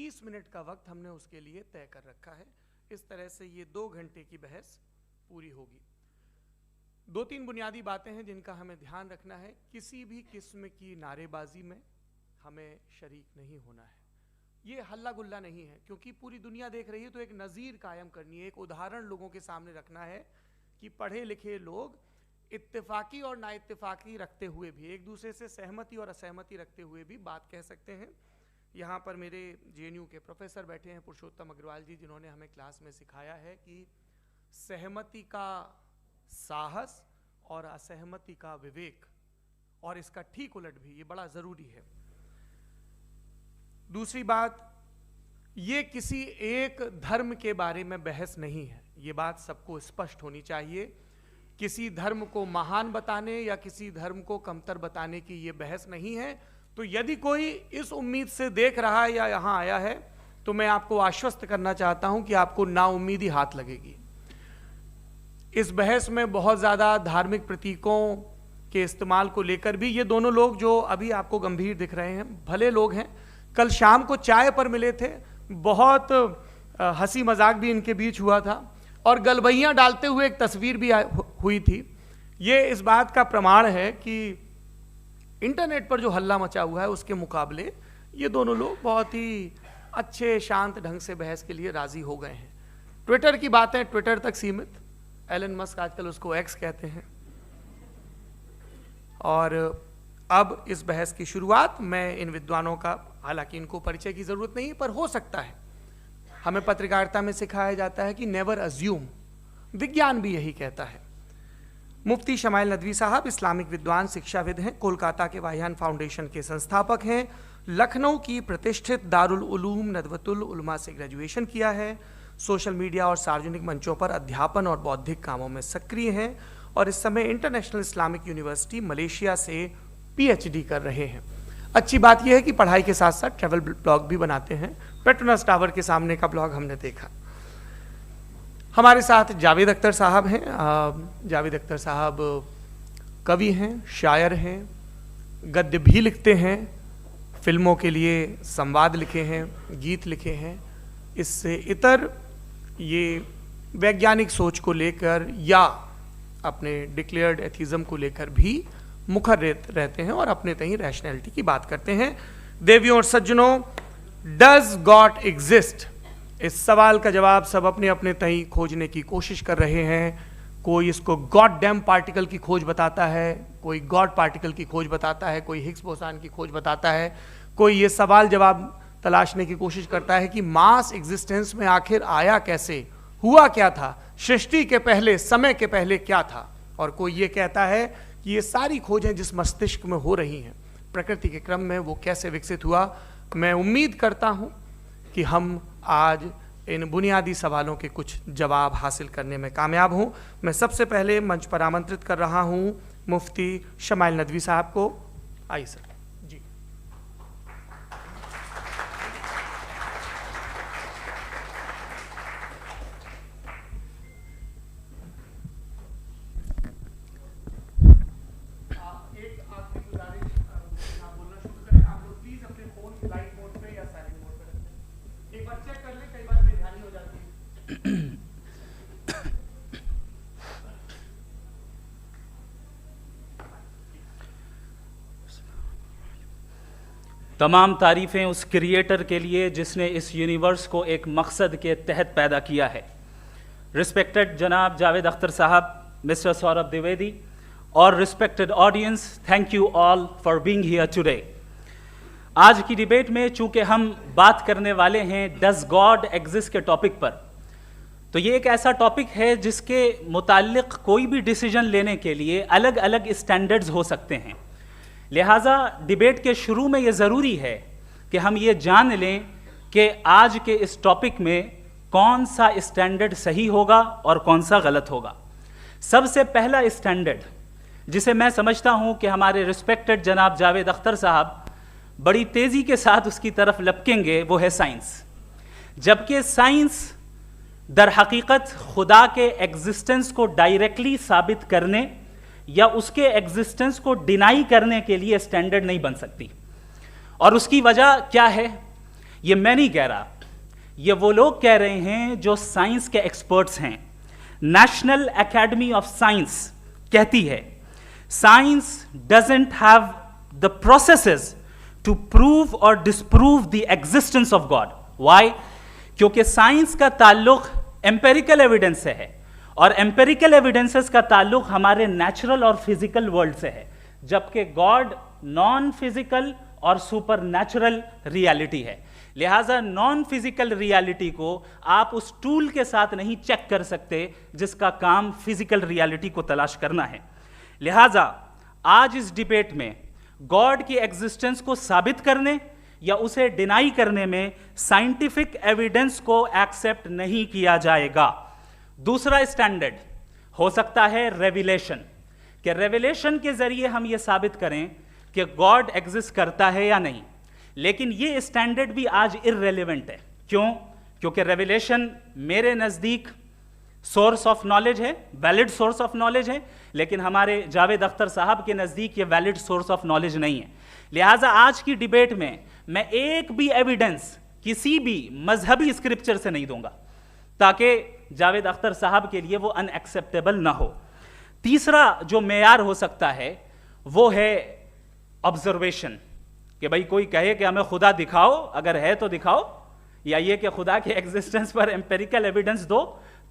30 minute का वक्त हमने उसके लिए तय कर रखा है। इस तरह से ये 2 घंटे की बहस पूरी होगी। 2-3 बुनियादी बातें हैं जिनका हमें ध्यान रखना है। किसी भी किस्म की नारेबाजी में हमें शरीक नहीं होना है। ये हल्ला गुल्ला नहीं है, क्योंकि पूरी दुनिया देख रही है, तो एक नज़ीर कायम करनी है, एक उदाहरण लोगों के सामने रखना है कि पढ़े लिखे लोग इत्तेफाकी और नाइत्तेफाकी रखते हुए भी, एक दूसरे से सहमति और असहमति रखते हुए भी बात कह सकते हैं। यहाँ पर मेरे JNU के प्रोफेसर बैठे हैं, पुरुषोत्तम अग्रवाल जी, जिन्होंने हमें क्लास में सिखाया है कि सहमति का साहस और असहमति का विवेक, और इसका ठीक उलट भी, ये बड़ा ज़रूरी है। दूसरी बात, ये किसी एक धर्म के बारे में बहस नहीं है, ये बात सबको स्पष्ट होनी चाहिए। किसी धर्म को महान बताने या किसी धर्म को कमतर बताने की ये बहस नहीं है। तो यदि कोई इस उम्मीद से देख रहा है या यहाँ आया है, तो मैं आपको आश्वस्त करना चाहता हूं कि आपको नाउम्मीदी हाथ लगेगी। इस बहस में बहुत ज़्यादा धार्मिक प्रतीकों के इस्तेमाल को लेकर भी, ये दोनों लोग जो अभी आपको गंभीर दिख रहे हैं, भले लोग हैं, कल शाम को चाय पर मिले थे, बहुत हंसी मजाक भी इनके बीच हुआ था, और गलबैयाँ डालते हुए एक तस्वीर भी हुई थी। ये इस बात का प्रमाण है कि इंटरनेट पर जो हल्ला मचा हुआ है उसके मुकाबले ये दोनों लोग बहुत ही अच्छे शांत ढंग से बहस के लिए राजी हो गए हैं। ट्विटर की बात है, ट्विटर तक सीमित, एलन मस्क आजकल उसको एक्स कहते हैं। और अब इस बहस की शुरुआत, मैं इन विद्वानों का, हालांकि इनको परिचय की जरूरत नहीं, पर हो सकता है, हमें पत्रकारिता में सिखाया जाता है कि नेवर अज्यूम, विज्ञान भी यही कहता है। मुफ्ती शमाइल नदवी साहब इस्लामिक विद्वान, शिक्षाविद हैं, कोलकाता के वाहियान फाउंडेशन के संस्थापक हैं, लखनऊ की प्रतिष्ठित दारुल उलूम नदवतुल उलमा से ग्रेजुएशन किया है, सोशल मीडिया और सार्वजनिक मंचों पर अध्यापन और बौद्धिक कामों में सक्रिय हैं, और इस समय इंटरनेशनल इस्लामिक यूनिवर्सिटी मलेशिया से PhD कर रहे हैं। अच्छी बात यह है कि पढ़ाई के साथ साथ ट्रैवल ब्लॉग भी बनाते हैं। पेट्रोनस टावर के सामने का ब्लॉग हमने देखा। हमारे साथ जावेद अख्तर साहब हैं। जावेद अख्तर साहब कवि हैं, शायर हैं, गद्य भी लिखते हैं, फिल्मों के लिए संवाद लिखे हैं, गीत लिखे हैं। इससे इतर ये वैज्ञानिक सोच को लेकर या अपने डिक्लेयर्ड एथिज्म को लेकर भी मुखर रहते हैं और अपने तहीं रैशनैलिटी की बात करते हैं। देवियों और सज्जनों, डज गॉड एग्जिस्ट, इस सवाल का जवाब सब अपने अपने तहीं खोजने की कोशिश कर रहे हैं। कोई इसको गॉड डैम पार्टिकल की खोज बताता है, कोई गॉड पार्टिकल की खोज बताता है, कोई हिग्स बोसान की खोज बताता है, कोई ये सवाल जवाब तलाशने की कोशिश करता है कि मास एग्जिस्टेंस में आखिर आया कैसे, हुआ क्या था, सृष्टि के पहले, समय के पहले क्या था। और कोई ये कहता है कि ये सारी खोजें जिस मस्तिष्क में हो रही हैं, प्रकृति के क्रम में, वो कैसे विकसित हुआ। मैं उम्मीद करता हूँ कि हम आज इन बुनियादी सवालों के कुछ जवाब हासिल करने में कामयाब हूँ। मैं सबसे पहले मंच पर आमंत्रित कर रहा हूँ मुफ्ती शमाइल नदवी साहब को। आइए सर जी। एक आखिरी गुजारिश, बोलना शुरू करें, आप लोग प्लीज अपने फोन फ्लाइट मोड पे या साइलेंट मोड पे रखें। एक बार चेक कर लें, कई बार बेध्यानी हो जाती है। तमाम तारीफ़ें उस क्रिएटर के लिए जिसने इस यूनिवर्स को एक मकसद के तहत पैदा किया है। रिस्पेक्टेड जनाब जावेद अख्तर साहब, मिस्टर सौरभ द्विवेदी और respected audience, thank you all for being here today. आज की डिबेट में चूंकि हम बात करने वाले हैं डज गॉड एग्जिस्ट के टॉपिक पर, तो ये एक ऐसा टॉपिक है जिसके मुताल्लिक कोई भी डिसीजन लेने के लिए अलग अलग स्टैंडर्ड्स हो सकते हैं। लिहाजा डिबेट के शुरू में ये ज़रूरी है कि हम ये जान लें कि आज के इस टॉपिक में कौन सा स्टैंडर्ड सही होगा और कौन सा गलत होगा। सबसे पहला स्टैंडर्ड जिसे मैं समझता हूं कि हमारे रिस्पेक्टेड जनाब जावेद अख्तर साहब बड़ी तेज़ी के साथ उसकी तरफ लपकेंगे, वो है साइंस। जबकि साइंस दर हकीकत खुदा के एग्जिस्टेंस को डायरेक्टली साबित करने या उसके एग्जिस्टेंस को डिनाई करने के लिए स्टैंडर्ड नहीं बन सकती। और उसकी वजह क्या है? ये मैं नहीं कह रहा, ये वो लोग कह रहे हैं जो साइंस के एक्सपर्ट्स हैं। नेशनल एकेडमी ऑफ साइंस कहती है science doesn't have the processes to prove और disprove the existence of God. Why? क्योंकि साइंस का ताल्लुक एम्पेरिकल एविडेंस से है, और एम्पेरिकल एविडेंसेस का ताल्लुक हमारे नेचुरल और फिजिकल वर्ल्ड से है, जबकि गॉड नॉन फिजिकल और सुपर नेचुरल रियलिटी है। लिहाजा नॉन फिजिकल रियलिटी को आप उस टूल के साथ नहीं चेक कर सकते जिसका काम फिजिकल रियलिटी को तलाश करना है। लिहाजा आज इस डिबेट में गॉड की एग्जिस्टेंस को साबित करने या उसे डिनाई करने में साइंटिफिक एविडेंस को एक्सेप्ट नहीं किया जाएगा। दूसरा स्टैंडर्ड हो सकता है रेविलेशन, कि रेविलेशन के जरिए हम यह साबित करें कि गॉड एग्जिस्ट करता है या नहीं। लेकिन यह स्टैंडर्ड भी आज इररेलेवेंट है। क्यों? क्योंकि रेविलेशन मेरे नजदीक सोर्स ऑफ नॉलेज है, वैलिड सोर्स ऑफ नॉलेज है, लेकिन हमारे जावेद अख्तर साहब के नजदीक ये वैलिड सोर्स ऑफ नॉलेज नहीं है। लिहाजा आज की डिबेट में मैं एक भी एविडेंस किसी भी मजहबी स्क्रिप्चर से नहीं दूंगा, ताकि जावेद अख्तर साहब के लिए वो अनएक्सेप्टेबल ना हो। तीसरा जो मेयार हो सकता है वो है ऑब्जर्वेशन, कि भाई कोई कहे कि हमें खुदा दिखाओ, अगर है तो दिखाओ, या ये कि खुदा के एग्जिस्टेंस पर एम्पेरिकल एविडेंस दो,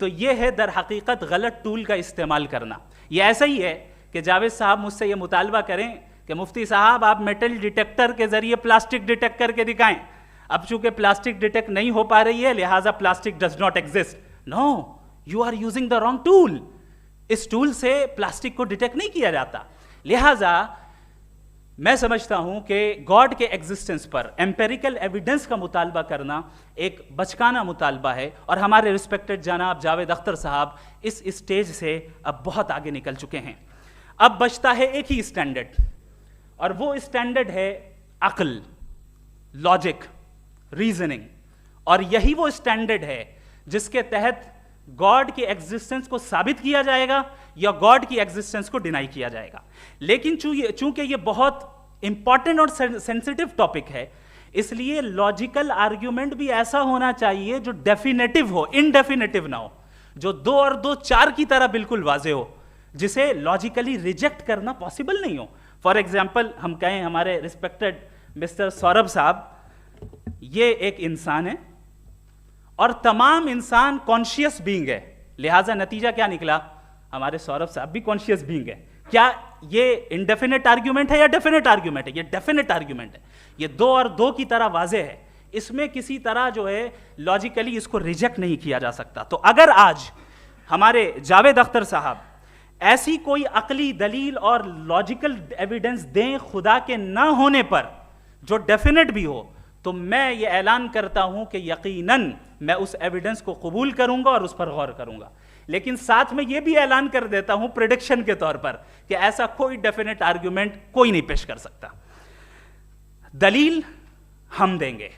तो ये है दर हकीकत गलत टूल का इस्तेमाल करना। ये ऐसा ही है कि जावेद साहब मुझसे ये मुतालबा करें कि मुफ्ती साहब आप मेटल डिटेक्टर के जरिए प्लास्टिक डिटेक्ट करके दिखाएं। अब चूंकि प्लास्टिक डिटेक्ट नहीं हो पा रही है, लिहाजा plastic does not exist. No, you are using the wrong tool. इस टूल से प्लास्टिक को डिटेक्ट नहीं किया जाता। लिहाजा मैं समझता हूं कि गॉड के एग्जिस्टेंस पर एम्पेरिकल एविडेंस का मुतालबा करना एक बचकाना मुतालबा है, और हमारे रिस्पेक्टेड जनाब जावेद अख्तर साहब इस स्टेज से अब बहुत आगे निकल चुके हैं। अब बचता है एक ही स्टैंडर्ड, और वो स्टैंडर्ड है अक्ल, लॉजिक, रीजनिंग। और यही वो स्टैंडर्ड है जिसके तहत गॉड की एग्जिस्टेंस को साबित किया जाएगा या गॉड की एग्जिस्टेंस को डिनाई किया जाएगा। लेकिन चूंकि ये बहुत इंपॉर्टेंट और सेंसिटिव टॉपिक है, इसलिए लॉजिकल आर्ग्यूमेंट भी ऐसा होना चाहिए जो डेफिनेटिव हो, इनडेफिनेटिव ना हो, जो 2 और 2 4 की तरह बिल्कुल वाजे हो, जिसे लॉजिकली रिजेक्ट करना पॉसिबल नहीं हो। फॉर एग्जाम्पल हम कहें हमारे रिस्पेक्टेड मिस्टर सौरभ साहब, ये एक इंसान है और तमाम इंसान कॉन्शियस बीइंग है, लिहाजा नतीजा क्या निकला? हमारे सौरभ साहब भी कॉन्शियस बीइंग है। क्या ये इनडेफिनेट आर्ग्यूमेंट है या डेफिनेट आर्ग्यूमेंट है? ये डेफिनेट आर्ग्यूमेंट है। ये 2 और 2 की तरह वाजे है, इसमें किसी तरह जो है लॉजिकली इसको रिजेक्ट नहीं किया जा सकता। तो अगर आज हमारे जावेद अख्तर साहब ऐसी कोई अकली दलील और लॉजिकल एविडेंस दें खुदा के ना होने पर जो डेफिनेट भी हो, तो मैं ये ऐलान करता हूं कि यकीनन मैं उस एविडेंस को कबूल करूंगा और उस पर गौर करूंगा। लेकिन साथ में यह भी ऐलान कर देता हूं प्रेडिक्शन के तौर पर कि ऐसा कोई डेफिनेट आर्ग्यूमेंट कोई नहीं पेश कर सकता। दलील हम देंगे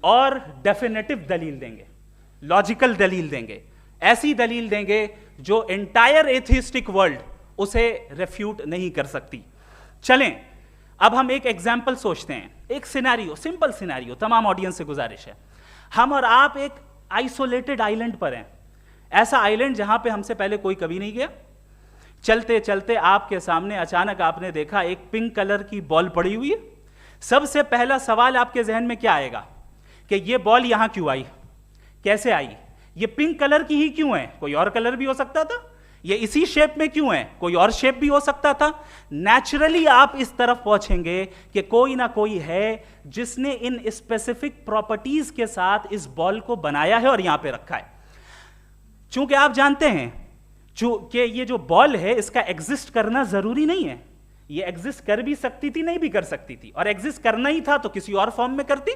और डेफिनेटिव दलील देंगे, लॉजिकल दलील देंगे, ऐसी दलील देंगे जो एंटायर एथिस्टिक वर्ल्ड उसे रेफ्यूट नहीं कर सकती। चलें अब हम एक एग्जाम्पल सोचते हैं, एक सिनेरियो, सिंपल सिनेरियो, तमाम ऑडियंस से गुजारिश है, हम और आप एक आइसोलेटेड आइलैंड पर हैं, ऐसा आइलैंड जहां पे हमसे पहले कोई कभी नहीं गया। चलते चलते आपके सामने अचानक आपने देखा एक पिंक कलर की बॉल पड़ी हुई है। सबसे पहला सवाल आपके जहन में क्या आएगा कि ये बॉल यहां क्यों आई, कैसे आई, ये पिंक कलर की ही क्यों है, कोई और कलर भी हो सकता था, ये इसी शेप में क्यों है, कोई और शेप भी हो सकता था। नेचुरली आप इस तरफ पहुंचेंगे कि कोई ना कोई है जिसने इन स्पेसिफिक प्रॉपर्टीज के साथ इस बॉल को बनाया है और यहां पे रखा है। चूंकि आप जानते हैं कि ये जो बॉल है इसका एग्जिस्ट करना जरूरी नहीं है, ये एग्जिस्ट कर भी सकती थी, नहीं भी कर सकती थी, और एग्जिस्ट करना ही था तो किसी और फॉर्म में करती,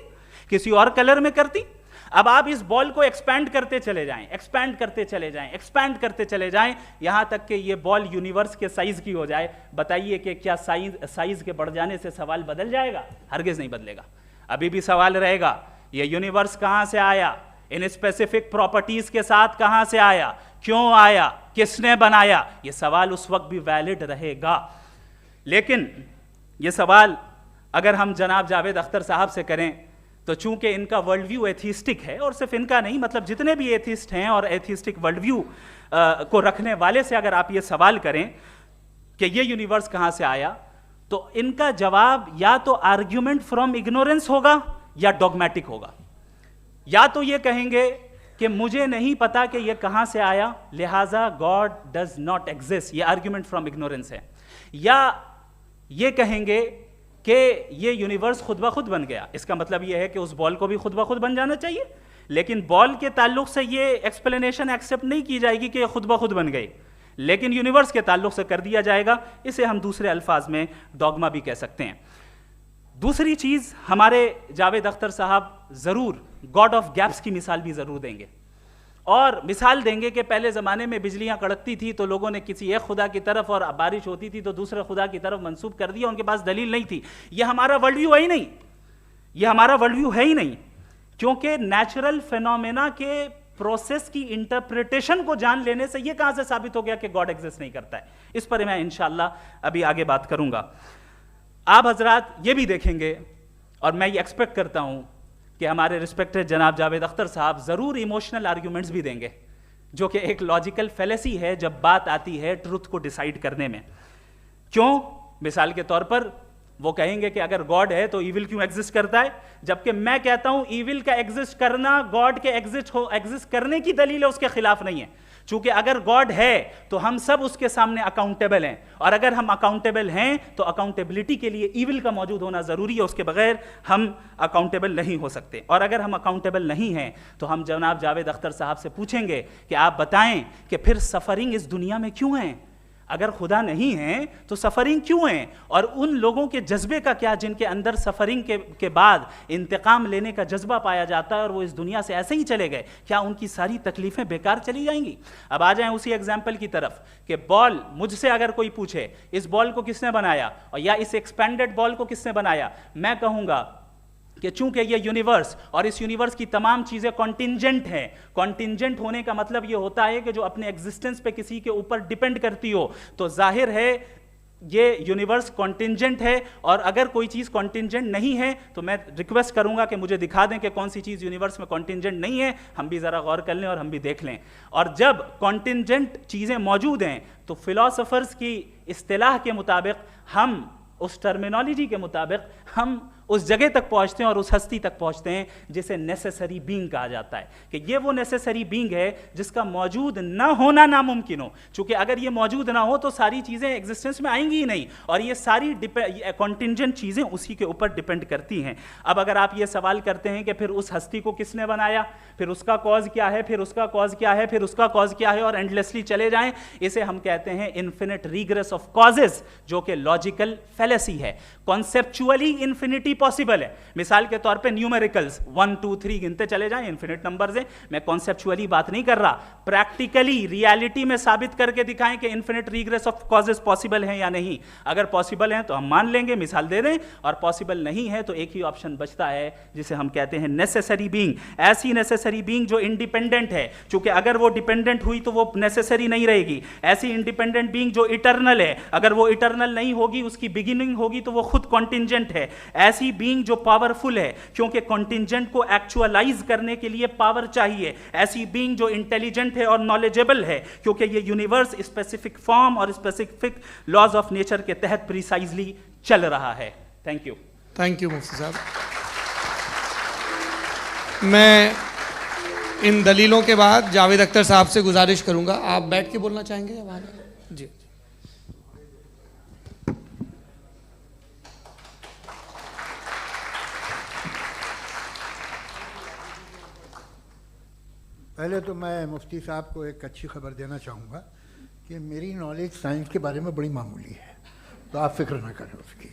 किसी और कलर में करती। अब आप इस बॉल को एक्सपैंड करते चले जाएं, एक्सपैंड करते चले जाएं, एक्सपैंड करते चले जाएं, यहां तक कि ये बॉल यूनिवर्स के साइज की हो जाए। बताइए कि क्या साइज के बढ़ जाने से सवाल बदल जाएगा? हरगिज नहीं बदलेगा। अभी भी सवाल रहेगा, ये यूनिवर्स कहां से आया, इन स्पेसिफिक प्रॉपर्टीज के साथ कहां से आया, क्यों आया, किसने बनाया, ये सवाल उस वक्त भी वैलिड रहेगा। लेकिन ये सवाल अगर हम जनाब जावेद अख्तर साहब से करें तो चूंकि इनका वर्ल्ड व्यू एथिस्टिक है, और सिर्फ इनका नहीं, मतलब जितने भी एथिस्ट हैं और एथिस्टिक वर्ल्ड व्यू को रखने वाले से अगर आप ये सवाल करें कि ये यूनिवर्स कहां से आया, तो इनका जवाब या तो आर्ग्यूमेंट फ्रॉम इग्नोरेंस होगा या डॉगमेटिक होगा। या तो ये कहेंगे कि मुझे नहीं पता कि ये कहां से आया, लिहाजा गॉड डज नॉट एग्जिस्ट, ये आर्ग्यूमेंट फ्रॉम इग्नोरेंस है। या ये कहेंगे कि ये यूनिवर्स खुद ब खुद बन गया, इसका मतलब ये है कि उस बॉल को भी खुद ब खुद बन जाना चाहिए, लेकिन बॉल के ताल्लुक से ये एक्सप्लेनेशन एक्सेप्ट नहीं की जाएगी कि ये खुद ब खुद बन गई, लेकिन यूनिवर्स के ताल्लुक से कर दिया जाएगा। इसे हम दूसरे अल्फाज में डॉगमा भी कह सकते हैं। दूसरी चीज, हमारे जावेद अख्तर साहब जरूर गॉड ऑफ गैप्स की मिसाल भी जरूर देंगे, और मिसाल देंगे कि पहले ज़माने में बिजलियां कड़कती थी तो लोगों ने किसी एक खुदा की तरफ, और बारिश होती थी तो दूसरे खुदा की तरफ मंसूब कर दिया, उनके पास दलील नहीं थी। यह हमारा वर्ल्ड व्यू है ही नहीं, यह हमारा वर्ल्ड व्यू है ही नहीं, क्योंकि नेचुरल फिनोमेना के प्रोसेस की इंटरप्रिटेशन को जान लेने से यह कहां से साबित हो गया कि गॉड एग्जिस्ट नहीं करता है। इस पर मैं इंशाअल्लाह अभी आगे बात करूंगा। आप हजरात ये भी देखेंगे, और मैं ये एक्सपेक्ट करता हूं कि हमारे रिस्पेक्टेड जनाब जावेद अख्तर साहब जरूर इमोशनल आर्ग्यूमेंट्स भी देंगे, जो कि एक लॉजिकल फेलेसी है जब बात आती है ट्रुथ को डिसाइड करने में। क्यों? मिसाल के तौर पर वो कहेंगे कि अगर गॉड है तो ईविल क्यों एग्जिस्ट करता है, जबकि मैं कहता हूं ईविल का एग्जिस्ट करना गॉड के एग्जिस्ट करने की दलील है, उसके खिलाफ नहीं है। चूंकि अगर गॉड है तो हम सब उसके सामने अकाउंटेबल हैं, और अगर हम अकाउंटेबल हैं तो अकाउंटेबिलिटी के लिए ईविल का मौजूद होना जरूरी है, उसके बगैर हम अकाउंटेबल नहीं हो सकते। और अगर हम अकाउंटेबल नहीं हैं तो हम जनाब जावेद अख्तर साहब से पूछेंगे कि आप बताएं कि फिर सफरिंग इस दुनिया में क्यों है? अगर खुदा नहीं है तो सफरिंग क्यों है? और उन लोगों के जज्बे का क्या जिनके अंदर सफरिंग के बाद इंतकाम लेने का जज्बा पाया जाता है और वो इस दुनिया से ऐसे ही चले गए, क्या उनकी सारी तकलीफें बेकार चली जाएंगी? अब आ जाएं उसी एग्जाम्पल की तरफ कि बॉल, मुझसे अगर कोई पूछे इस बॉल को किसने बनाया और या इस एक्सपेंडेड बॉल को किसने बनाया, मैं कहूंगा कि चूंकि ये यूनिवर्स और इस यूनिवर्स की तमाम चीजें कॉन्टिंजेंट हैं। कॉन्टिंजेंट होने का मतलब ये होता है कि जो अपने एग्जिस्टेंस पे किसी के ऊपर डिपेंड करती हो, तो जाहिर है ये यूनिवर्स कॉन्टिंजेंट है। और अगर कोई चीज कॉन्टिंजेंट नहीं है तो मैं रिक्वेस्ट करूंगा कि मुझे दिखा दें कि कौन सी चीज यूनिवर्स में कॉन्टिंजेंट नहीं है, हम भी जरा गौर कर लें और हम भी देख लें। और जब कॉन्टिंजेंट चीजें मौजूद हैं तो फिलोसोफर्स की इस्तिलाह के मुताबिक, हम उस टर्मिनोलॉजी के मुताबिक हम उस जगह तक पहुंचते हैं और उस हस्ती तक पहुंचते हैं जिसे नेसेसरी बीइंग कहा जाता है, कि ये वो नेसेसरी बीइंग है जिसका मौजूद ना होना नामुमकिन हो। चूंकि अगर ये मौजूद ना हो तो सारी चीजें एग्जिस्टेंस में आएंगी ही नहीं, और ये सारी कॉन्टिंजेंट चीजें उसी के ऊपर डिपेंड करती हैं। अब अगर आप ये सवाल करते हैं कि फिर उस हस्ती को किसने बनाया, फिर उसका कॉज क्या है, फिर उसका कॉज क्या है, फिर उसका कॉज क्या है, और एंडलेसली चले जाएं, इसे हम कहते हैं इन्फिनिट रिग्रेस ऑफ कॉजेज, जो कि लॉजिकल फेलेसी है। कॉन्सेप्चुअली इन्फिनिटी पॉसिबल है। मिसाल के तौर पे न्यूमेरिकल्स 1 2 3 गिनते चले जाएं, इन्फिनिट नंबर्स हैं। मैं कॉन्सेप्चुअली बात नहीं कर रहा, प्रैक्टिकली रियलिटी में साबित करके दिखाएं कि infinite regress of causes possible हैं या नहीं। अगर पॉसिबल हैं तो हम मान लेंगे, मिसाल दे दें, और पॉसिबल नहीं है तो एक ही ऑप्शन बचता है जिसे हम कहते हैं नेसेसरी बीइंग। ऐसी नेसेसरी बीइंग जो इंडिपेंडेंट है, क्योंकि अगर वो डिपेंडेंट हुई तो वो नेसेसरी नहीं रहेगी। ऐसी इंडिपेंडेंट बीइंग जो इटर्नल है, अगर वो इटर्नल नहीं होगी, उसकी बिगिनिंग होगी तो वो खुद कॉन्टिंजेंट है। ऐसी बीइंग जो पावरफुल है, क्योंकि कॉन्टिंजेंट को एक्चुअलाइज करने के लिए पावर चाहिए। ऐसी बीइंग जो इंटेलिजेंट है और नॉलेजेबल है, क्योंकि ये यूनिवर्स स्पेसिफिक फॉर्म और स्पेसिफिक लॉज ऑफ नेचर के तहत प्रिसाइजली चल रहा है। Thank you. थैंक यू मुफ्ती साहब। मैं इन दलीलों के बाद जावेद अख्तर साहब से गुजारिश करूंगा, आप बैठ के बोलना चाहेंगे या बाहर? जी। पहले तो मैं मुफ्ती साहब को एक अच्छी खबर देना चाहूँगा कि मेरी नॉलेज साइंस के बारे में बड़ी मामूली है, तो आप फिक्र ना करें उसकी,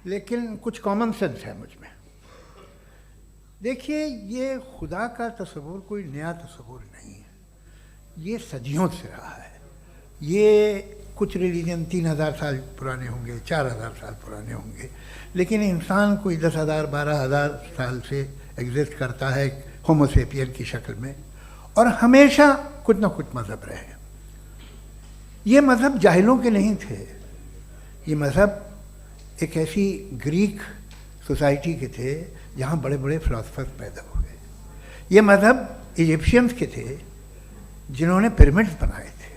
लेकिन कुछ कॉमन सेंस है मुझ में। देखिए, ये खुदा का तस्वुर कोई नया तस्वुर नहीं है, ये सदियों से रहा है। ये कुछ रिलीजन 3000 साल पुराने होंगे, 4000 साल पुराने होंगे, लेकिन इंसान कोई 10,000 12,000 साल से एग्जिस्ट करता है होमो सेपियन की शक्ल में, और हमेशा कुछ ना कुछ मज़हब रहे। ये मज़हब जाहिलों के नहीं थे, ये मज़हब एक ऐसी ग्रीक सोसाइटी के थे जहाँ बड़े बड़े फिलोसफर्स पैदा हुए। ये मज़हब इजिप्शियंस के थे जिन्होंने पिरामिड्स बनाए थे,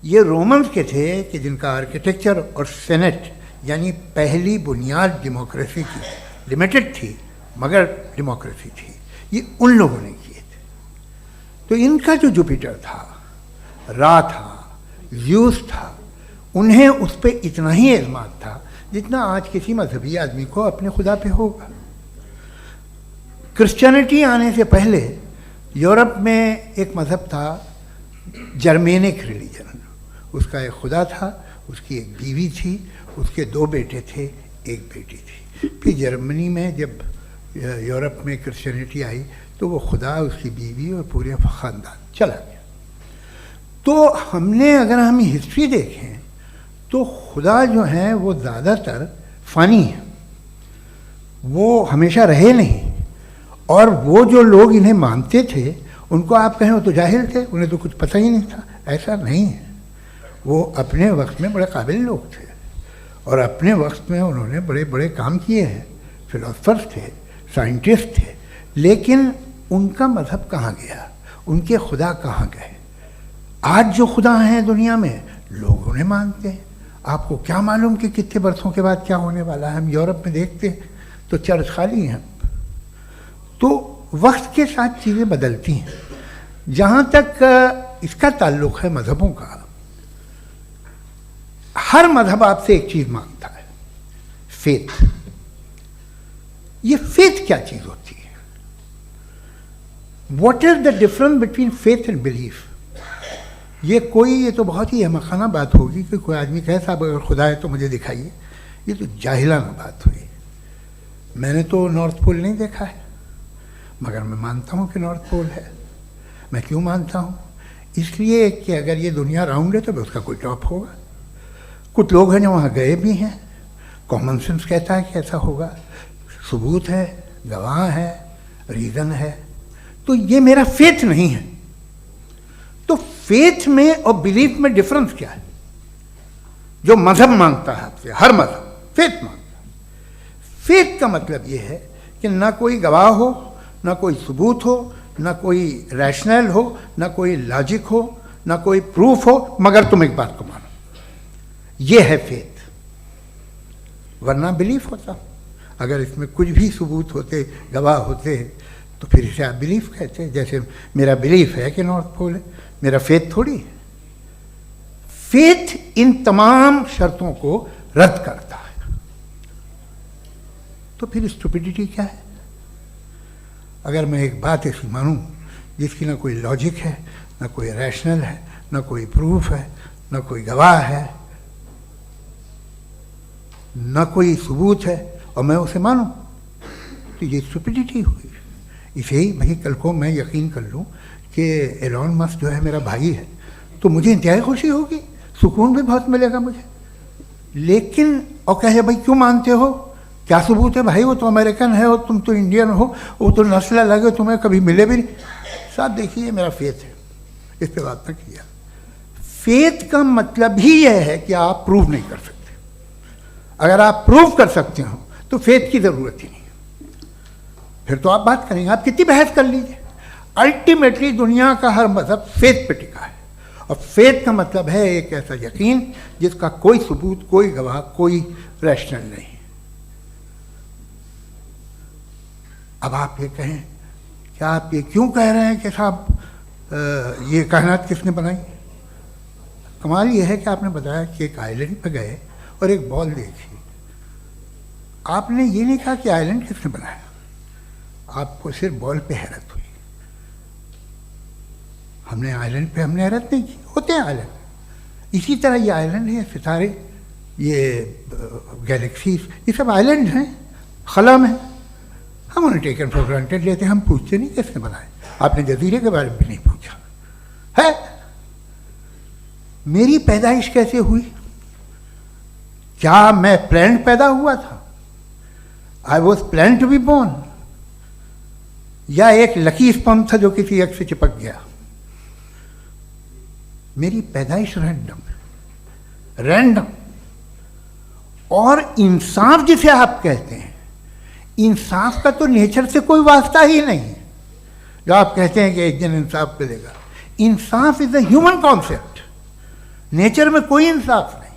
ये रोमन्स के थे कि जिनका आर्किटेक्चर और सेनेट यानी पहली बुनियाद डेमोक्रेसी की, लिमिटेड थी मगर डेमोक्रेसी थी, ये उन लोगों ने किए थे। तो इनका जो जुपिटर था, रा था, ज़्यूस था, उन्हें उस पर इतना ही एतमाद था जितना आज किसी मजहबी आदमी को अपने खुदा पे होगा। क्रिश्चियनिटी आने से पहले यूरोप में एक मज़हब था जर्मेनिक रिलीजन, उसका एक खुदा था, उसकी एक बीवी थी, उसके 2 बेटे थे, एक बेटी थी। फिर जर्मनी में जब यूरोप में क्रिश्चियनिटी आई तो वो खुदा, उसकी बीवी और पूरे ख़ानदान चला गया। तो हमने, अगर हम हिस्ट्री देखें तो खुदा जो हैं वो ज़्यादातर फ़ानी है, वो हमेशा रहे नहीं। और वो जो लोग इन्हें मानते थे उनको आप कहें वो तो जाहिल थे, उन्हें तो कुछ पता ही नहीं था, ऐसा नहीं है। वो अपने वक्त में बड़े काबिल लोग थे और अपने वक्त में उन्होंने बड़े बड़े काम किए हैं, फिलोसफर्स थे, साइंटिस्ट थे, लेकिन उनका मज़हब कहाँ गया, उनके खुदा कहाँ गए? आज जो खुदा हैं दुनिया में लोग उन्हें मानते हैं। आपको क्या मालूम कि कितने बरसों के बाद क्या होने वाला है? हम यूरोप में देखते हैं तो चर्च खाली हैं। तो वक्त के साथ चीज़ें बदलती हैं। जहाँ तक इसका ताल्लुक़ है मज़हबों का, हर मज़हब आपसे एक चीज़ मांगता है, फेथ। ये फेथ क्या चीज़ होती है? What is the difference between faith and belief? ये तो बहुत ही अहमकाना बात होगी कि कोई आदमी कहे साहब अगर खुदा है तो मुझे दिखाइए। ये तो जाहिलाना बात हुई। मैंने तो नॉर्थ पोल नहीं देखा है, मगर मैं मानता हूँ कि नॉर्थ पोल है। मैं क्यों मानता हूँ? इसलिए कि अगर ये दुनिया राउंड है तो उसका कोई टॉप होगा। कुछ लोग हैं जो वहाँ गए भी हैं, कॉमन सेंस कहता है कि ऐसा होगा, सबूत है, गवाह है, रीज़न है। तो ये मेरा फेथ नहीं है। तो फेथ में और बिलीफ में डिफरेंस क्या है? जो मज़हब मांगता है आपसे, हर मज़हब फेथ मांगता है। फेथ का मतलब ये है कि ना कोई गवाह हो, ना कोई सबूत हो, ना कोई रैशनल हो, ना कोई लॉजिक हो, ना कोई प्रूफ हो, मगर तुम एक बात को मानो। ये है फेथ। वरना बिलीफ होता। अगर इसमें कुछ भी सबूत होते, गवाह होते, तो फिर इसे आप बिलीफ कहते हैं। जैसे मेरा बिलीफ है कि नॉर्थ पोल है, मेरा फेथ थोड़ी है। फेथ इन तमाम शर्तों को रद्द करता है। तो फिर स्टुपिडिटी क्या है? अगर मैं एक बात ऐसी मानूं जिसकी ना कोई लॉजिक है, ना कोई रैशनल है, ना कोई प्रूफ है, ना कोई गवाह है, ना कोई सबूत है, और मैं उसे मानूं, तो ये स्टुपिडिटी हुई। इसे ही भाई कल को मैं यकीन कर लूं कि एलॉन मस्क जो है मेरा भाई है, तो मुझे इंतहाई खुशी होगी, सुकून भी बहुत मिलेगा मुझे। लेकिन और कहे भाई क्यों मानते हो, क्या सबूत है? भाई वो तो अमेरिकन है और तुम तो इंडियन हो, वो तो नस्ल अलग है, तुम्हें कभी मिले भी नहीं। साहब देखिए मेरा फेथ है, इस पर बात ना किया। फेथ का मतलब ही यह है कि आप प्रूव नहीं कर सकते। अगर आप प्रूव कर सकते हो तो फेथ की ज़रूरत ही नहीं, फिर तो आप बात करेंगे, आप कितनी बहस कर लीजिए। अल्टीमेटली दुनिया का हर मज़हब फेथ पे टिका है, और फेथ का मतलब है एक ऐसा यकीन जिसका कोई सबूत, कोई गवाह, कोई रैशनल नहीं। अब आप ये कहें, क्या आप ये क्यों कह रहे हैं कि साहब ये कायनात किसने बनाई? कमाल ये है कि आपने बताया कि एक आइलैंड पे गए और एक बॉल देखी। आपने ये नहीं कहा कि आइलैंड किसने बनाया, आपको सिर्फ बॉल पे हैरत हुई। हमने आइलैंड पे हमने हैरत नहीं की, होते हैं आइलैंड। इसी तरह ये आइलैंड है, सितारे, ये गैलेक्सीज, ये सब आइलैंड हैं खला में। हम उन्हें टेकन फॉर ग्रांटेड लेते हैं, हम पूछते नहीं किसने बनाए। आपने जजीरे के बारे में भी नहीं पूछा है। मेरी पैदाइश कैसे हुई? क्या मैं प्लान्ड पैदा हुआ था? I was plan to be born, या एक लकी स्पर्म था जो किसी एग से चिपक गया? मेरी पैदाइश रैंडम। और इंसाफ जिसे आप कहते हैं, इंसाफ का तो नेचर से कोई वास्ता ही नहीं है। जो आप कहते हैं कि एक दिन इंसाफ मिलेगा, इंसाफ is a human concept, nature में कोई इंसाफ नहीं।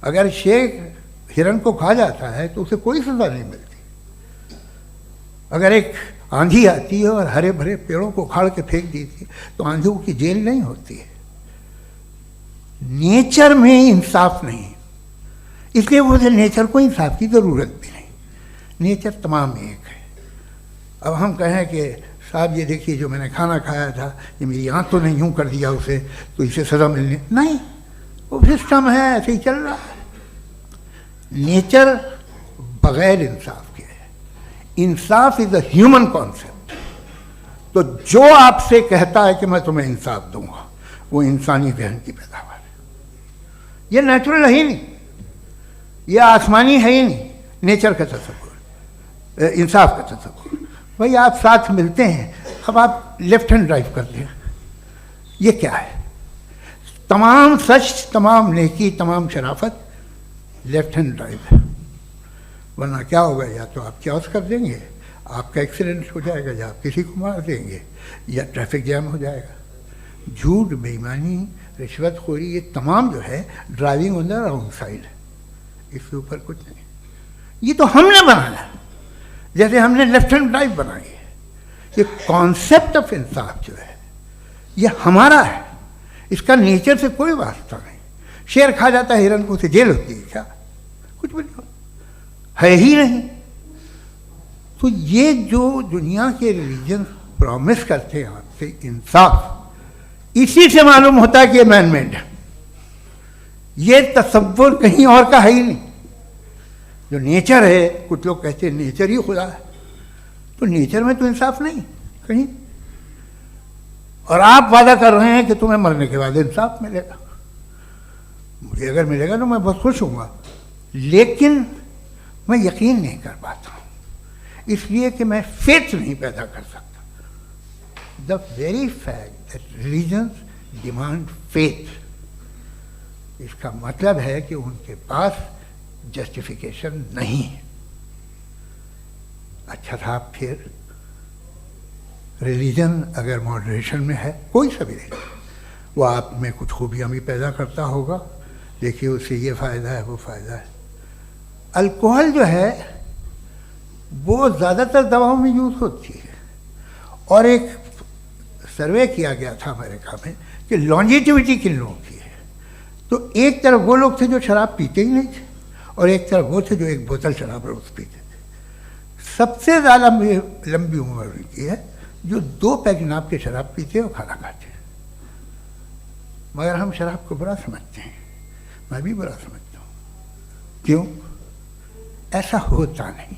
अगर शेर हिरन को खा जाता है तो उसे कोई सजा नहीं मिलती। अगर एक आंधी आती है और हरे भरे पेड़ों को उखाड़ के फेंक देती है तो आंधियों की जेल नहीं होती है। नेचर में इंसाफ नहीं, इसलिए मुझे नेचर को इंसाफ की जरूरत भी नहीं। नेचर तमाम एक है। अब हम कहें कि साहब ये देखिए जो मैंने खाना खाया था ये मेरी आँख तो नहीं यूँ कर दिया उसे तो इसे सज़ा मिलनी नहीं, वो सिस्टम है, ऐसे ही चल रहा है। नेचर बगैर इंसाफ के है। इंसाफ इज अ ह्यूमन कॉन्सेप्ट। तो जो आपसे कहता है कि मैं तुम्हें इंसाफ दूंगा वो इंसानी जहन की पैदावार है। ये नेचुरल है ही नहीं, ये आसमानी है ही नहीं। नेचर का तसव्वुर, इंसाफ का तसव्वुर। भाई आप साथ मिलते हैं, अब आप लेफ्ट हैंड ड्राइव करते हैं, ये क्या है? तमाम सच, तमाम नेकी, तमाम शराफत लेफ्ट हैंड ड्राइव है। वरना क्या होगा, या तो आप क्रॉस कर देंगे, आपका एक्सीडेंट हो जाएगा, या आप किसी को मार देंगे, या ट्रैफिक जैम हो जाएगा। झूठ, बेईमानी, रिश्वतखोरी, ये तमाम जो है driving on the wrong side है। इसके ऊपर कुछ नहीं। ये तो हमने बनाया, जैसे हमने लेफ्ट हैंड ड्राइव बनाई है। ये कॉन्सेप्ट ऑफ इंसाफ जो है ये हमारा है, इसका नेचर से कोई वास्ता नहीं। शेर खा जाता है हिरन को, उसे जेल होती है क्या? कुछ भी नहीं, है ही नहीं। तो ये जो दुनिया के रिलीजन प्रॉमिस करते हैं आपसे इंसाफ, इसी से मालूम होता है कि ये मैन मेड है। ये तसव्वुर कहीं और का है ही नहीं। जो नेचर है, कुछ लोग कहते हैं नेचर ही खुदा है, तो नेचर में तो इंसाफ नहीं कहीं। और आप वादा कर रहे हैं कि तुम्हें मरने के बाद इंसाफ मिलेगा। मुझे अगर मिलेगा तो मैं बहुत खुश हूँगा, लेकिन मैं यकीन नहीं कर पाता हूँ, इसलिए कि मैं फेथ नहीं पैदा कर सकता। The very fact that religions demand faith, इसका मतलब है कि उनके पास जस्टिफिकेशन नहीं है। अच्छा साहब, फिर रिलीजन अगर मॉडरेशन में है, कोई सा भी रिलीजन, वो आप में कुछ खूबियाँ भी पैदा करता होगा। देखिए उससे ये फ़ायदा है, वो फ़ायदा है। अल्कोहल जो है वो ज़्यादातर दवाओं में यूज़ होती है, और एक सर्वे किया गया था अमेरिका में कि लॉन्जिटिविटी किन लोगों की है। तो एक तरफ वो लोग थे जो शराब पीते ही नहीं थे, और एक तरफ वो थे जो एक बोतल शराब रोज़ पीते थे। सबसे ज़्यादा लंबी उम्र उनकी है जो 2 पैग नाप के शराब पीते और खाना खाते हैं। मगर हम शराब को बुरा समझते हैं, मैं भी बुरा समझता हूँ। क्यों? ऐसा होता नहीं।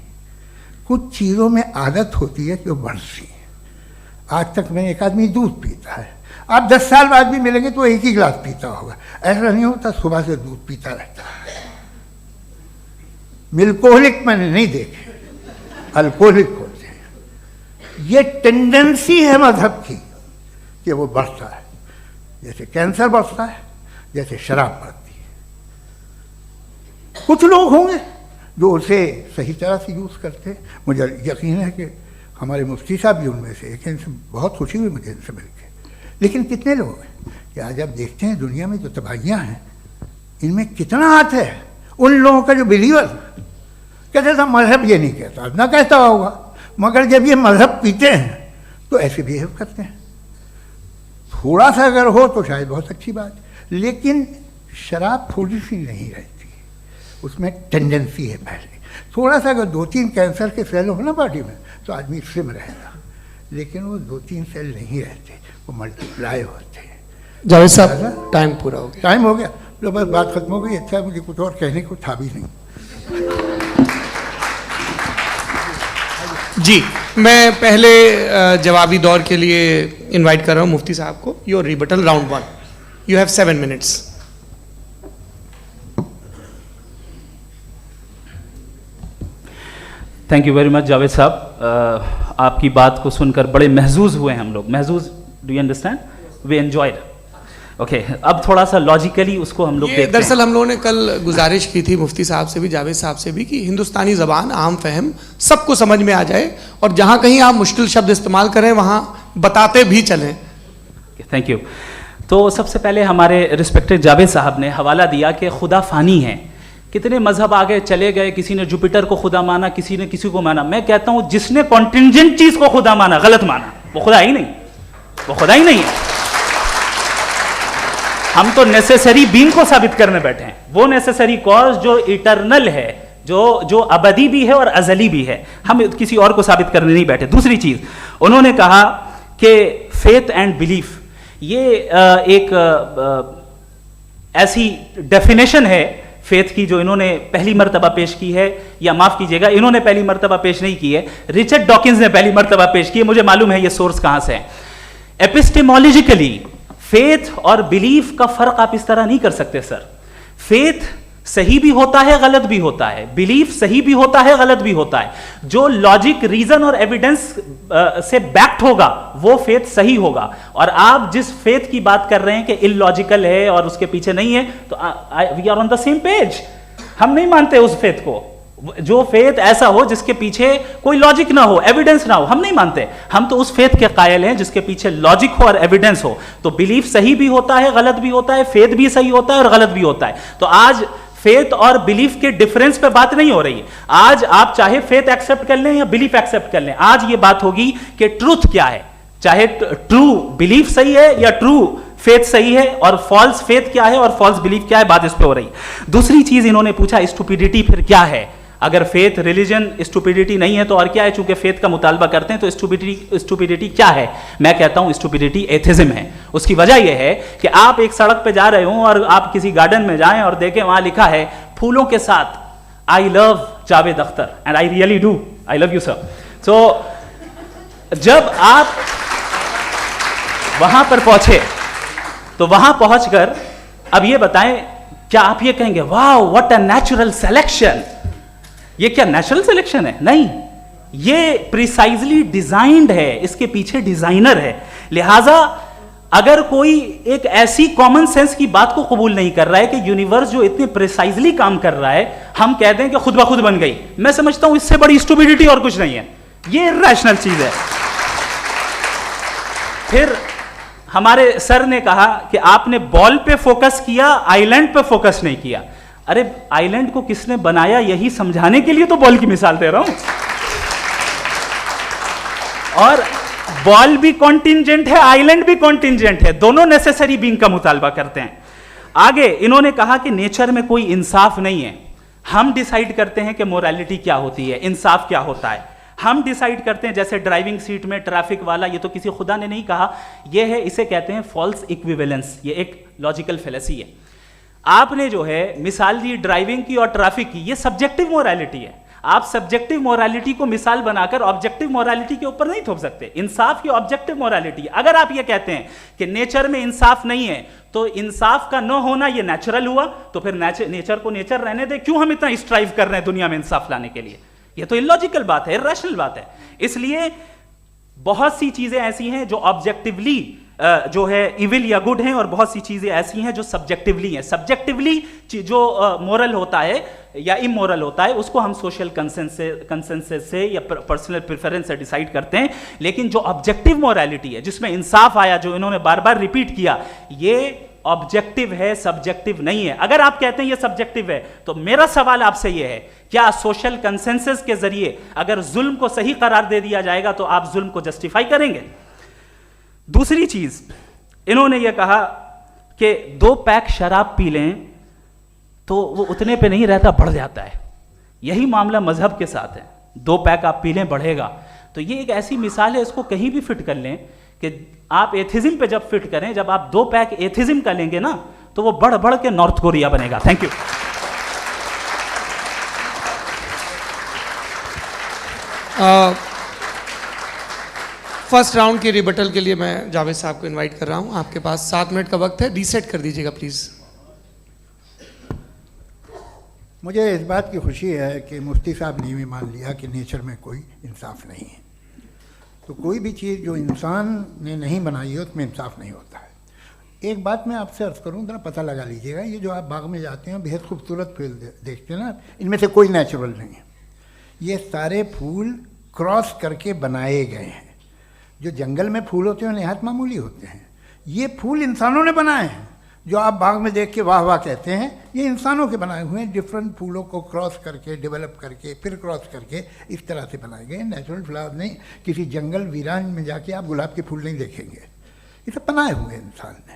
कुछ चीज़ों में आदत होती है कि वो बढ़ती है। आज तक में एक आदमी दूध पीता है, आप 10 साल बाद भी मिलेंगे तो एक ही गिलास पीता होगा। ऐसा नहीं होता, सुबह से दूध पीता रहता है। मिल्कोहलिक मैंने नहीं देखे, अल्कोहलिक होते हैं। ये टेंडेंसी है मजहब की कि वो बढ़ता है, जैसे कैंसर बढ़ता है, जैसे शराब बढ़ती है। कुछ लोग होंगे जो उसे सही तरह से यूज़ करते हैं। मुझे यकीन है कि हमारे मुफ्ती साहब भी उनमें से एक हैं, इनसे बहुत खुशी हुई मुझे इनसे मिलकर। लेकिन कितने लोग हैं कि आज आप देखते हैं दुनिया में जो तबाहियाँ हैं, इनमें कितना हाथ है उन लोगों का जो बिलीवर कहते था मजहब ये नहीं कहता, ना कहता होगा, मगर जब ये मजहब पीते हैं तो ऐसे बिहेव करते हैं। थोड़ा सा अगर हो तो शायद बहुत अच्छी बात, लेकिन शराब थोड़ी सी नहीं रहती, उसमें टेंडेंसी है पहले। थोड़ा सा अगर 2-3 कैंसर के सेल हो ना बॉडी में तो आदमी स्लिम रहेगा, लेकिन वो 2-3 सेल नहीं रहते, वो मल्टीप्लाई होते हैं। जावेद साहब, टाइम पूरा हो गया। टाइम हो गया तो बस बात खत्म हो गई। अच्छा, मुझे कुछ और कहने को था भी नहीं। जी, मैं पहले जवाबी दौर के लिए इनवाइट कर रहा हूं मुफ्ती साहब को। Your rebuttal round 1, you have 7 minutes. Thank you very much Javed साहब। आपकी बात को सुनकर बड़े महजूज हुए हम लोग। महजूज, do you understand? We enjoyed. Okay, अब थोड़ा सा लॉजिकली उसको हम लोग देखते हैं। दरअसल हम लोगों ने कल गुजारिश की थी मुफ्ती साहब से भी, जावेद साहब से भी, कि हिंदुस्तानी ज़बान आम फहम सबको समझ में आ जाए और जहाँ कहीं आप मुश्किल शब्द इस्तेमाल करें वहाँ बताते भी चलें। Thank you. तो सबसे पहले हमारे रिस्पेक्टेड जावेद साहब ने हवाला दिया कि खुदा फ़ानी है, कितने मजहब आगे चले गए, किसी ने जुपिटर को खुदा माना, किसी ने किसी को माना। मैं कहता हूँ जिसने कॉन्टिंजेंट चीज़ को खुदा माना, गलत माना, वो खुदा ही नहीं, वो खुदा ही नहीं है। हम तो नेसेसरी बीइंग को साबित करने बैठे हैं, वो नेसेसरी कॉज जो इटरनल है, जो अबदी भी है और अजली भी है, हम किसी और को साबित करने नहीं बैठे। दूसरी चीज उन्होंने कहा कि फेथ एंड बिलीफ, ये एक ऐसी डेफिनेशन है फेथ की जो इन्होंने पहली मर्तबा पेश की है, या माफ कीजिएगा इन्होंने पहली मर्तबा पेश नहीं की है, रिचर्ड डॉकिंस ने पहली मर्तबा पेश की है। मुझे मालूम है ये सोर्स कहां से है। एपिस्टेमोलॉजिकली फेथ और बिलीफ का फर्क आप इस तरह नहीं कर सकते सर। फेथ सही भी होता है, गलत भी होता है, बिलीफ सही भी होता है, गलत भी होता है। जो लॉजिक, रीजन और एविडेंस से बैक्ड होगा वो फेथ सही होगा। और आप जिस फेथ की बात कर रहे हैं कि इलॉजिकल है और उसके पीछे नहीं है, तो we are on the same page. हम नहीं मानते उस फेथ को, जो फेथ ऐसा हो जिसके पीछे कोई लॉजिक ना हो, एविडेंस ना हो, हम नहीं मानते। हम तो उस फेथ के कायल हैं जिसके पीछे लॉजिक हो और एविडेंस हो। तो बिलीफ सही भी होता है, गलत भी होता है, फेथ भी सही होता है और गलत भी होता है। तो आज फेथ और बिलीफ के डिफरेंस पे बात नहीं हो रही। आज आप चाहे फेथ एक्सेप्ट कर लें या बिलीफ एक्सेप्ट कर लें, आज ये बात होगी कि ट्रूथ क्या है, चाहे ट्रू बिलीफ सही है या ट्रू फेथ सही है, और फॉल्स फेथ क्या है और फॉल्स बिलीफ क्या है, बात इस पे हो रही। दूसरी चीज इन्होंने पूछा स्टुपिडिटी फिर क्या है। अगर फेथ रिलीजन स्टुपिडिटी नहीं है तो और क्या है? चूंकि फेथ का मुतालबा करते हैं तो स्टुपिडिटी क्या है? मैं कहता हूं स्टुपिडिटी एथिज्म है। उसकी वजह यह है कि आप एक सड़क पे जा रहे हो और आप किसी गार्डन में जाएं और देखें वहां लिखा है फूलों के साथ I love Javed Akhtar, and I really do, I love you sir. So जब आप वहां पर पहुंचे तो वहां पहुंचकर अब ये बताएं, क्या आप ये कहेंगे वाह व्हाट अ नेचुरल सिलेक्शन? ये क्या नेचुरल सिलेक्शन है? नहीं, ये प्रिसाइजली डिजाइंड है, इसके पीछे डिजाइनर है। लिहाजा अगर कोई एक ऐसी कॉमन सेंस की बात को कबूल नहीं कर रहा है कि यूनिवर्स जो इतने प्रिसाइजली काम कर रहा है, हम कह दें कि खुद ब खुद बन गई, मैं समझता हूं इससे बड़ी स्टुपिडिटी और कुछ नहीं है। ये इर्रेशनल चीज है। फिर हमारे सर ने कहा कि आपने बॉल पे फोकस किया, आइलैंड पे फोकस नहीं किया। अरे आइलैंड को किसने बनाया यही समझाने के लिए तो बॉल की मिसाल दे रहा हूं। और बॉल भी कॉन्टिंजेंट है, आइलैंड भी कॉन्टिंजेंट है, दोनों नेसेसरी बीइंग का मुतालबा करते हैं। आगे इन्होंने कहा कि नेचर में कोई इंसाफ नहीं है। हम डिसाइड करते हैं कि मोरालिटी क्या होती है, इंसाफ क्या होता है। हम डिसाइड करते हैं, जैसे ड्राइविंग सीट में ट्रैफिक वाला, ये तो किसी खुदा ने नहीं कहा, ये है, इसे कहते हैं फॉल्स इक्विवेलेंस। ये एक लॉजिकल फेलेसी है। आपने जो है मिसाल दी ड्राइविंग की और ट्रैफिक की, ये सब्जेक्टिव मोरालिटी है। आप सब्जेक्टिव मोरालिटी को मिसाल बनाकर ऑब्जेक्टिव मोरालिटी के ऊपर नहीं थोप सकते। इंसाफ की ऑब्जेक्टिव मोरालिटी। अगर आप ये कहते हैं कि नेचर में इंसाफ नहीं है तो इंसाफ का न होना ये नेचुरल हुआ, तो फिर नेचर को नेचर रहने दे, क्यों हम इतना स्ट्राइव कर रहे हैं दुनिया में इंसाफ लाने के लिए? ये तो इलॉजिकल बात है, इर्रेशनल बात है। इसलिए बहुत सी चीजें ऐसी हैं जो ऑब्जेक्टिवली जो है इविल या गुड हैं, और बहुत सी चीजें ऐसी हैं जो सब्जेक्टिवली हैं। सब्जेक्टिवली जो मोरल होता है या इमोरल होता है उसको हम सोशल कंसेंसस से या पर्सनल प्रेफरेंस से डिसाइड करते हैं। लेकिन जो ऑब्जेक्टिव मोरालिटी है, जिसमें इंसाफ आया, जो इन्होंने बार बार रिपीट किया, ये ऑब्जेक्टिव है, सब्जेक्टिव नहीं है। अगर आप कहते हैं ये सब्जेक्टिव है तो मेरा सवाल आपसे ये है, क्या सोशल कंसेंसस के जरिए अगर जुल्म को सही करार दे दिया जाएगा तो आप जुल्म को जस्टिफाई करेंगे? दूसरी चीज इन्होंने ये कहा कि 2 पैक शराब पी लें तो वो उतने पे नहीं रहता, बढ़ जाता है। यही मामला मजहब के साथ है। 2 पैक आप पी लें बढ़ेगा। तो ये एक ऐसी मिसाल है, इसको कहीं भी फिट कर लें कि आप एथिज्म पे जब फिट करें, जब आप 2 पैक एथिज्म का लेंगे ना तो वो बढ़ बढ़ के नॉर्थ कोरिया बनेगा। Thank you. फर्स्ट राउंड के रिबटल के लिए मैं जावेद साहब को इनवाइट कर रहा हूं। आपके पास 7 मिनट का वक्त है, रीसेट कर दीजिएगा प्लीज। मुझे इस बात की खुशी है कि मुफ्ती साहब ने भी मान लिया कि नेचर में कोई इंसाफ नहीं है। तो कोई भी चीज़ जो इंसान ने नहीं बनाई है उसमें इंसाफ नहीं होता है। एक बात मैं आपसे अर्ज करूं, जरा पता लगा लीजिएगा, ये जो आप बाग में जाते हैं बेहद खूबसूरत फूल देखते हैं ना, इनमें से कोई नेचुरल नहीं है। ये सारे फूल क्रॉस करके बनाए गए हैं। जो जंगल में फूल होते हैं निहायत मामूली होते हैं, ये फूल इंसानों ने बनाए हैं। जो आप बाग में देख के वाह वाह कहते हैं, ये इंसानों के बनाए हुए हैं। डिफरेंट फूलों को क्रॉस करके, डेवलप करके, फिर क्रॉस करके इस तरह से बनाए गए। नेचुरल फ्लावर नहीं। किसी जंगल वीरान में जाके आप गुलाब के फूल नहीं देखेंगे। ये सब बनाए हुए इंसान ने,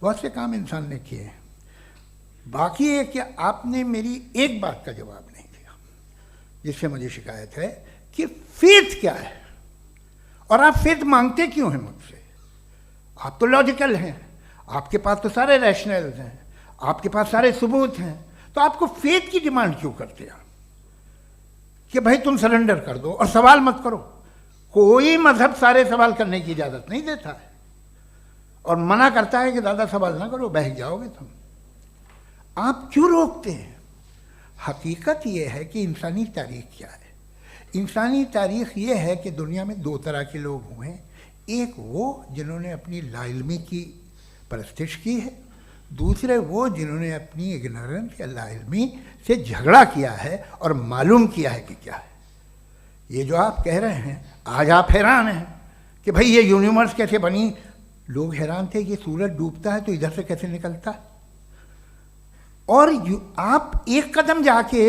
बहुत से काम इंसान ने किए हैं। बाकी है कि आपने मेरी एक बात का जवाब नहीं दिया, जिससे मुझे शिकायत है कि फेथ क्या है और आप फेथ मांगते क्यों हैं मुझसे? आप तो लॉजिकल हैं, आपके पास तो सारे रैशनल्स हैं, आपके पास सारे सबूत हैं, तो आपको फेथ की डिमांड क्यों करते हैं कि भाई तुम सरेंडर कर दो और सवाल मत करो? कोई मजहब सारे सवाल करने की इजाजत नहीं देता है और मना करता है कि ज़्यादा सवाल ना करो, बहक जाओगे तुम। आप क्यों रोकते हैं? हकीकत यह है कि इंसानी तारीख क्या है। इंसानी तारीख ये है कि दुनिया में दो तरह के लोग हुए हैं। एक वो जिन्होंने अपनी लाइल्मी की परस्तिश की है, दूसरे वो जिन्होंने अपनी इग्नोरेंस या लाइल्मी से झगड़ा किया है और मालूम किया है कि क्या है। ये जो आप कह रहे हैं, आज आप हैरान हैं कि भाई ये यूनिवर्स कैसे बनी। लोग हैरान थे कि सूरज डूबता है तो इधर से कैसे निकलता है। और आप एक कदम जाके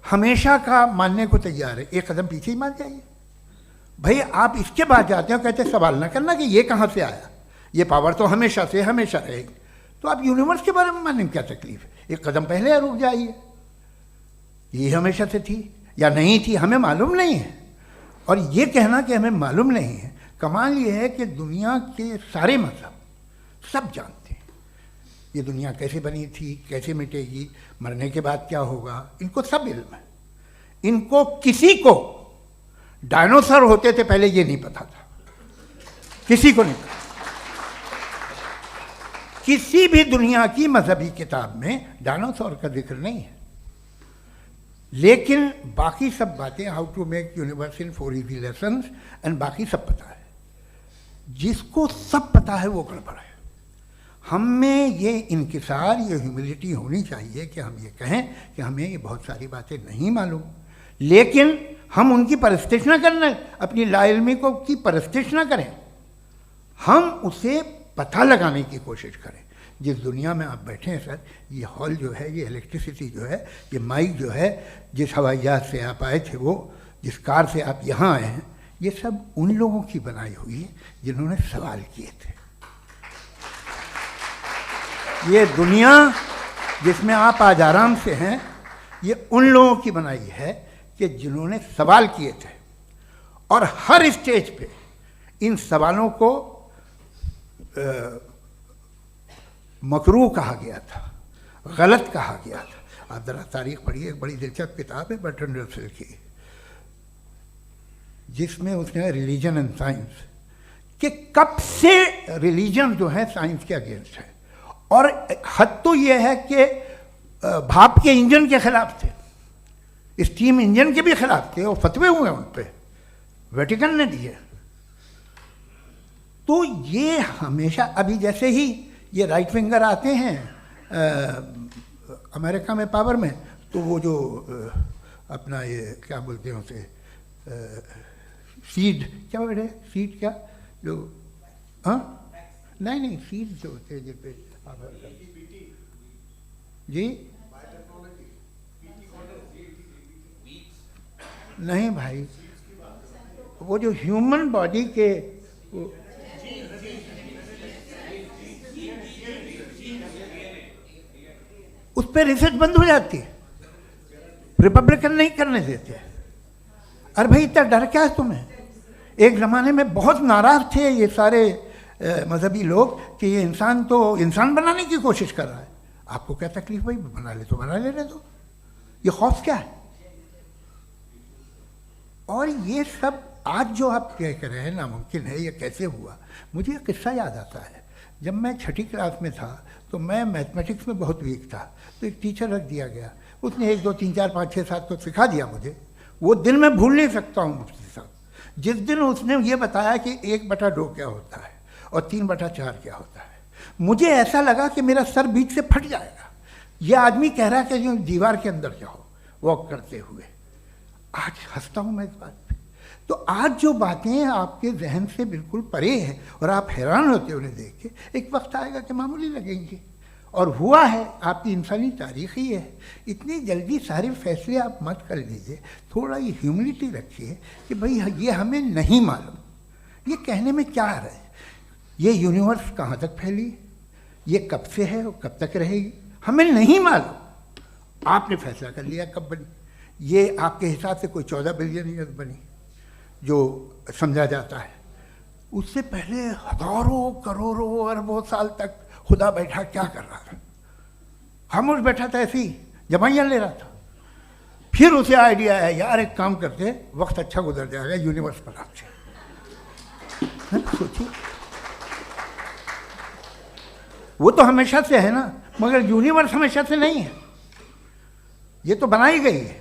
हमेशा का मानने को तैयार है, एक कदम पीछे ही मान जाइए। भाई आप इसके बाद जाते हो, कहते सवाल ना करना कि ये कहाँ से आया, ये पावर तो हमेशा से हमेशा रहेगी। तो आप यूनिवर्स के बारे में मानने में क्या तकलीफ है? एक कदम पहले रुक जाइए। ये हमेशा से थी या नहीं थी, हमें मालूम नहीं है। और ये कहना कि हमें मालूम नहीं है, कमाल ये है कि दुनिया के सारे मजहब सब जानते हैं ये दुनिया कैसे बनी थी, कैसे मिटेगी, मरने के बाद क्या होगा, इनको सब इल्म है। इनको किसी को डायनासोर होते थे पहले ये नहीं पता था, किसी को नहीं पता। किसी भी दुनिया की मजहबी किताब में डायनासोर का जिक्र नहीं है। लेकिन बाकी सब बातें, how to make universe in 4 easy lessons and बाकी सब पता है। जिसको सब पता है वो गड़बड़ है। हम में ये इंकिसार, ये ह्यूमिलिटी होनी चाहिए कि हम ये कहें कि हमें ये बहुत सारी बातें नहीं मालूम, लेकिन हम उनकी परस्तिश न करना, अपनी लाइल्मी को की परस्तिश न करें, हम उसे पता लगाने की कोशिश करें। जिस दुनिया में आप बैठे हैं सर, ये हॉल जो है, ये इलेक्ट्रिसिटी जो है, ये माइक जो है, जिस हवाई जहाज से आप आए थे, वो जिस कार से आप यहाँ आए हैं, ये सब उन लोगों की बनाई हुई है जिन्होंने सवाल किए थे। ये दुनिया जिसमें आप आज आराम से हैं, ये उन लोगों की बनाई है कि जिन्होंने सवाल किए थे। और हर स्टेज पे इन सवालों को मकरूह कहा गया था, गलत कहा गया था। आप ज़रा तारीख पढ़िए, एक बड़ी दिलचस्प किताब है बर्ट्रैंड रसेल की, जिसमें उसने रिलीजन एंड साइंस कि कब से रिलीजन जो है साइंस के अगेंस्ट है। और हद तो ये है कि भाप के इंजन के खिलाफ थे, स्टीम इंजन के भी खिलाफ थे, और फतवे हुए उन पर, वेटिकन ने दिए। तो ये हमेशा, अभी जैसे ही ये राइट विंगर आते हैं अमेरिका में पावर में, तो वो जो अपना ये क्या बोलते हैं उसे, सीड क्या बोलते हैं, सीड क्या जो, हाँ नहीं सीड जो होते हैं जिन पे जी नहीं भाई, वो जो ह्यूमन बॉडी के उस पर रिसर्च बंद हो जाती है, रिपब्लिकन नहीं करने देते। अरे भाई इतना डर क्या है तुम्हें? एक ज़माने में बहुत नाराज़ थे ये सारे मजहबी लोग कि ये इंसान तो इंसान बनाने की कोशिश कर रहा है। आपको क्या तकलीफ भाई, बना ले तो बना लेने दो, ये खौफ क्या है? और ये सब आज जो आप कह कर रहे हैं नामुमकिन है, ये कैसे हुआ? मुझे एक किस्सा याद आता है। जब मैं 6ठी क्लास में था तो मैं मैथमेटिक्स में बहुत वीक था, तो एक टीचर रख दिया गया, उसने 1 2 3 4 5 6 7 तो सिखा दिया मुझे। वो दिन मैं भूल नहीं सकता हूँ मुफ्ती साहब, जिस दिन उसने ये बताया कि 1/2 क्या होता है और 3/4 क्या होता है। मुझे ऐसा लगा कि मेरा सर बीच से फट जाएगा। ये आदमी कह रहा है कि जो दीवार के अंदर जाओ वॉक करते हुए। आज हंसता हूँ मैं इस बात पे। तो आज जो बातें आपके जहन से बिल्कुल परे हैं और आप हैरान होते उन्हें देख के, एक वक्त आएगा कि मामूली लगेंगे। और हुआ है, आपकी इंसानी तारीख ही है। इतनी जल्दी सारे फैसले आप मत कर लीजिए, थोड़ा ये ह्यूमिलिटी रखिए कि भाई ये हमें नहीं मालूम। ये कहने में क्या है, ये यूनिवर्स कहाँ तक फैली, ये कब से है और कब तक रहेगी, हमें नहीं मालूम। आपने फैसला कर लिया कब बनी। ये आपके हिसाब से कोई 14 बिलियन ईयर बनी जो समझा जाता है। उससे पहले हजारों करोड़ों अरबों साल तक खुदा बैठा क्या कर रहा था? खामोश बैठा था, ऐसे ही जमाइयाँ ले रहा था। फिर उसे आइडिया आया, यार एक काम करते, वक्त अच्छा गुजर जाएगा, यूनिवर्स बनाते। सोचिए, वो तो हमेशा से है ना, मगर यूनिवर्स हमेशा से नहीं है, ये तो बनाई गई है।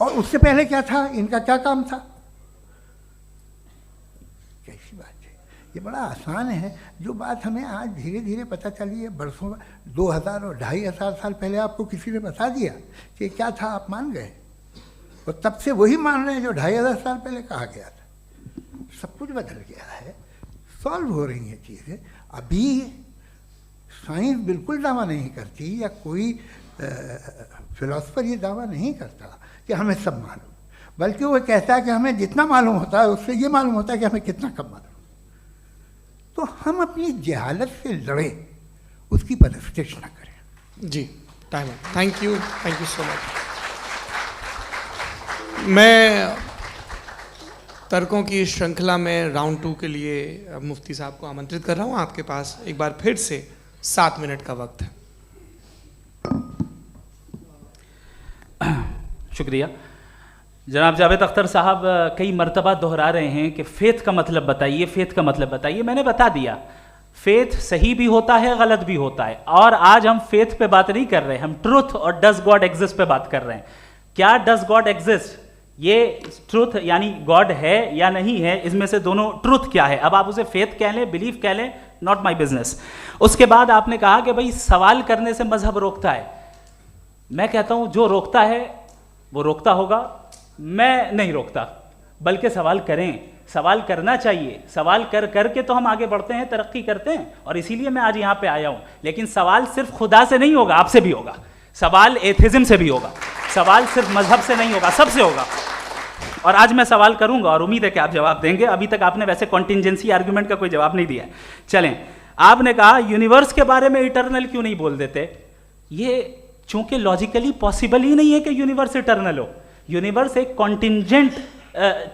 और उससे पहले क्या था, इनका क्या काम था? कैसी बात है, ये बड़ा आसान है। जो बात हमें आज धीरे धीरे पता चली है, बरसों 2000 और 2500 साल पहले आपको किसी ने बता दिया कि क्या था, आप मान गए, और तब से वही मान रहे हैं जो 2500 साल पहले कहा गया था। सब कुछ बदल गया है, सॉल्व हो रही हैं चीज़ें। अभी साइंस बिल्कुल दावा नहीं करती, या कोई फिलोसफर ये दावा नहीं करता कि हमें सब मालूम, बल्कि वो कहता है कि हमें जितना मालूम होता है उससे ये मालूम होता है कि हमें कितना कम मालूम। तो हम अपनी जहालत से लड़े, उसकी परस्तिश न करें। जी, time. Thank you so much. मैं तर्कों की श्रृंखला में राउंड 2 के लिए मुफ्ती साहब को आमंत्रित कर रहा हूँ। आपके पास एक बार फिर से 7 मिनट का वक्त है। शुक्रिया। जनाब जावेद अख्तर साहब कई मर्तबा दोहरा रहे हैं कि फेथ का मतलब बताइए, फेथ का मतलब बताइए। मैंने बता दिया, फेथ सही भी होता है, गलत भी होता है। और आज हम फेथ पे बात नहीं कर रहे, हम ट्रुथ और डज गॉड एग्जिस्ट पे बात कर रहे हैं। क्या डज गॉड एग्जिस्ट, ये ट्रुथ यानी गॉड है या नहीं है, इसमें से दोनों ट्रुथ क्या है। अब आप उसे फेथ कह लें, बिलीफ कह लें, नॉट माई बिजनेस। उसके बाद आपने कहा कि भाई सवाल करने से मजहब रोकता है। मैं कहता हूं जो रोकता है वो रोकता होगा, मैं नहीं रोकता, बल्कि सवाल करें, सवाल करना चाहिए। सवाल कर करके तो हम आगे बढ़ते हैं, तरक्की करते हैं, और इसीलिए मैं आज यहाँ पे आया हूँ। लेकिन सवाल सिर्फ खुदा से नहीं होगा, आपसे भी होगा। सवाल एथिज्म से भी होगा, सवाल सिर्फ मजहब से नहीं होगा, सबसे होगा। और आज मैं सवाल करूंगा और उम्मीद है कि आप जवाब देंगे। अभी तक आपने वैसे कॉन्टिंजेंसी आर्गुमेंट का कोई जवाब नहीं दिया है। चलें, आपने कहा यूनिवर्स के बारे में इटर्नल क्यों नहीं बोल देते। ये चूंकि लॉजिकली पॉसिबल ही नहीं है कि यूनिवर्स इटर्नल हो। यूनिवर्स एक कॉन्टिंजेंट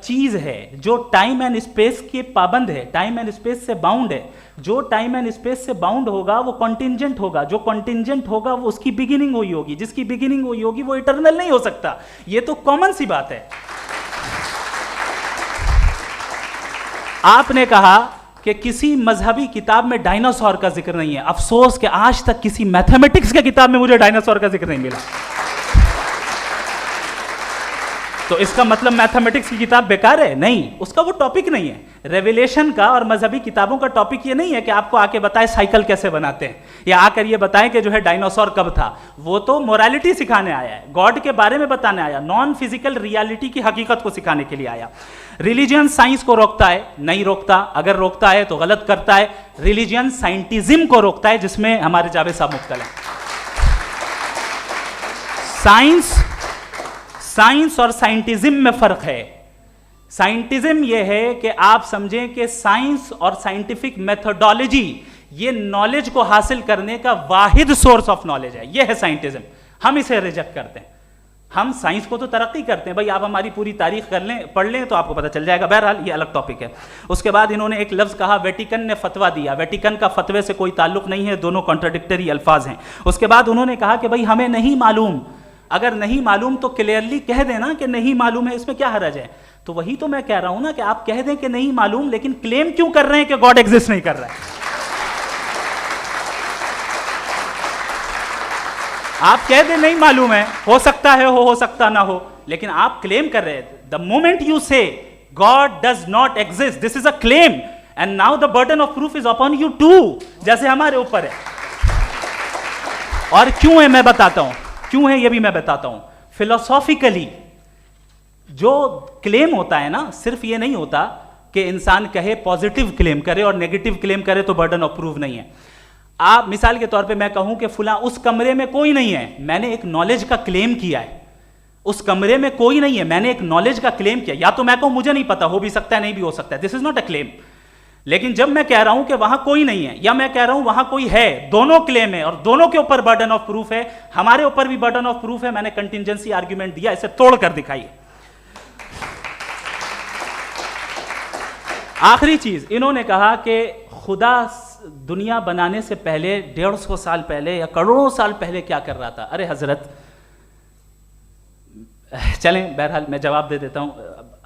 चीज है जो टाइम एंड स्पेस के पाबंद है, टाइम एंड स्पेस से बाउंड है। जो टाइम एंड स्पेस से बाउंड होगा वो कॉन्टिंजेंट होगा, जो कॉन्टिंजेंट होगा वो उसकी बिगिनिंग हुई होगी, जिसकी बिगिनिंग हुई होगी वो इटर्नल नहीं हो सकता। ये तो कॉमन सी बात है। आपने कहा कि किसी मजहबी किताब में डायनासोर का जिक्र नहीं है। अफसोस कि आज तक किसी मैथमेटिक्स के किताब में मुझे डायनासोर का जिक्र नहीं मिला। तो इसका मतलब मैथमेटिक्स की किताब बेकार है? नहीं, उसका वो टॉपिक नहीं है। रेवलेशन का और मजहबी किताबों का टॉपिक ये नहीं है कि आपको आके बताए साइकिल कैसे बनाते हैं, या आकर ये बताएं कि जो है डायनासोर कब था। वो तो मोरालिटी सिखाने आया है, गॉड के बारे में बताने आया, नॉन फिजिकल रियलिटी की हकीकत को सिखाने के लिए आया। रिलीजियन साइंस को रोकता है? नहीं रोकता। अगर रोकता है तो गलत करता है। रिलीजियन साइंटिज्म को रोकता है, जिसमें हमारे जावेद साहब मुब्तला हैं। साइंस और साइंटिज्म में फर्क है। साइंटिज्म यह है कि आप समझें कि साइंस और साइंटिफिक मेथोडोलॉजी ये नॉलेज को हासिल करने का वाहिद सोर्स ऑफ नॉलेज है। यह है साइंटिज्म। हम इसे रिजेक्ट करते हैं। हम साइंस को तो तरक्की करते हैं, भाई आप हमारी पूरी तारीख कर लें, पढ़ लें तो आपको पता चल जाएगा। बहरहाल ये अलग टॉपिक है। उसके बाद इन्होंने एक लफ्ज़ कहा, वेटिकन ने फतवा दिया। वेटिकन का फतवे से कोई ताल्लुक नहीं है, दोनों कॉन्ट्राडिक्टरी अल्फाज हैं। उसके बाद उन्होंने कहा कि भाई हमें नहीं मालूम। अगर नहीं मालूम तो क्लियरली कह देना कि नहीं मालूम है, इसमें क्या हरज है। तो वही तो मैं कह रहा हूं ना कि आप कह दें कि नहीं मालूम, लेकिन क्लेम क्यों कर रहे हैं कि गॉड एग्जिस्ट नहीं कर रहा है। आप कह दें नहीं मालूम है, हो सकता है हो सकता ना हो, लेकिन आप क्लेम कर रहे हैं। The moment you say God does not exist, this is a claim. And now the burden of proof is upon you too, जैसे हमारे ऊपर है। और क्यों है मैं बताता हूं, क्यों है ये भी मैं बताता हूं। फिलोसॉफिकली जो क्लेम होता है ना, सिर्फ ये नहीं होता कि इंसान कहे पॉजिटिव क्लेम करे और नेगेटिव क्लेम करे तो बर्डन ऑफ प्रूफ नहीं है। आप मिसाल के तौर पे मैं कहूं कि फुला उस कमरे में कोई नहीं है, मैंने एक नॉलेज का क्लेम किया है। उस कमरे में कोई नहीं है, मैंने एक नॉलेज का क्लेम किया। या तो मैं कहूं मुझे नहीं पता, हो भी सकता है नहीं भी हो सकता है, this is not a claim. लेकिन जब मैं कह रहा हूं कि वहां कोई नहीं है या मैं कह रहा हूं वहां कोई है, दोनों क्लेम है और दोनों के ऊपर बर्डन ऑफ प्रूफ है। हमारे ऊपर भी बर्डन ऑफ प्रूफ है, मैंने कंटिजेंसी आर्ग्यूमेंट दिया, इसे तोड़कर दिखाइए। आखिरी चीज, इन्होंने कहा कि खुदा दुनिया बनाने से पहले 150 साल पहले या करोड़ों साल पहले क्या कर रहा था। अरे हजरत, चलें बहरहाल मैं जवाब दे देता हूं,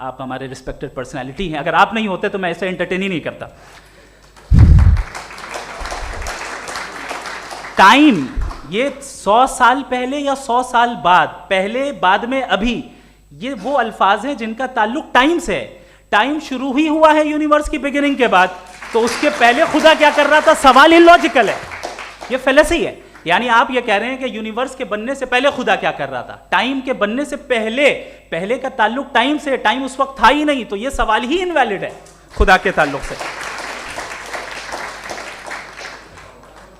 आप हमारे रिस्पेक्टेड पर्सनालिटी हैं, अगर आप नहीं होते तो मैं इसे एंटरटेन ही नहीं करता। टाइम, ये 100 साल पहले या 100 साल बाद, पहले बाद में अभी, ये वो अल्फाज हैं जिनका ताल्लुक टाइम से है। टाइम शुरू ही हुआ है यूनिवर्स की बिगिनिंग के बाद, तो उसके पहले खुदा क्या कर रहा था, सवाल इलॉजिकल है, ये फेलेसी है। यानी आप ये कह रहे हैं कि यूनिवर्स के बनने से पहले खुदा क्या कर रहा था, टाइम के बनने से पहले, पहले का ताल्लुक टाइम से, टाइम उस वक्त था ही नहीं, तो ये सवाल ही इनवैलिड है खुदा के ताल्लुक से।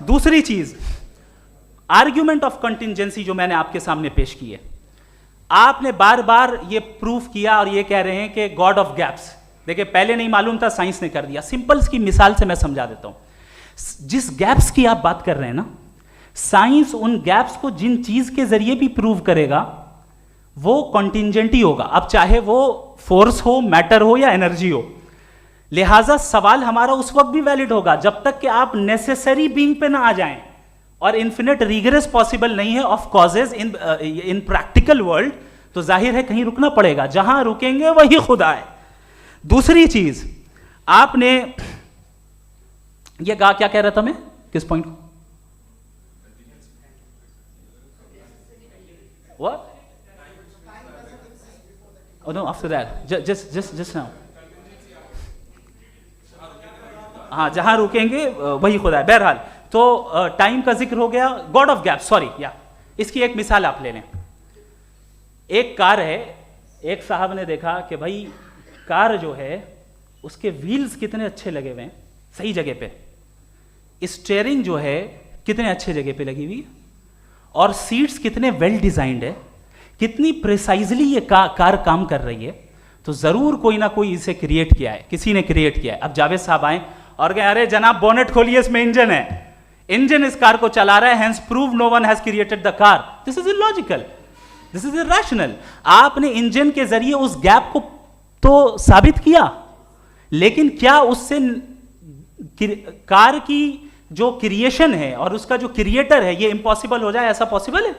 दूसरी चीज, आर्ग्यूमेंट ऑफ कंटिजेंसी जो मैंने आपके सामने पेश की है, आपने बार बार ये प्रूफ किया और ये कह रहे हैं कि गॉड ऑफ गैप्स। देखिए पहले नहीं मालूम था, साइंस ने कर दिया। सिंपल की मिसाल से मैं समझा देता हूं। जिस गैप्स की आप बात कर रहे हैं ना, साइंस उन गैप्स को जिन चीज के जरिए भी प्रूव करेगा वो कॉन्टिजेंट ही होगा, अब चाहे वो फोर्स हो, मैटर हो या एनर्जी हो। लिहाजा सवाल हमारा उस वक्त भी वैलिड होगा जब तक कि आप नेसेसरी बीइंग पे ना आ जाएं, और इन्फिनिट रिग्रेस पॉसिबल नहीं है of causes in practical world, तो जाहिर है कहीं रुकना पड़ेगा, जहां रुकेंगे वही खुदा है। दूसरी चीज, आपने ये कहा, क्या कह रहा था मैं, किस पॉइंट को? What? Oh no, after that. Just now. हाँ, जहां रुकेंगे वही खुदा है। बहरहाल, तो टाइम का जिक्र हो गया, गॉड ऑफ गैप, सॉरी, या इसकी एक मिसाल आप ले लें। एक कार है, एक साहब ने देखा कि भाई कार जो है उसके व्हील्स कितने अच्छे लगे हुए हैं सही जगह पे, स्टीयरिंग जो है कितने अच्छे जगह पे लगी हुई है, और सीट्स कितने वेल डिजाइंड है, कितनी प्रिसाइजली ये कार काम कर रही है, तो जरूर कोई ना कोई इसे क्रिएट किया है, किसी ने क्रिएट किया है। अब जावेद साहब आए और कहे अरे जनाब बोनेट खोलिए, इसमें इंजन है, इंजन इस कार को चला रहा है, hence prove no one has created the car. This is illogical, this is irrational. आपने इंजन के जरिए उस गैप को तो साबित किया, लेकिन क्या उससे कार की जो क्रिएशन है और उसका जो क्रिएटर है ये इम्पॉसिबल हो जाए, ऐसा पॉसिबल है?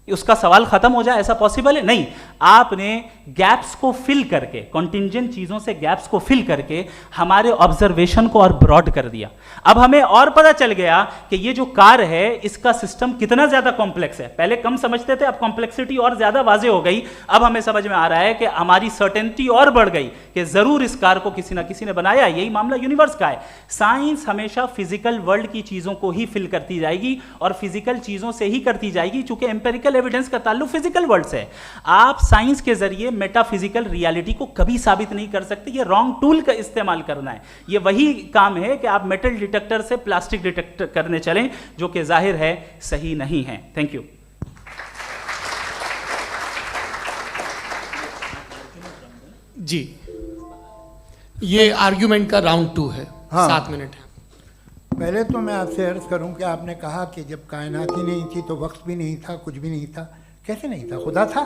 उसका सवाल खत्म हो जाए, ऐसा पॉसिबल है? नहीं। आपने गैप्स को फिल करके, कॉन्टिंजेंट चीजों से गैप्स को फिल करके हमारे ऑब्जर्वेशन को और ब्रॉड कर दिया। अब हमें और पता चल गया कि ये जो कार है इसका सिस्टम कितना ज्यादा कॉम्प्लेक्स है। पहले कम समझते थे, अब कॉम्प्लेक्सिटी और ज्यादा वाजे हो गई। अब हमें समझ में आ रहा है कि हमारी सर्टेनिटी और बढ़ गई कि जरूर इस कार को किसी ना किसी ने बनाया। यही मामला यूनिवर्स का है। साइंस हमेशा फिजिकल वर्ल्ड की चीजों को ही फिल करती जाएगी और फिजिकल चीजों से ही करती जाएगी, चूंकि एम्पेरिकल एविडेंस का ताल्लुक फिजिकल वर्ल्ड से है। आप साइंस के जरिए मेटाफिजिकल रियलिटी को कभी साबित नहीं कर सकते। ये रॉन्ग टूल का इस्तेमाल करना है। ये वही काम है कि आप मेटल डिटेक्टर से प्लास्टिक डिटेक्टर करने चलें, जो कि जाहिर है सही नहीं है। Thank you. जी, ये आर्ग्यूमेंट का राउंड 2 है। हाँ। 7 मिनट है। पहले तो मैं आपसे अर्ज करूं कि आपने कहा कि जब कायनात ही नहीं थी तो वक्त भी नहीं था, कुछ भी नहीं था। कैसे नहीं था? खुदा था।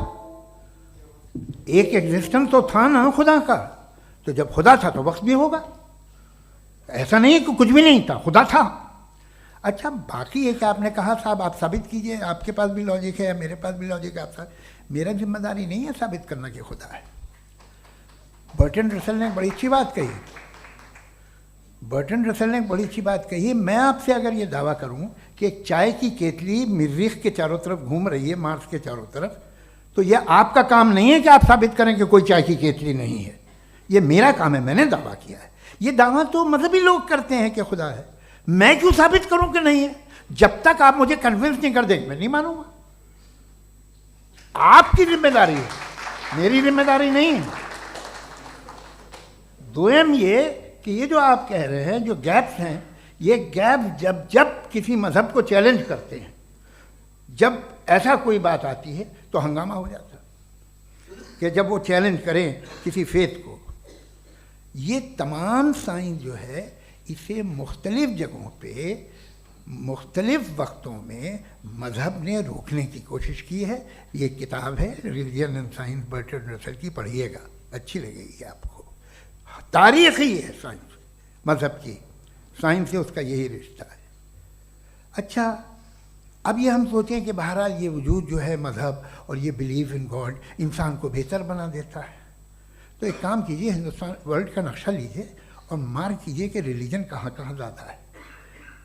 एक एग्जिस्टेंस तो था ना खुदा का। तो जब खुदा था तो वक्त भी होगा। ऐसा नहीं है कि कुछ भी नहीं था, खुदा था। अच्छा, बाकी एक आपने कहा साहब आप साबित कीजिए, आपके पास भी लॉजिक है या मेरे पास भी लॉजिक है। आप मेरा जिम्मेदारी नहीं है साबित करना कि खुदा है। बर्टन रसल ने बड़ी अच्छी बात कही। बर्टन रसल ने बड़ी अच्छी बात कही। मैं आपसे अगर ये दावा करूं कि एक चाय की केतली मरीख के चारों तरफ घूम रही है, मार्स के चारों तरफ, तो यह आपका काम नहीं है कि आप साबित करें कि कोई चाय की केतली नहीं है। ये मेरा काम है, मैंने दावा किया है। ये दावा तो मजहबी लोग करते हैं कि खुदा है, मैं क्यों साबित करूं कि नहीं है? जब तक आप मुझे कन्विंस नहीं कर देंगे मैं नहीं मानूंगा। आपकी जिम्मेदारी है, मेरी जिम्मेदारी नहीं है। दोयम ये कि ये जो आप कह रहे हैं जो गैप्स हैं, ये गैप जब जब किसी मजहब को चैलेंज करते हैं, जब ऐसा कोई बात आती है तो हंगामा हो जाता है कि जब वो चैलेंज करें किसी फेथ को। ये तमाम साइंस जो है इसे मुख्तलिफ जगहों पे मुख्तलिफ वक्तों में मज़हब ने रोकने की कोशिश की है। ये किताब है religion and science Burton Russell की, पढ़िएगा, अच्छी लगेगी आपको। तारीख़ ही है साइंस, मज़हब की साइंस से उसका यही रिश्ता है। अच्छा, अब ये हम सोचें कि बहरहाल ये वजूद जो है मज़हब और ये बिलीव इन गॉड इंसान को बेहतर बना देता है, तो एक काम कीजिए, हिंदुस्तान वर्ल्ड का नक्शा लीजिए और मार्क कीजिए कि रिलीजन कहाँ कहाँ ज़्यादा है,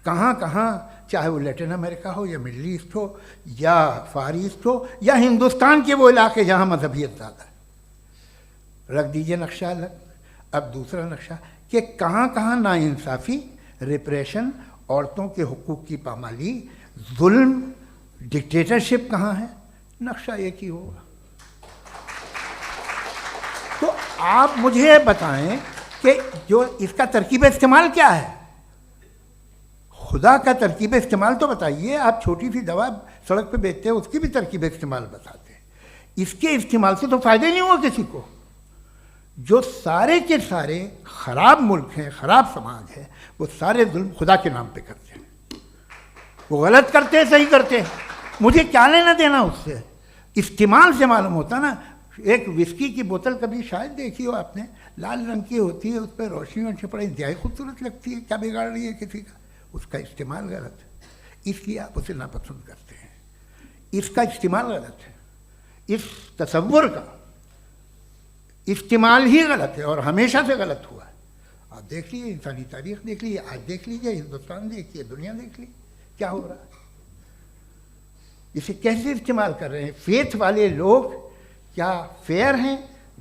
कहाँ कहाँ, चाहे वो लैटिन अमेरिका हो या मिडल ईस्ट हो या फार ईस्ट हो या हिंदुस्तान के वो इलाके जहाँ मजहबियत ज़्यादा है। रख दीजिए नक्शा अलग। अब दूसरा नक्शा कि कहाँ कहाँ नाइंसाफ़ी, रिप्रेशन, औरतों के हुकूक की पामाली, जुल्म, डिक्टेटरशिप कहाँ है, नक्शा एक ही होगा। तो आप मुझे बताएं कि जो इसका तरकीब इस्तेमाल क्या है, खुदा का तरकीब इस्तेमाल तो बताइए। आप छोटी सी दवा सड़क पे बेचते हैं उसकी भी तरकीब इस्तेमाल बताते हैं। इसके इस्तेमाल से तो फ़ायदा नहीं हुआ किसी को। जो सारे के सारे ख़राब मुल्क हैं, ख़राब समाज है, वो सारे जुल्म खुदा के नाम पे करते हैं। वो गलत करते हैं, सही करते हैं, मुझे क्या लेना देना उससे। इस्तेमाल से मालूम होता ना। एक विस्की की बोतल कभी शायद देखी हो आपने, लाल रंग की होती है, उस पर रोशनी और छपड़ा इंतहाई खूबसूरत लगती है, क्या बिगाड़ रही है किसी का? उसका इस्तेमाल गलत है, इसलिए आप उसे नापसंद करते हैं। इसका इस्तेमाल गलत है, इस तसव्वुर का इस्तेमाल ही गलत है और हमेशा से गलत हुआ है। आप देख लीजिए, इंसानी तारीख देख लीजिए, आज देख लीजिए, हिंदुस्तान देखिए, दुनिया देख लीजिए क्या हो रहा है। इसे कैसे इस्तेमाल कर रहे हैं फेथ वाले लोग? क्या फेयर हैं,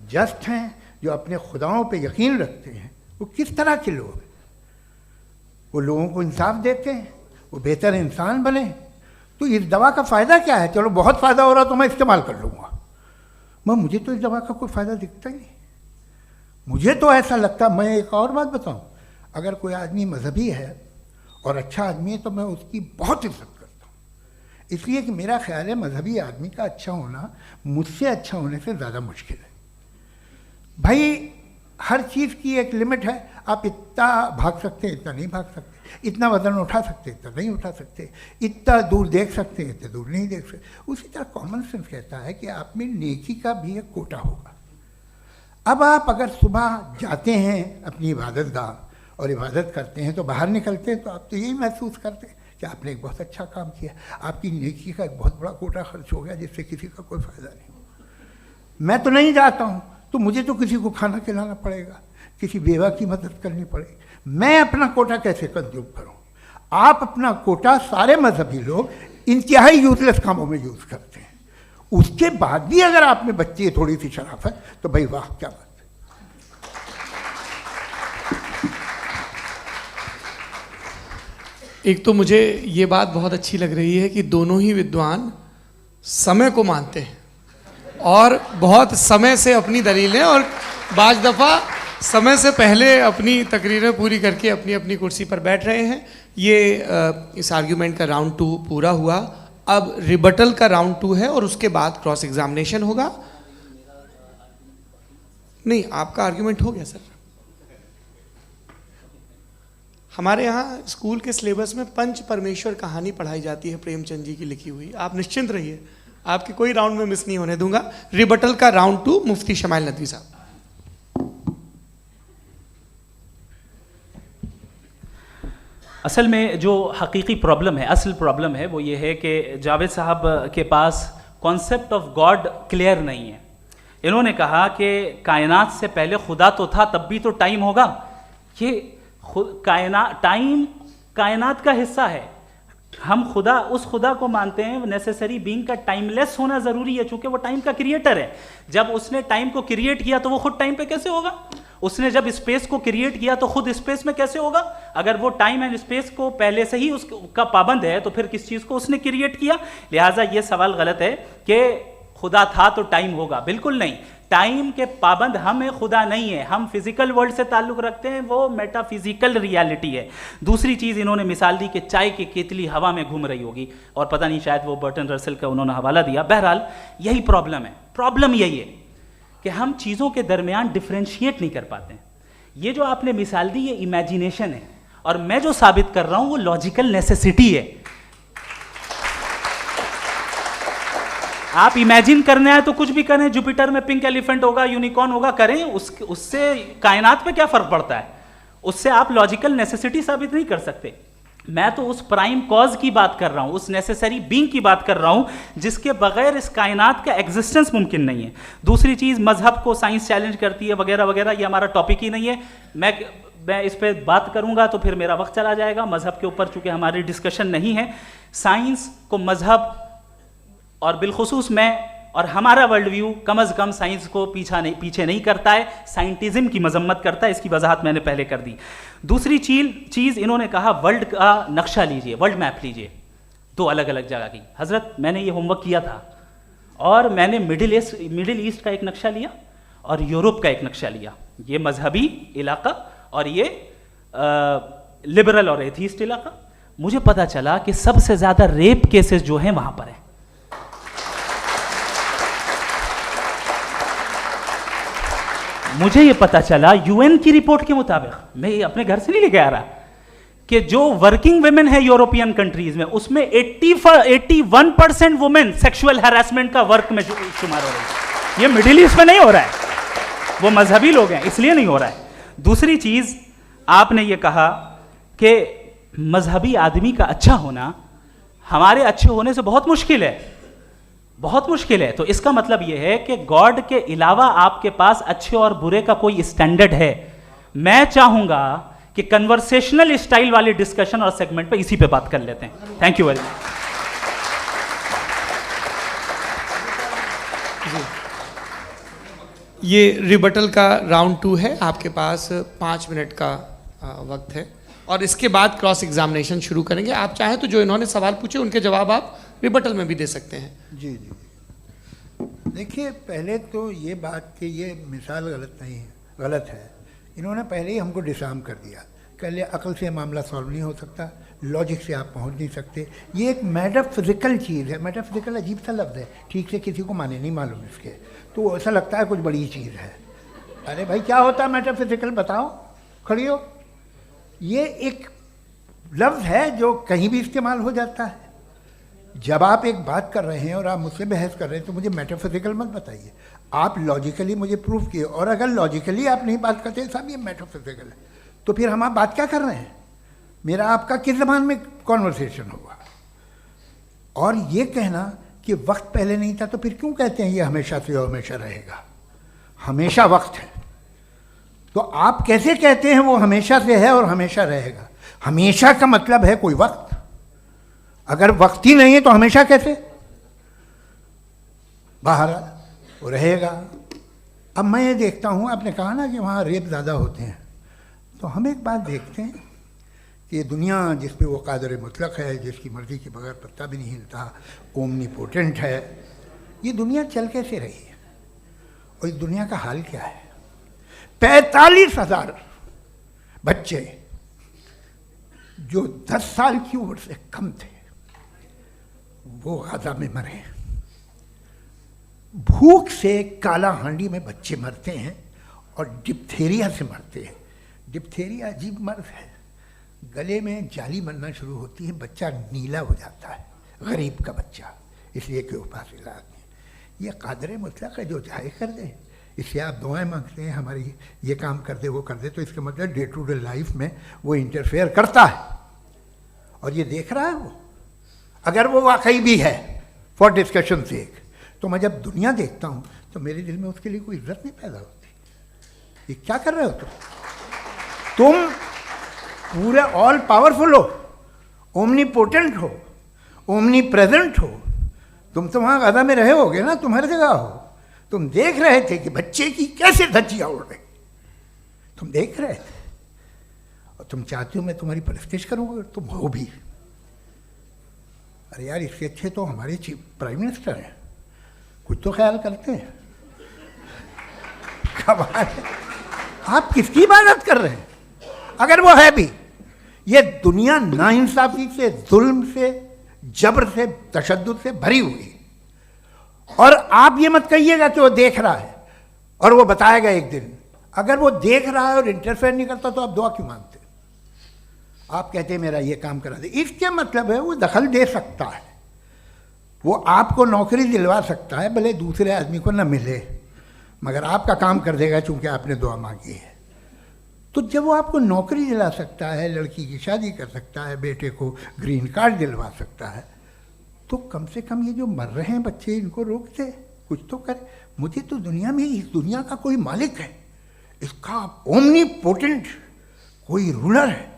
जस्ट हैं, जो अपने खुदाओं पे यकीन रखते हैं? वो किस तरह के लोग हैं? वो लोगों को इंसाफ देते हैं, वो बेहतर इंसान बने। तो इस दवा का फ़ायदा क्या है? चलो बहुत फ़ायदा हो रहा तो मैं इस्तेमाल कर लूँगा, मगर मुझे तो इस दवा का कोई फ़ायदा दिखता ही नहीं। मुझे तो ऐसा लगता, मैं एक और बात बताऊँ, अगर कोई आदमी मजहबी है और अच्छा आदमी है तो मैं उसकी बहुत इज्जत करता हूँ, इसलिए कि मेरा ख्याल है मजहबी आदमी का अच्छा होना मुझसे अच्छा होने से ज़्यादा मुश्किल है। भाई हर चीज़ की एक लिमिट है। आप इतना भाग सकते हैं, इतना नहीं भाग सकते, इतना वज़न उठा सकते, इतना नहीं उठा सकते, इतना दूर देख सकते हैं, इतना दूर नहीं देख सकते। उसी तरह कॉमन सेंस कहता है कि आप में नेकी का भी एक कोटा होगा। अब आप अगर सुबह जाते हैं अपनी इबादत गाह और इबादत करते हैं तो बाहर निकलते हैं तो आप तो यही महसूस करते हैं कि आपने एक बहुत अच्छा काम किया, आपकी नेकी का एक बहुत बड़ा कोटा खर्च हो गया जिससे किसी का कोई फ़ायदा नहीं। मैं तो नहीं जाता हूँ तो मुझे तो किसी को खाना खिलाना पड़ेगा, किसी बेवा की मदद करनी पड़ेगी। मैं अपना कोटा कैसे कंज्यूम करूँ? आप अपना कोटा, सारे मजहबी लोग इंतहाई यूजलेस कामों में यूज़ करते हैं। उसके बाद भी अगर आप में बच्ची है थोड़ी सी शराफत तो भाई वाह क्या बात है। एक तो मुझे ये बात बहुत अच्छी लग रही है कि दोनों ही विद्वान समय को मानते हैं और बहुत समय से अपनी दलीलें और बाज़ दफ़ा समय से पहले अपनी तकरीरें पूरी करके अपनी अपनी कुर्सी पर बैठ रहे हैं। ये इस आर्ग्यूमेंट का राउंड 2 पूरा हुआ। अब रिबटल का राउंड 2 है और उसके बाद क्रॉस एग्जामिनेशन होगा। नहीं, आपका आर्ग्यूमेंट हो गया सर। हमारे यहाँ स्कूल के सिलेबस में पंच परमेश्वर कहानी पढ़ाई जाती है, प्रेमचंद जी की लिखी हुई। आप निश्चिंत रहिए, आपके कोई राउंड में मिस नहीं होने दूंगा। रिबटल का राउंड 2 मुफ्ती शमाइल नदवी साहब। असल में जो हकीकी प्रॉब्लम है, असल प्रॉब्लम है वो ये है कि जावेद साहब के पास कॉन्सेप्ट ऑफ गॉड क्लियर नहीं है। इन्होंने कहा कि कायनात से पहले खुदा तो था, तब भी तो टाइम होगा। ये टाइम कायनात का हिस्सा है। हम खुदा, उस खुदा को मानते हैं, नेसेसरी बीइंग का टाइमलेस होना ज़रूरी है, चूंकि वो टाइम का क्रिएटर है। जब उसने टाइम को क्रिएट किया तो वो खुद टाइम पे कैसे होगा? उसने जब स्पेस को क्रिएट किया तो खुद स्पेस में कैसे होगा? अगर वो टाइम एंड स्पेस को पहले से ही उसका पाबंद है तो फिर किस चीज को उसने क्रिएट किया? लिहाजा ये सवाल गलत है कि खुदा था तो टाइम होगा, बिल्कुल नहीं। टाइम के पाबंद हम हैं, खुदा नहीं है। हम फिजिकल वर्ल्ड से ताल्लुक रखते हैं, वो मेटाफिजिकल रियलिटी है। दूसरी चीज इन्होंने मिसाल दी कि चाय की केतली हवा में घूम रही होगी, और पता नहीं शायद वो बर्टन रसल का उन्होंने हवाला दिया। बहरहाल यही प्रॉब्लम है। प्रॉब्लम यही है कि हम चीज़ों के दरमियान डिफ्रेंशिएट नहीं कर पाते हैं। ये जो आपने मिसाल दी ये इमेजिनेशन है, और मैं जो साबित कर रहा हूं वो लॉजिकल नेसेसिटी है। आप इमेजिन करने आए तो कुछ भी करें, जुपिटर में पिंक एलिफेंट होगा, यूनिकॉर्न होगा, करें, उससे कायनात पे क्या फर्क पड़ता है? उससे आप लॉजिकल नेसेसिटी साबित नहीं कर सकते। मैं तो उस प्राइम कॉज की बात कर रहा हूं, उस नेसेसरी बीइंग की बात कर रहा हूं जिसके बगैर इस कायनात का एग्जिस्टेंस मुमकिन नहीं है। दूसरी चीज, मजहब को साइंस चैलेंज करती है वगैरह वगैरह, ये हमारा टॉपिक ही नहीं है। मैं इस पे बात करूंगा तो फिर मेरा वक्त चला जाएगा। मजहब के ऊपर चूंकि हमारी डिस्कशन नहीं है, साइंस को मजहब और बिलखुसूस मैं और हमारा वर्ल्ड व्यू कम अज कम साइंस को पीछे नहीं करता है, साइंटिज्म की मजम्मत करता है। इसकी वजाहत मैंने पहले कर दी। दूसरी चीज इन्होंने कहा वर्ल्ड का नक्शा लीजिए, वर्ल्ड मैप लीजिए, दो अलग अलग जगह की। हजरत मैंने ये होमवर्क किया था, और मैंने मिडिल ईस्ट का एक नक्शा लिया और यूरोप का एक नक्शा लिया, ये मजहबी इलाका और ये लिबरल और एथीस्ट इलाका। मुझे पता चला कि सबसे ज्यादा रेप केसेस जो हैं वहां पर है। मुझे ये पता चला यूएन की रिपोर्ट के मुताबिक, मैं ये अपने घर से नहीं लेके आ रहा, कि जो वर्किंग वुमेन है यूरोपियन कंट्रीज में, उसमें 81% वुमेन सेक्सुअल हैरेसमेंट का वर्क में शुमार हो रही है। ये मिडिल ईस्ट में नहीं हो रहा है, वो मजहबी लोग हैं इसलिए नहीं हो रहा है। दूसरी चीज आपने ये कहा कि मजहबी आदमी का अच्छा होना हमारे अच्छे होने से बहुत मुश्किल है, बहुत मुश्किल है। तो इसका मतलब यह है कि गॉड के अलावा आपके पास अच्छे और बुरे का कोई स्टैंडर्ड है। मैं चाहूंगा कि कन्वर्सेशनल स्टाइल वाले डिस्कशन और सेगमेंट पे इसी पे बात कर लेते हैं। Thank you very much. ये रिबटल का राउंड 2 है, आपके पास 5 मिनट का वक्त है, और इसके बाद क्रॉस एग्जामिनेशन शुरू करेंगे। आप चाहें तो जो इन्होंने सवाल पूछे उनके जवाब आप रिबटल में भी दे सकते हैं। जी जी, देखिए पहले तो ये बात कि ये मिसाल गलत नहीं है, गलत है। इन्होंने पहले ही हमको डिसार्म कर दिया, कह लिया अकल से मामला सॉल्व नहीं हो सकता, लॉजिक से आप पहुंच नहीं सकते। ये एक मेटाफिजिकल चीज़ है। मेटाफिजिकल अजीब सा लफ्ज़ है, ठीक से किसी को माने नहीं मालूम इसके, तो ऐसा लगता है कुछ बड़ी चीज़ है। अरे भाई क्या होता है मेटाफिजिकल, बताओ, खड़ी हो। ये एक लफ्ज़ है जो कहीं भी इस्तेमाल हो जाता है। जब आप एक बात कर रहे हैं और आप मुझसे बहस कर रहे हैं तो मुझे मेटाफिजिकल मत बताइए, आप लॉजिकली मुझे प्रूफ किए। और अगर लॉजिकली आप नहीं बात करते साहब ये मेटाफिजिकल है, तो फिर हम आप बात क्या कर रहे हैं? मेरा आपका किस ज़बान में कॉन्वर्सेशन होगा? और ये कहना कि वक्त पहले नहीं था, तो फिर क्यों कहते हैं ये हमेशा से और हमेशा रहेगा? हमेशा वक्त है, तो आप कैसे कहते हैं वो हमेशा से है और हमेशा रहेगा? हमेशा का मतलब है कोई वक्त, अगर वक्त ही नहीं है तो हमेशा कैसे? बाहर वो रहेगा। अब मैं ये देखता हूँ, आपने कहा ना कि वहाँ रेप ज़्यादा होते हैं, तो हम एक बात देखते हैं कि दुनिया जिस पे वो कादर मुतलक है, जिसकी मर्ज़ी के बगैर पत्ता भी नहीं हिलता, ओमनीपोटेंट है, ये दुनिया चल कैसे रही है? और इस दुनिया का हाल क्या है? 45,000 बच्चे जो 10 साल की उम्र से कम थे वो गाजा में मरे। भूख से काला हांडी में बच्चे मरते हैं और डिप्थेरिया से मरते हैं। डिप्थेरिया अजीब मर्ज है, गले में जाली बनना शुरू होती है, बच्चा नीला हो जाता है, गरीब का बच्चा, इसलिए कि उपास इलाज नहीं। ये कादर मुतलक है, जो चाहे कर दे। इससे आप दुआएं मांगते हैं हमारी ये काम कर दे वो कर दे, तो इसका मतलब डे टू डे लाइफ में वो इंटरफेयर करता है और ये देख रहा है वो। अगर वो वाकई भी है फॉर डिस्कशन सेक, तो मैं जब दुनिया देखता हूँ तो मेरे दिल में उसके लिए कोई इज्जत नहीं पैदा होती। ये क्या कर रहे हो तुम पूरे ऑल पावरफुल हो, ओमनीपोटेंट हो, ओमनी प्रेजेंट हो। तुम तो वहाँ गाजा में रहे होगे ना, तुम हर जगह हो। तुम देख रहे थे कि बच्चे की कैसे धज्जियाँ उड़ रही, तुम देख रहे थे और तुम चाहते हो मैं तुम्हारी परस्तिश करूँगा, तुम हो भी। अरे यार, इससे अच्छे तो हमारे चीफ प्राइम मिनिस्टर हैं, कुछ तो ख्याल करते हैं। कमाल है, आप किसकी इबादत कर रहे हैं? अगर वो है भी, ये दुनिया नाइंसाफी से, जुल्म से, जबर से, तशद्दुद से भरी हुई। और आप ये मत कहिएगा कि वो देख रहा है और वो बताएगा एक दिन। अगर वो देख रहा है और इंटरफेयर नहीं करता तो आप दुआ क्यों मांगते? आप कहते हैं मेरा ये काम करा दे, इसके मतलब है वो दखल दे सकता है, वो आपको नौकरी दिलवा सकता है, भले दूसरे आदमी को न मिले, मगर आपका काम कर देगा चूंकि आपने दुआ मांगी है। तो जब वो आपको नौकरी दिला सकता है, लड़की की शादी कर सकता है, बेटे को ग्रीन कार्ड दिलवा सकता है, तो कम से कम ये जो मर रहे हैं बच्चे, इनको रोक दे, कुछ तो करे। मुझे तो दुनिया में, इस दुनिया का कोई मालिक है, इसका ओमनीपोटेंट कोई रूलर है,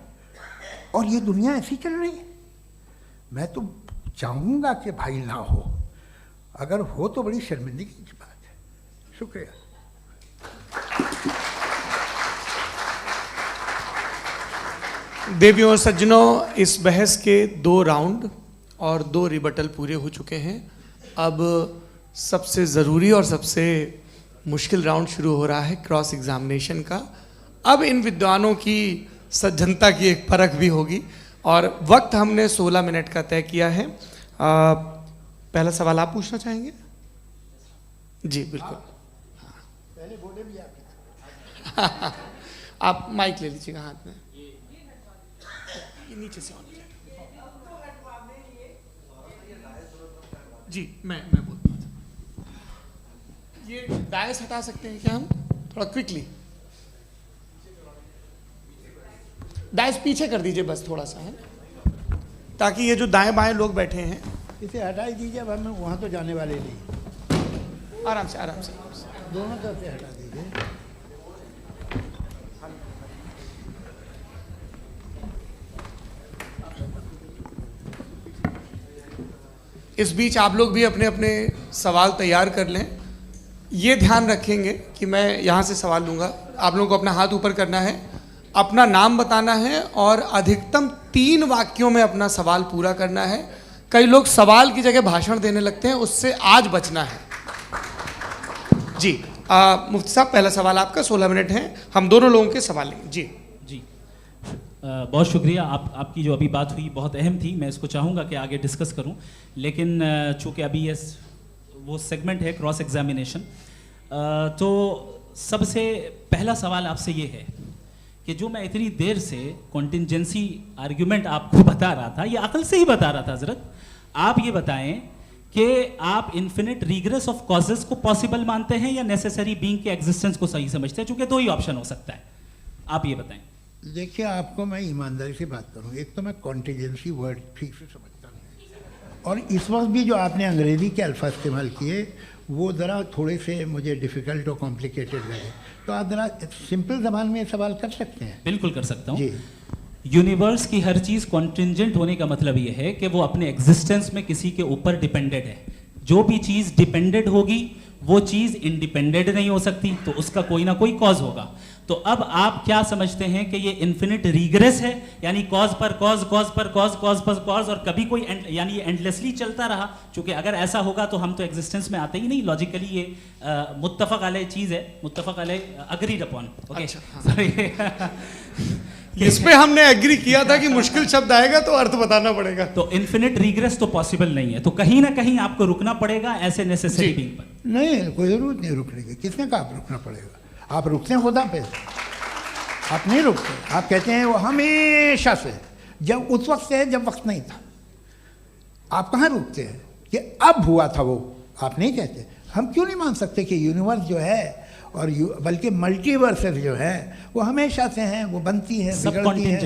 और ये दुनिया ऐसी चल रही है। मैं तो चाहूँगा कि भाई ना हो, अगर हो तो बड़ी शर्मिंदगी की बात है। शुक्रिया। देवियों और सज्जनों, इस बहस के 2 राउंड और 2 रिबटल पूरे हो चुके हैं। अब सबसे ज़रूरी और सबसे मुश्किल राउंड शुरू हो रहा है, क्रॉस एग्जामिनेशन का। अब इन विद्वानों की सज्जनता की एक परख भी होगी और वक्त हमने 16 मिनट का तय किया है। पहला सवाल आप पूछना चाहेंगे? जी बिल्कुल। पहले बोले भी आप आप माइक ले लीजिएगा हाथ में, ये नीचे से ऑन किया। जी मैं बोलता हूँ, ये डायस हटा सकते हैं क्या हम थोड़ा क्विकली? डायस पीछे कर दीजिए बस थोड़ा सा, है ताकि ये जो दाएं बाएं लोग बैठे हैं, इसे हटा ही दीजिए। अब हम वहाँ तो जाने वाले नहीं, आराम से आराम से दोनों तरफ से हटा दीजिए। इस बीच आप लोग भी अपने अपने सवाल तैयार कर लें। ये ध्यान रखेंगे कि मैं यहाँ से सवाल लूँगा, आप लोगों को अपना हाथ ऊपर करना है, अपना नाम बताना है और अधिकतम 3 वाक्यों में अपना सवाल पूरा करना है। कई लोग सवाल की जगह भाषण देने लगते हैं, उससे आज बचना है। जी मुफ्ती साहब, पहला सवाल आपका, 16 मिनट हैं, हम दोनों लोगों के सवाल लेंगे। जी जी बहुत शुक्रिया। आपकी जो अभी बात हुई बहुत अहम थी, मैं इसको चाहूँगा कि आगे डिस्कस करूँ, लेकिन चूँकि अभी ये वो सेगमेंट है क्रॉस एग्जामिनेशन, तो सबसे पहला सवाल आपसे ये है कि जो मैं इतनी देर से कॉन्टिंजेंसी आर्ग्यूमेंट आपको बता रहा था, ये अकल से ही बता रहा था हजरत, आप ये बताएं कि आप इन्फिनिट रिग्रेस ऑफ कॉजेस को पॉसिबल मानते हैं या नेसेसरी बीइंग के एग्जिस्टेंस को सही समझते हैं? चूंकि 2 ही ऑप्शन हो सकता है, आप ये बताएं। देखिए, आपको मैं ईमानदारी से बात करूँ, एक तो मैं कॉन्टिजेंसी वर्ड ठीक से समझता नहीं, और इस वक्त भी जो आपने अंग्रेज़ी के अल्फाज इस्तेमाल किए वो ज़रा थोड़े से मुझे डिफ़िकल्ट और कॉम्प्लिकेटेड लगे, तो आप ज़रा सिंपल ज़बान में सवाल कर सकते हैं? बिल्कुल कर सकता हूँ जी। यूनिवर्स की हर चीज़ कॉन्टिंजेंट होने का मतलब ये है कि वो अपने एग्जिस्टेंस में किसी के ऊपर डिपेंडेड है। जो भी चीज़ डिपेंडेड होगी वो चीज़ इंडिपेंडेंट नहीं हो सकती, तो उसका कोई ना कोई कॉज होगा। तो अब आप क्या समझते हैं कि ये इन्फिनिट रिग्रेस है, यानी कॉज पर कॉज, कॉज पर कॉज, कॉज पर कॉज, और कभी कोई यानी ये एंडलेसली चलता रहा? क्योंकि अगर ऐसा होगा तो हम तो एग्जिस्टेंस में आते ही नहीं। लॉजिकली ये मुत्तफक अलैह चीज़ है, मुत्तफक अलैह, अग्रीड अपॉन। ओके, इस पे हमने एग्री किया था कि मुश्किल शब्द आएगा तो अर्थ बताना पड़ेगा। तो इन्फिनिट रिग्रेस तो पॉसिबल नहीं है, तो कहीं ना कहीं आपको रुकना पड़ेगा ऐसे नेसेसरी बीइंग पर। नहीं, कोई ज़रूरत नहीं रुकने की। किसने कहा आप रुकना पड़ेगा? आप रुकते हैं खुदा पे, आप नहीं रुकते। आप कहते हैं वो हमेशा से, जब उस वक्त से है जब वक्त नहीं था। आप कहाँ रुकते हैं कि अब हुआ था वो? आप नहीं कहते। हम क्यों नहीं मान सकते कि यूनिवर्स जो है और बल्कि मल्टीवर्सेस जो है वो हमेशा से हैं, वो बनती है, बिगड़ती है।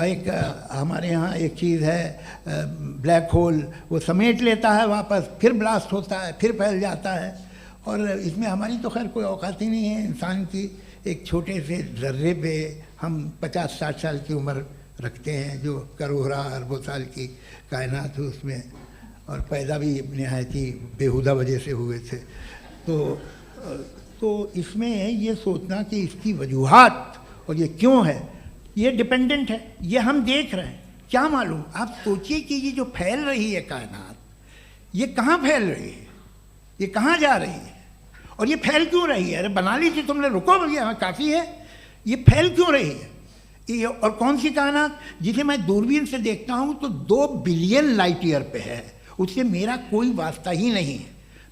एक हमारे यहाँ एक चीज़ है ब्लैक होल, वो समेट लेता है वापस, फिर ब्लास्ट होता है, फिर फैल जाता है। और इसमें हमारी तो खैर कोई औकात ही नहीं है। इंसान की एक छोटे से ज़र्रे पे हम 50-60 साल की उम्र रखते हैं, जो करोड़ों अरबों साल की कायनात है उसमें, और पैदा भी नहायत ही बेहुदा वजह से हुए थे। तो इसमें ये सोचना कि इसकी वजूहात और ये क्यों है, ये डिपेंडेंट है, ये हम देख रहे हैं। क्या मालूम, आप सोचिए कि ये जो फैल रही है कायनात, ये कहाँ फैल रही है, ये कहाँ जा रही है, और ये फैल क्यों रही है? अरे बना ली थी तुमने, रुको भैया, काफ़ी है। ये फैल क्यों रही है? ये और कौन सी कायनात जिसे मैं दूरबीन से देखता हूँ तो 2 बिलियन लाइट ईयर पे है, उससे मेरा कोई वास्ता ही नहीं है।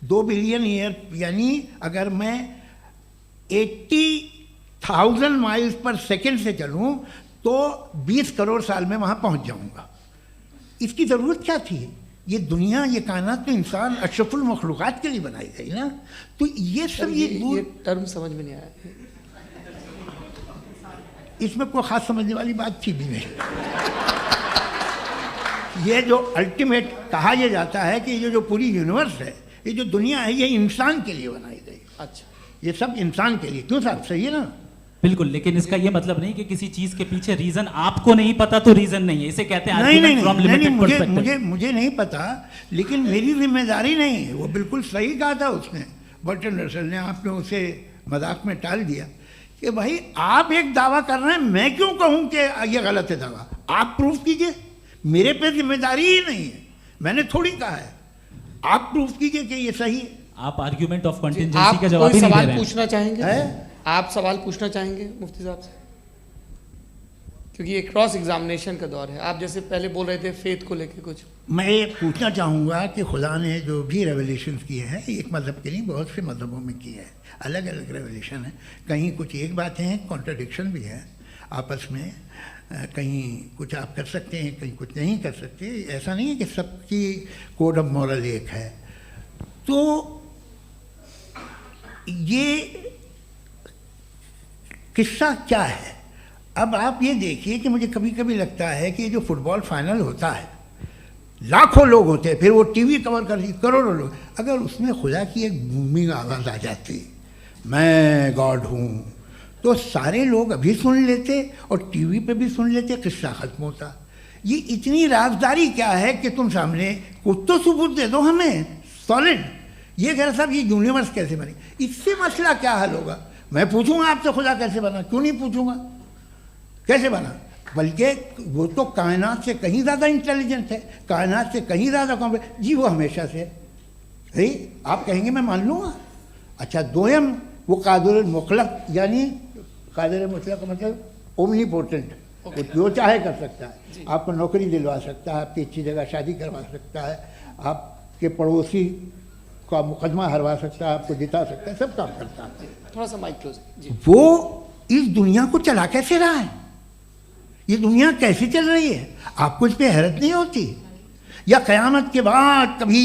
2 बिलियन ईयर यानी अगर मैं 80,000 माइल्स पर सेकेंड से चलूँ तो 20 करोड़ साल में वहाँ पहुँच जाऊँगा। इसकी ज़रूरत क्या थी? ये दुनिया, ये कायनात तो इंसान अशरफुल मखलूक़ात के लिए बनाई गई ना। तो ये सब ये टर्म समझ में नहीं आया, इसमें कोई ख़ास समझने वाली बात थी भी नहीं। ये जो अल्टीमेट कहा यह जाता है कि ये जो पूरी यूनिवर्स है, ये जो दुनिया है, ये इंसान के लिए बनाई गई। अच्छा, ये सब इंसान के लिए। क्यों साहब, सही है ना? बिल्कुल, लेकिन इसका ये मतलब नहीं कि किसी चीज के पीछे रीजन आपको नहीं पता तो रीजन नहीं है, इसे कहते हैं नहीं, मुझे नहीं पता, लेकिन मेरी जिम्मेदारी नहीं है। वो बिल्कुल सही कहा था उसने, बर्टन रसल ने, आपने उसे मजाक में टाल दिया कि भाई आप एक दावा कर रहे हैं, मैं क्यों कहूँ कि ये गलत है दावा, आप प्रूफ कीजिए, मेरे पे जिम्मेदारी ही नहीं है, मैंने थोड़ी कहा है, आप प्रूफ कीजिए कि ये सही है। आप आर्ग्यूमेंट ऑफ कंटिंजेंसी का जवाब ही नहीं दे रहे हैं। पूछना चाहेंगे? आप सवाल पूछना चाहेंगे मुफ्ती साहब से? क्योंकि ये क्रॉस एग्जामिनेशन का दौर है। आप जैसे पहले बोल रहे थे फेथ को लेके कुछ, मैं ये पूछना चाहूँगा कि खुदा ने जो भी रेवलेशन किए हैं, एक मज़हब के नहीं बहुत से मज़हबों में किए हैं, अलग अलग रेवलेशन है। कहीं कुछ एक बातें हैं, कॉन्ट्रडिक्शन भी है आपस में, कहीं कुछ आप कर सकते हैं, कहीं कुछ नहीं कर सकते। ऐसा नहीं है कि सबकी कोड ऑफ मॉरल एक है। तो ये किस्सा क्या है? अब आप ये देखिए कि मुझे कभी कभी लगता है कि ये जो फुटबॉल फाइनल होता है, लाखों लोग होते हैं, फिर वो टीवी कवर करती, करोड़ों लोग, अगर उसमें खुदा की एक बूमिंग आवाज़ आ जाती, मैं गॉड हूँ, तो सारे लोग अभी सुन लेते और टीवी पे भी सुन लेते, किस्सा ख़त्म होता। ये इतनी राजदारी क्या है कि तुम सामने कुछ तो सबूत दे दो हमें सॉलिड। ये कह साहब ये यूनिवर्स कैसे बनी, इससे मसला क्या हल होगा? मैं पूछूंगा आपसे खुदा कैसे बना? क्यों नहीं पूछूंगा कैसे बना? बल्कि वो तो कायनात से कहीं ज़्यादा इंटेलिजेंट है, कायनात से कहीं ज़्यादा कॉम्प्लेक्स। जी वो हमेशा से है, आप कहेंगे मैं मान लूँगा। अच्छा, दोयम वो कादिर मुतलक, यानी कादिर मुतलक का मतलब ओमनीपोटेंट, वो जो चाहे कर सकता है। आपको नौकरी दिलवा सकता है, आपकी अच्छी जगह शादी करवा सकता है, आपके पड़ोसी का मुकदमा हरवा सकता है, आपको जिता सकता है, सब काम करता है। थोड़ा सा माइक क्लोज जी। वो इस दुनिया को चला कैसे रहा है? ये दुनिया कैसे चल रही है? आपको इस पर हैरत नहीं होती? या क़यामत के बाद कभी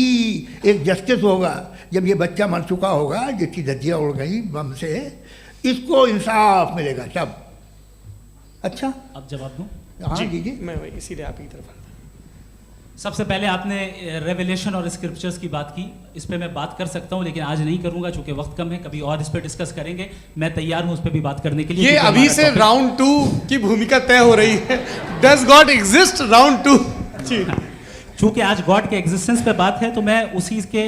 एक जस्टिस होगा, जब ये बच्चा मर चुका होगा जिसकी धज्जियाँ उड़ गई बम से, इसको इंसाफ मिलेगा तब? अच्छा, अब जवाब दूं? हाँ जी, मैं इसीलिए आप की तरफ। सबसे पहले आपने रेवलेशन और स्क्रिप्चर्स की बात की, इस पे मैं बात कर सकता हूं, लेकिन आज नहीं करूंगा चूंकि वक्त कम है, कभी और इस पे डिस्कस करेंगे। मैं तैयार हूं उस पे भी बात करने के लिए। ये अभी से राउंड 2 की भूमिका तय हो रही है। Does God exist round 2? चूंकि आज गॉड के एग्जिस्टेंस पे बात है तो मैं उसी के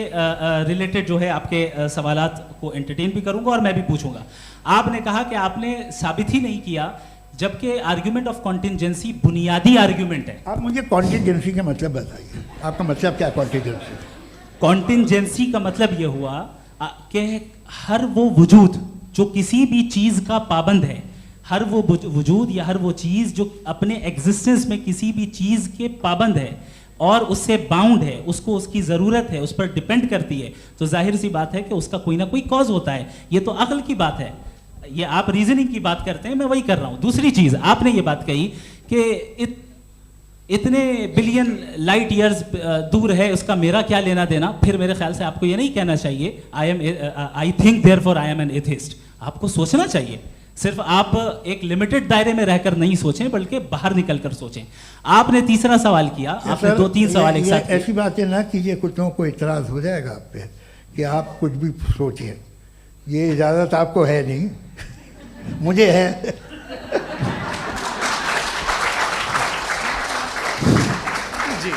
रिलेटेड जो है आपके सवालात को एंटरटेन भी करूंगा और मैं भी पूछूंगा। आपने कहा कि आपने साबित ही नहीं किया, जबकि आर्ग्यूमेंट ऑफ कॉन्टिंजेंसी बुनियादी आर्ग्यूमेंट है। आप मुझे कॉन्टिंजेंसी का मतलब बताइए, आपका मतलब क्या? कॉन्टिंजेंसी कॉन्टिंजेंसी का मतलब यह हुआ कि हर वो वजूद जो किसी भी चीज़ का पाबंद है, हर वो वजूद या हर वो चीज़ जो अपने एग्जिस्टेंस में किसी भी चीज़ के पाबंद है और उससे बाउंड है, उसको उसकी ज़रूरत है, उस पर डिपेंड करती है, तो जाहिर सी बात है कि उसका कोई ना कोई कॉज होता है। ये तो अक्ल की बात है, ये आप रीजनिंग की बात करते हैं, मैं वही कर रहा हूँ। दूसरी चीज़ आपने ये बात कही कि इतने बिलियन लाइट ईयर्स दूर है, उसका मेरा क्या लेना देना। फिर मेरे ख्याल से आपको ये नहीं कहना चाहिए I think therefore I am an atheist. आपको सोचना चाहिए, सिर्फ आप एक लिमिटेड दायरे में रहकर नहीं सोचें बल्कि बाहर निकल कर सोचें। आपने तीसरा सवाल किया, आपने 2-3 सवाल एक साथ। ऐसी बातें ना कीजिए, कुछ लोगों को इतराज़ हो जाएगा आप पे कि आप कुछ भी सोचिए, ये इजाज़त आपको है नहीं, मुझे है। जी,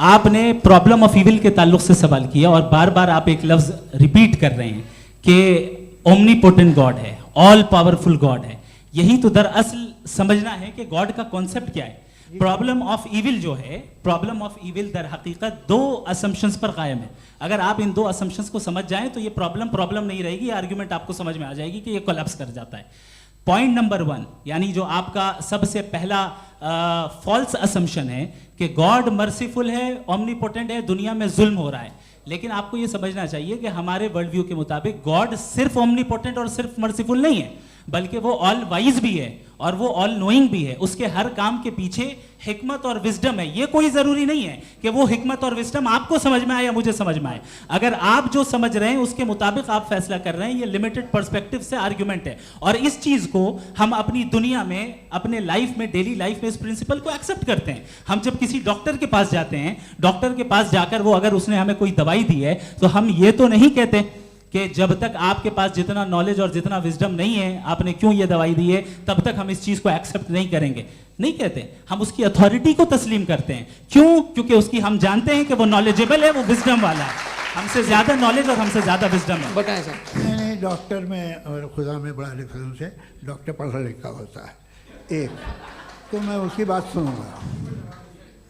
आपने प्रॉब्लम ऑफ इविल के ताल्लुक से सवाल किया और बार बार आप एक लफ्ज रिपीट कर रहे हैं कि ओमनीपोटेंट गॉड है, ऑल पावरफुल गॉड है। यही तो दरअसल समझना है कि गॉड का कॉन्सेप्ट क्या है। प्रॉब्लम ऑफ इविल जो है, प्रॉब्लम ऑफ इविल दर हकीकत दो असम्पशंस पर कायम है। अगर आप इन दो असम्पशंस को समझ जाएं तो ये प्रॉब्लम नहीं रहेगी, आर्ग्यूमेंट आपको समझ में आ जाएगी कि ये कोलैप्स कर जाता है। पॉइंट नंबर 1, यानी जो आपका सबसे पहला फॉल्स असम्पशन है कि गॉड मर्सीफुल है, ओमनीपोटेंट है, दुनिया में जुल्म हो रहा है। लेकिन आपको ये समझना चाहिए कि हमारे वर्ल्ड व्यू के मुताबिक गॉड सिर्फ ओमनीपोटेंट और सिर्फ मर्सीफुल नहीं है, बल्कि वो ऑल वाइज भी है और वो ऑल नोइंग भी है। उसके हर काम के पीछे हिकमत और विजडम है। ये कोई जरूरी नहीं है कि वो हिकमत और विजडम आपको समझ में आए या मुझे समझ में आए। अगर आप जो समझ रहे हैं उसके मुताबिक आप फैसला कर रहे हैं, ये लिमिटेड पर्सपेक्टिव से आर्ग्यूमेंट है। और इस चीज को हम अपनी दुनिया में, अपने लाइफ में, डेली लाइफ में इस प्रिंसिपल को एक्सेप्ट करते हैं। हम जब किसी डॉक्टर के पास जाते हैं, डॉक्टर के पास जाकर वो अगर उसने हमें कोई दवाई दी है तो हम ये तो नहीं कहते कि जब तक आपके पास जितना नॉलेज और जितना विजडम नहीं है, आपने क्यों ये दवाई दी है, तब तक हम इस चीज को एक्सेप्ट नहीं करेंगे। नहीं कहते, हम उसकी अथॉरिटी को तस्लीम करते हैं। क्यों? क्योंकि उसकी हम जानते हैं कि वो नॉलेजेबल है, वो विजडम वाला है, हमसे ज्यादा नॉलेज और हमसे ज्यादा विजडम है। बताएं सर। नहीं, डॉक्टर में और खुदा में बड़ा डिफरेंस है। डॉक्टर पढ़ा लिखा होता है एक, तो मैं उसकी बात सुनूंगा।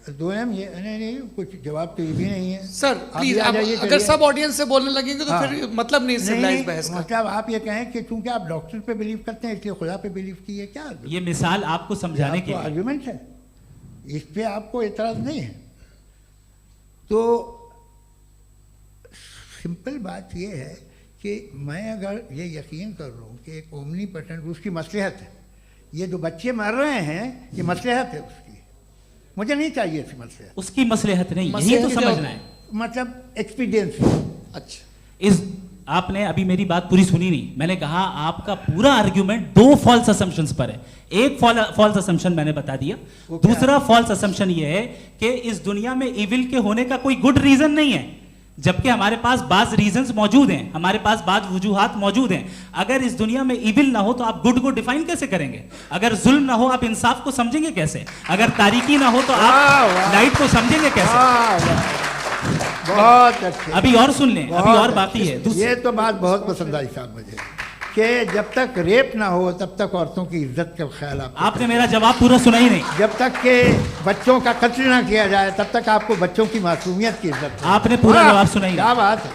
दो ये नहीं, कुछ जवाब तो ये भी नहीं है सर। प्लीज, अगर सब ऑडियंस से बोलने लगेंगे तो फिर मतलब नहीं सिविलाइज्ड बहस का। मतलब आप ये कहें कि चूंकि आप डॉक्टर पे बिलीव करते हैं इसलिए खुदा पे बिलीव कीजिए, क्या ये मिसाल आपको समझाने के आर्गुमेंट है, इस पे आपको एतराज नहीं है। तो सिंपल बात ये है कि मैं अगर ये यकीन कर लूँ कि एक ओमनीपोटेंट, उसकी मसलहत है, ये जो बच्चे मर रहे हैं ये मसलहत है उसकी, मुझे नहीं चाहिए इसकी मसलहत। उसकी मसलहत नहीं, यही तो समझना है, मतलब एक्सपीरियंस। अच्छा, इस आपने अभी मेरी बात पूरी सुनी नहीं। मैंने कहा आपका पूरा आर्ग्यूमेंट दो फॉल्स असम्पशंस पर है। एक फॉल्स असम्पशन मैंने बता दिया, दूसरा फॉल्स असम्पशन ये है कि इस दुनिया में इविल के होने का कोई गुड रीजन नहीं है, जबकि हमारे पास बाज रीजंस मौजूद हैं, हमारे पास बाज वजूहात मौजूद हैं। अगर इस दुनिया में इविल ना हो तो आप गुड को डिफाइन कैसे करेंगे? अगर जुल्म ना हो आप इंसाफ को समझेंगे कैसे? अगर तारीकी ना हो तो आप लाइट को समझेंगे कैसे? बहुत अच्छे। अभी और सुन लें, अभी और बाकी है। ये तो बात बहुत पसंद आई साहब मुझे, कि जब तक रेप ना हो तब तक औरतों की इज्जत का ख्याल आपने मेरा जवाब पूरा सुना ही नहीं। जब तक के बच्चों का कत्ल ना किया जाए तब तक आपको बच्चों की मासूमियत की इज्जत। आपने पूरा जवाब सुना ही नहीं। क्या बात है,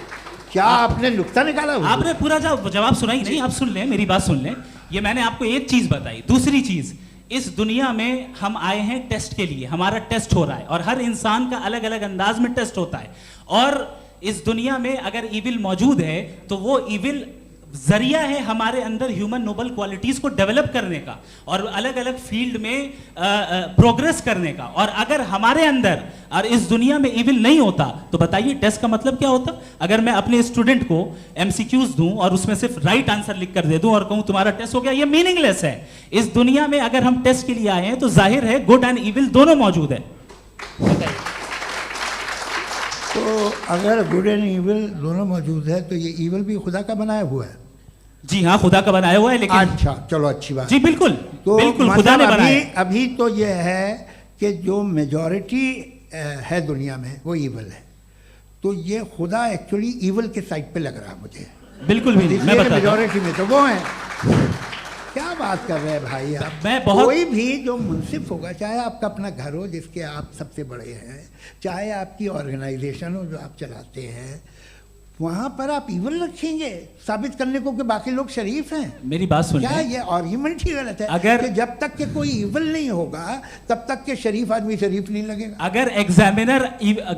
क्या आपने नुक्ता निकाला? आपने पूरा जवाब सुना ही नहीं। आप सुन लें, मेरी बात सुन लें। ये मैंने आपको एक चीज बताई। दूसरी चीज, इस दुनिया में हम आए हैं टेस्ट के लिए, हमारा टेस्ट हो रहा है और हर इंसान का अलग अलग अंदाज में टेस्ट होता है। और इस दुनिया में अगर इविल मौजूद है तो वो इविल जरिया है हमारे अंदर ह्यूमन नोबल क्वालिटीज को डेवलप करने का और अलग अलग फील्ड में प्रोग्रेस करने का। और अगर हमारे अंदर और इस दुनिया में इविल नहीं होता तो बताइए टेस्ट का मतलब क्या होता? अगर मैं अपने स्टूडेंट को एमसीक्यूज दूं और उसमें सिर्फ राइट आंसर लिख कर दे दूं और कहूं तुम्हारा टेस्ट हो गया, ये मीनिंगलेस है। इस दुनिया में अगर हम टेस्ट के लिए आए हैं तो जाहिर है गुड एंड इविल दोनों मौजूद है। तो अगर गुड एंड इविल दोनों मौजूद है तो ये इविल भी खुदा का बनाया हुआ है। जी हाँ, खुदा का बनाया हुआ है। लेकिन अच्छा, चलो अच्छी बात। जी बिल्कुल, तो बिल्कुल खुदा ने बनाया। अभी तो ये है कि जो मेजॉरिटी है दुनिया में वो इविल है, तो ये खुदा एक्चुअली इविल के साइड पे लग रहा है मुझे। बिल्कुल भी नहीं, मैं बताता हूं। मेजॉरिटी में तो वो है। क्या बात कर रहे हैं भाई आप? कोई भी जो मुंसिफ होगा, चाहे आपका अपना घर हो जिसके आप सबसे बड़े हैं, चाहे आपकी ऑर्गेनाइजेशन हो जो आप चलाते हैं, वहां पर आप इविल रखेंगे साबित करने को कि बाकी लोग शरीफ हैं। मेरी बात सुनिए, क्या ये आर्ग्यूमेंट ही गलत है? अगर कि जब तक के कोई इविल नहीं होगा तब तक के शरीफ आदमी शरीफ नहीं लगेगा। अगर एग्जामिनर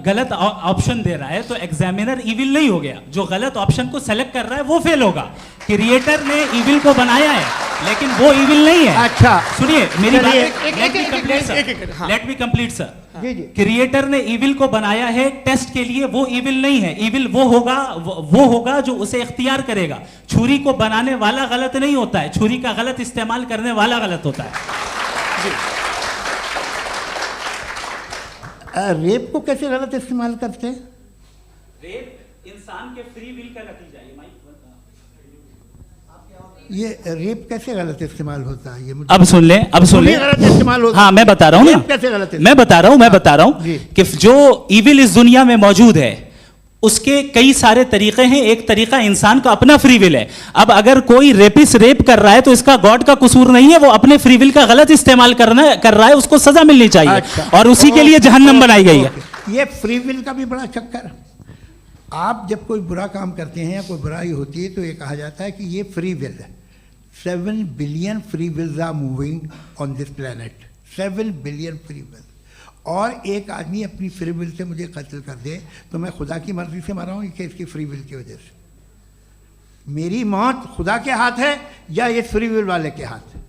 गलत ऑप्शन दे रहा है तो एग्जामिनर इविल नहीं हो गया, जो गलत ऑप्शन को सेलेक्ट कर रहा है वो फेल होगा। क्रिएटर ने इविल को बनाया है लेकिन वो इविल नहीं है। अच्छा सुनिए मेरी बात, let me complete sir. Creator ने इविल को बनाया है टेस्ट के लिए, वो इविल नहीं है। इविल वो होगा जो उसे इख्तियार करेगा। छुरी को बनाने वाला गलत नहीं होता है, छुरी का गलत इस्तेमाल करने वाला गलत होता है। रेप को कैसे गलत इस्तेमाल करते हैं? रेप इंसान के फ्री विल का नतीजा है। ये रेप कैसे गलत इस्तेमाल होता है? ये अब सुन ले, गलत इस्तेमाल होता है। हाँ मैं बता रहा हूँ ना, कैसे गलत? मैं बता रहा हूँ कि जो इविल इस दुनिया में मौजूद है उसके कई सारे तरीके हैं। एक तरीका इंसान का अपना फ्री विल है। अब अगर कोई रेपिस्ट रेप कर रहा है तो इसका गॉड का कसूर नहीं है, वो अपने फ्री विल का गलत इस्तेमाल कर रहा है, उसको सजा मिलनी चाहिए। अच्छा। और उसी के लिए जहन्नम बनाई गई है। ये फ्री विल का भी बड़ा चक्कर। आप जब कोई बुरा काम करते हैं या कोई बुराई होती है तो ये कहा जाता है कि ये फ्री विल है। 7 billion free wills are moving on this planet. 7 billion free will. और एक आदमी अपनी फ्री विल से मुझे कत्ल कर दे तो मैं खुदा की मर्जी से मरा हूँ कि इसकी फ्री विल की वजह से? मेरी मौत खुदा के हाथ है या ये फ्री विल वाले के हाथ है?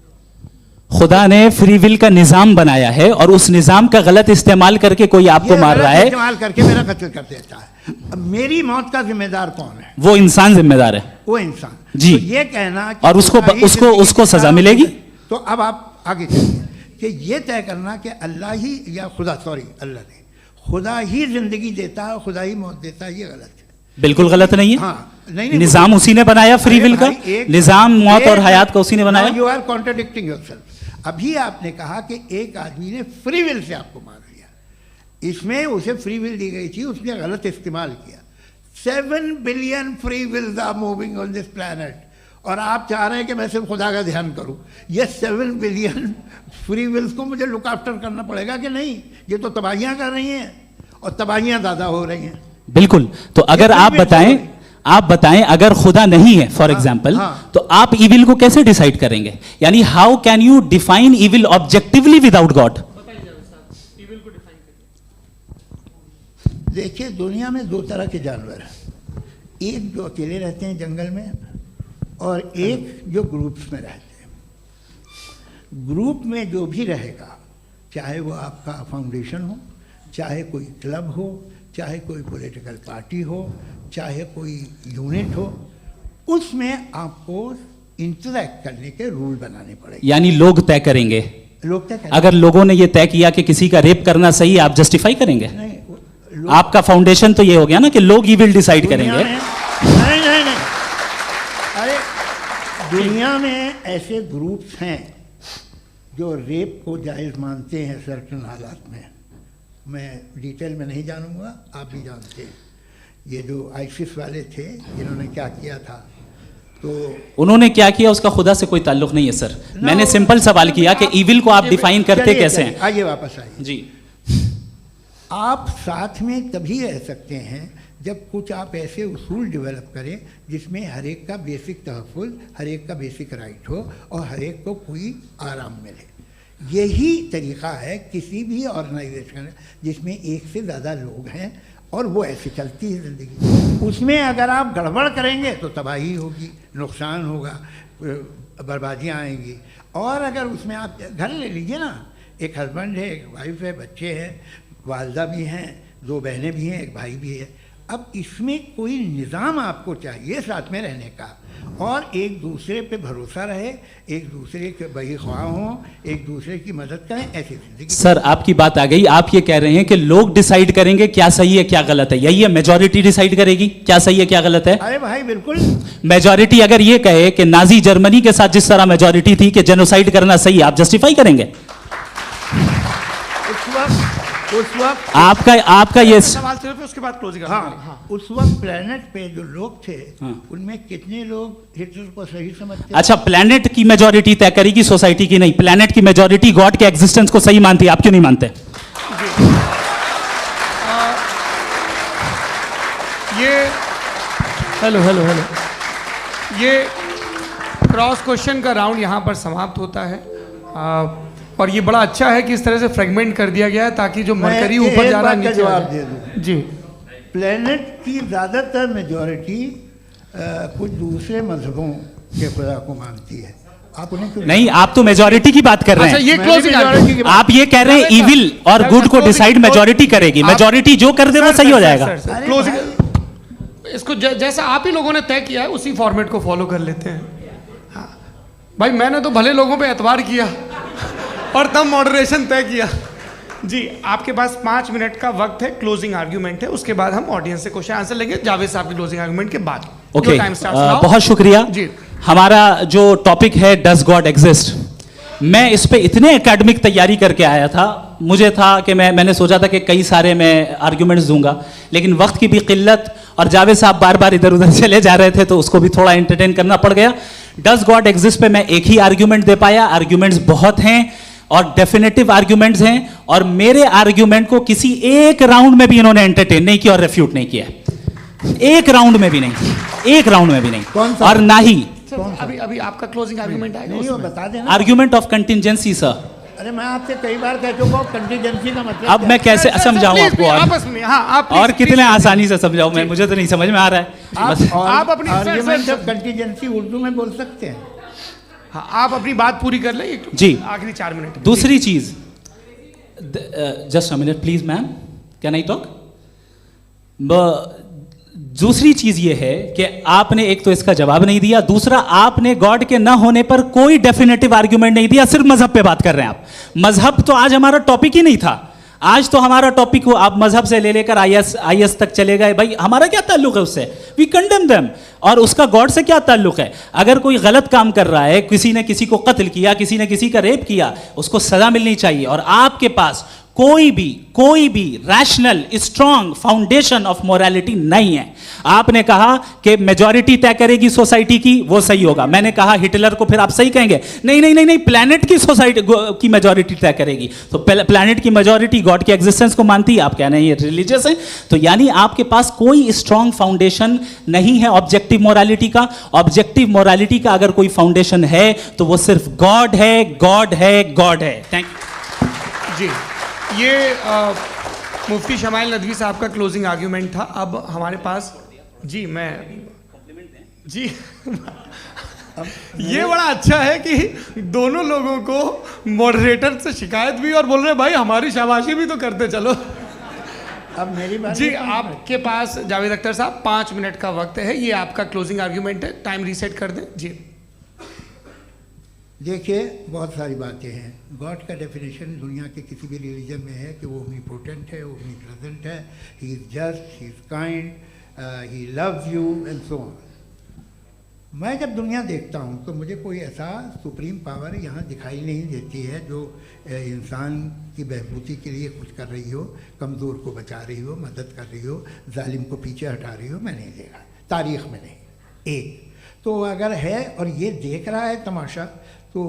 खुदा ने फ्री विल का निजाम बनाया है और उस निजाम का गलत इस्तेमाल करके कोई आपको मार रहा है, इस्तेमाल करके मेरा कत्ल कर देता है। अब मेरी मौत का जिम्मेदार कौन है? वो इंसान जिम्मेदार है। वो इंसान। जी। तो ये कहना कि और उसको खुदा ही जिंदगी उसको सजा देता है, मिलेगी। तो अब आप आगे चलिए कि ये तय करना कि अल्लाह ही या खुदा, सॉरी अल्लाह नहीं, खुदा ही जिंदगी देता है, खुदा ही मौत देता है, ये गलत है। बिल्कुल गलत नहीं है। हाँ, नहीं, निजाम उसी ने बनाया फ्री विल का। निजाम मौत और हयात का उसी ने बनाया। You are contradicting yourself. अभी आपने कहा कि एक आदमी ने फ्री विल से आपको मार दिया, इसमें उसे फ्री विल दी गई थी, उसने गलत इस्तेमाल किया। 7 billion free wills are moving on this planet और आप चाह रहे हैं कि मैं सिर्फ खुदा का ध्यान करूं। ये 7 बिलियन फ्री विल्स को मुझे लुक आफ्टर करना पड़ेगा कि नहीं? ये तो तबाहियां कर रही हैं और तबाहियां ज़्यादा हो रही हैं। बिल्कुल। तो अगर आप बताएं अगर खुदा नहीं है फॉर एग्जाम्पल, हाँ। तो आप इविल को कैसे डिसाइड करेंगे? यानी how can you define evil objectively without God? देखिए, दुनिया में 2 तरह के जानवर हैं। एक जो अकेले रहते हैं जंगल में और एक जो ग्रुप्स में रहते हैं। ग्रुप में जो भी रहेगा, चाहे वो आपका फाउंडेशन हो, चाहे कोई क्लब हो, चाहे कोई पॉलिटिकल पार्टी हो, चाहे कोई यूनिट हो, उसमें आपको इंटरैक्ट करने के रूल बनाने पड़ेंगे। यानी लोग तय करेंगे। लोग तय करेंगे। अगर लोगों ने ये तय किया कि किसी का रेप करना सही है, आप जस्टिफाई करेंगे? नहीं, आपका फाउंडेशन तो ये हो गया ना कि लोग इविल डिसाइड करेंगे। नहीं नहीं नहीं, अरे दुनिया में ऐसे ग्रुप्स हैं जो रेप को जायज़ मानते हैं सर्टेन हालात में। मैं डिटेल में नहीं जानूंगा, आप भी जानते हैं। ये जो आईसिस वाले थे, इन्होंने क्या किया था, तो उन्होंने क्या किया उसका खुदा से कोई ताल्लुक नहीं है सर। मैंने सिंपल सवाल किया कि इविल को आप डिफाइन करते कैसे हैं? आइए वापस आइए जी। आप साथ में तभी रह सकते हैं जब कुछ आप ऐसे उसूल डेवलप करें जिसमें हर एक का बेसिक तहफ़्फ़ुज़, हर एक का बेसिक राइट हो और हर एक को कोई आराम मिले। यही तरीक़ा है किसी भी ऑर्गेनाइजेशन जिसमें एक से ज़्यादा लोग हैं और वो ऐसे चलती है ज़िंदगी। उसमें अगर आप गड़बड़ करेंगे तो तबाही होगी, नुकसान होगा, बर्बादियाँ आएंगी। और अगर उसमें आप घर ले लीजिए ना, एक हस्बैंड है, एक वाइफ है, बच्चे हैं, वालदा भी हैं, 2 बहनें भी हैं, एक भाई भी है। अब इसमें कोई निज़ाम आपको चाहिए साथ में रहने का और एक दूसरे पे भरोसा रहे, एक दूसरे के बहीख्वाह हों, एक दूसरे की मदद करें, ऐसी जिंदगी। सर आपकी बात आ गई। आप ये कह रहे हैं कि लोग डिसाइड करेंगे क्या सही है क्या गलत है, यही है? मेजॉरिटी डिसाइड करेगी क्या सही है क्या गलत है? अरे भाई बिल्कुल। मेजॉरिटी अगर ये कहे कि नाजी जर्मनी के साथ जिस तरह मेजॉरिटी थी कि जेनोसाइड करना सही है, आप जस्टिफाई करेंगे? उस वक्त आपका ये सवाल सिर्फ उसके बाद क्लोजिंग। हाँ, उस वक्त प्लेनेट पे जो लोग थे, उनमें कितने लोग हिटलर को सही समझते? अच्छा, प्लेनेट की मेजॉरिटी तय करेगी, सोसाइटी की नहीं। प्लेनेट की मेजॉरिटी गॉड के एग्जिस्टेंस को सही मानती है, आप क्यों नहीं मानते? ये हेलो ये क्रॉस क्वेश्चन का राउंड यहाँ पर समाप्त होता है। और ये बड़ा अच्छा है कि इस तरह से फ्रेगमेंट कर दिया गया है ताकि जो मरकरी ऊपर जा रहा है नीचे जवाब दे दूं। जी। प्लेनेट की ज़्यादातर मेजॉरिटी कुछ दूसरे मजहबों के खुदा को मानती है। आप उन्हें क्यों नहीं? आप तो मेजॉरिटी की बात कर रहे अच्छा, हैं। ये क्लोजिंग आप ये कह रहे हैं इविल और गुड को डिसाइड मेजॉरिटी करेगी। मेजॉरिटी जो कर दे वो सही हो जाएगा। क्लोजिंग इसको जैसा आप ही लोगों ने तय किया है उसी फॉर्मेट को फॉलो कर लेते हैं। हाँ भाई, मैंने तो भले लोगों पे एतबार किया और तब मॉडरेशन तय किया। जी, आपके पास 5 मिनट का वक्त है, क्लोजिंग आर्ग्यूमेंट है, उसके बाद हम ऑडियंस से क्वेश्चन आंसर लेंगे जावेद साहब की क्लोजिंग आर्ग्यूमेंट के बाद। ओके, बहुत शुक्रिया जी। हमारा जो टॉपिक है डज गॉड एग्जिस्ट, मैं इस पे इतने एकेडमिक तैयारी करके आया था मुझे था कि मैंने सोचा था कि कई सारे मैं आर्ग्यूमेंट्स दूंगा, लेकिन वक्त की भी किल्लत और जावेद साहब बार बार इधर उधर चले जा रहे थे तो उसको भी थोड़ा एंटरटेन करना पड़ गया। डज गॉड एग्जिस्ट पे मैं एक ही आर्ग्यूमेंट दे पाया। आर्ग्यूमेंट्स बहुत हैं और डेफिनेटिव आर्ग्यूमेंट्स हैं, और मेरे आर्ग्यूमेंट को किसी एक राउंड में भी इन्होंने एंटरटेन नहीं किया और रेफ्यूट नहीं किया, एक राउंड में भी नहीं, एक राउंड में भी नहीं। कौन सा? और ना ही अभी अभी आपका क्लोजिंग आर्गुमेंट आएगा नहीं, वो उसमें। बता देना। Argument of contingency sir. अरे मैं आपसे कई बार कह चुका हूँ कंटीजेंसी का मतलब अब मैं कैसे सर, समझाऊं please, आपको? please, आपस में, हाँ, आप और please, कितने please, आसानी से समझाऊं मैं, मुझे तो नहीं समझ में आ रहा है। बस आप अपनी- sir, argument sir, of contingency Urdu में बोल सकते हैं। हाँ, आप अपनी बात पूरी कर लें जी। आखिरी 4 मिनट। दूसरी चीज, just a minute please ma'am, can I talk? दूसरी चीज ये है कि आपने एक तो इसका जवाब नहीं दिया, दूसरा आपने गॉड के ना होने पर कोई डेफिनेटिव आर्ग्यूमेंट नहीं दिया, सिर्फ मजहब पे बात कर रहे हैं आप। मजहब तो आज हमारा टॉपिक ही नहीं था। आज तो हमारा टॉपिक हो, आप मजहब से ले लेकर आईएस तक चले गए। भाई हमारा क्या ताल्लुक है उससे? We condemn them. और उसका गॉड से क्या ताल्लुक है? अगर कोई गलत काम कर रहा है, किसी ने किसी को कत्ल किया, किसी ने किसी का रेप किया, उसको सजा मिलनी चाहिए। और आपके पास कोई भी rational strong foundation of morality नहीं है। आपने कहा कि मेजॉरिटी तय करेगी सोसाइटी की, वो सही होगा। मैंने कहा हिटलर को फिर आप सही कहेंगे, नहीं नहीं नहीं नहीं, प्लैनेट की सोसाइटी की मेजॉरिटी तय करेगी। तो प्लैनेट की मेजॉरिटी गॉड के एग्जिस्टेंस को मानती है, आप कह रहे हैं ये रिलीजियस है। तो यानी आपके पास कोई स्ट्रॉन्ग फाउंडेशन नहीं है ऑब्जेक्टिव मोरालिटी का। ऑब्जेक्टिव मोरालिटी का अगर कोई फाउंडेशन है तो वो सिर्फ गॉड है, गॉड है, गॉड है। थैंक यू जी, ये मुफ्ती शमाइल नदवी साहब का क्लोजिंग आर्ग्यूमेंट था। अब हमारे पास जी जी ये बड़ा अच्छा है कि दोनों लोगों को मॉडरेटर से शिकायत भी और बोल रहे भाई हमारी शाबाशी भी तो करते चलो। अब मेरी बात जी, आपके पास जावेद अख्तर साहब 5 मिनट का वक्त है, ये आपका क्लोजिंग आर्ग्यूमेंट है, टाइम रीसेट कर दें जी। देखिए, बहुत सारी बातें हैं। गॉड का डेफिनेशन दुनिया के किसी भी रिलीजन में है कि वो ओमनीपोटेंट है, ओमनीप्रेजेंट है, he is just, he is kind, he loves you and so on. मैं जब दुनिया देखता हूँ तो मुझे कोई ऐसा सुप्रीम पावर यहाँ दिखाई नहीं देती है जो इंसान की बहबूदी के लिए कुछ कर रही हो, कमज़ोर को बचा रही हो, मदद कर रही हो, जालिम को पीछे हटा रही हो। मैं नहीं देखा, तारीख़ में नहीं। एक तो अगर है और ये देख रहा है तमाशा, तो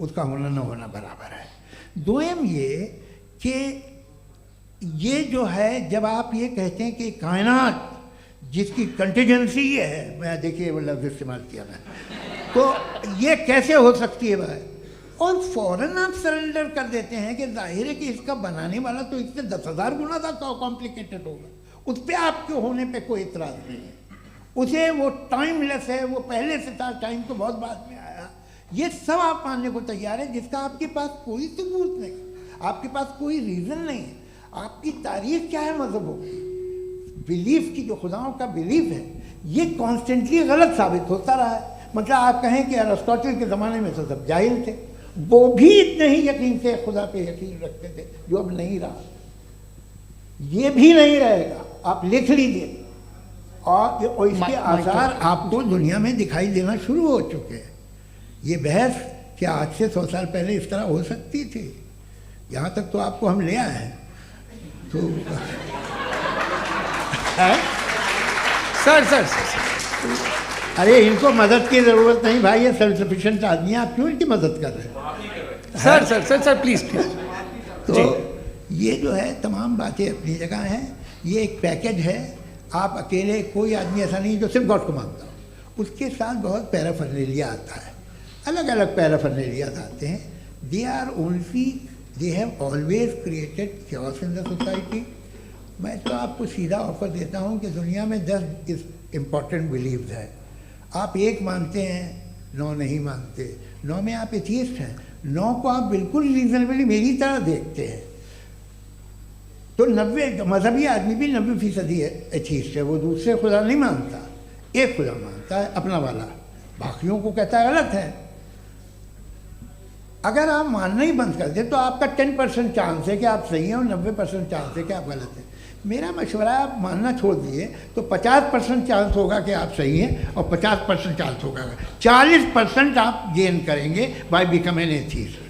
उसका होना न होना बराबर है। दोयम ये कि ये जो है, जब आप ये कहते हैं कि कायनात जिसकी कंटीजेंसी है, मैं देखिए वो लफ्ज़ इस्तेमाल किया मैं, तो ये कैसे हो सकती है भाई? और फ़ौरन आप सरेंडर कर देते हैं कि जाहिर है कि इसका बनाने वाला तो इससे 10,000 गुना था कॉम्प्लिकेटेड होगा। उस पर आपके होने पे कोई इतराज़ नहीं है। उसे वो टाइमलेस है, वो पहले से था, टाइम तो बहुत बाद में आया। ये सब आप मानने को तैयार है जिसका आपके पास कोई सबूत नहीं, आपके पास कोई रीज़न नहीं है। आपकी तारीख क्या है मज़हब होगी? बिलीफ की, जो खुदाओं का बिलीफ है, ये कॉन्स्टेंटली गलत साबित होता रहा है। मतलब आप कहें कि अरिस्टोटल के ज़माने में तो सब जाहिल थे, वो भी इतने ही यकीन से खुदा पे यकीन रखते थे, जो अब नहीं रहा। ये भी नहीं रहेगा, आप लिख लीजिए। और इसके आसार आपको दुनिया में दिखाई देना शुरू हो चुके हैं। ये बहस क्या आज से 100 साल पहले इस तरह हो सकती थी? यहाँ तक तो आपको हम ले आए हैं। तो सर अरे इनको मदद की ज़रूरत नहीं भाई, ये सेल्फ सफिशिएंट आदमी है, आप क्यों इनकी मदद कर रहे हैं? Sir please. तो ये जो है तमाम बातें अपनी जगह हैं। ये एक पैकेज है। आप अकेले, कोई आदमी ऐसा नहीं जो सिर्फ गॉड को मानता हो, उसके साथ बहुत पैराफर्नेलिया आता है, अलग अलग पैराफर्नेलिया आते हैं। They are only, they have always created chaos in the society. मैं तो आपको सीधा ऑफर देता हूँ कि दुनिया में 10 इम्पॉर्टेंट बिलीव्स है। आप एक मानते हैं, 9 नहीं मानते, 9 में आप एथियस्ट हैं, 9 को आप बिल्कुल रीजनेबली मेरी तरह देखते हैं। तो 90 मजहबी आदमी भी 90% एथियस्ट है, वो दूसरे खुदा नहीं मानता, एक खुदा मानता है अपना वाला, बाकियों को कहता है गलत है। अगर आप मानना ही बंद कर दें तो आपका 10% चांस है कि आप सही हैं और 90% चांस है कि आप गलत हैं। मेरा मशवरा है, आप मानना छोड़ दिए तो 50% चांस होगा कि आप सही हैं और 50% चांस होगा, 40% आप गेन करेंगे बाय बिकमिंग एन एथियस्ट।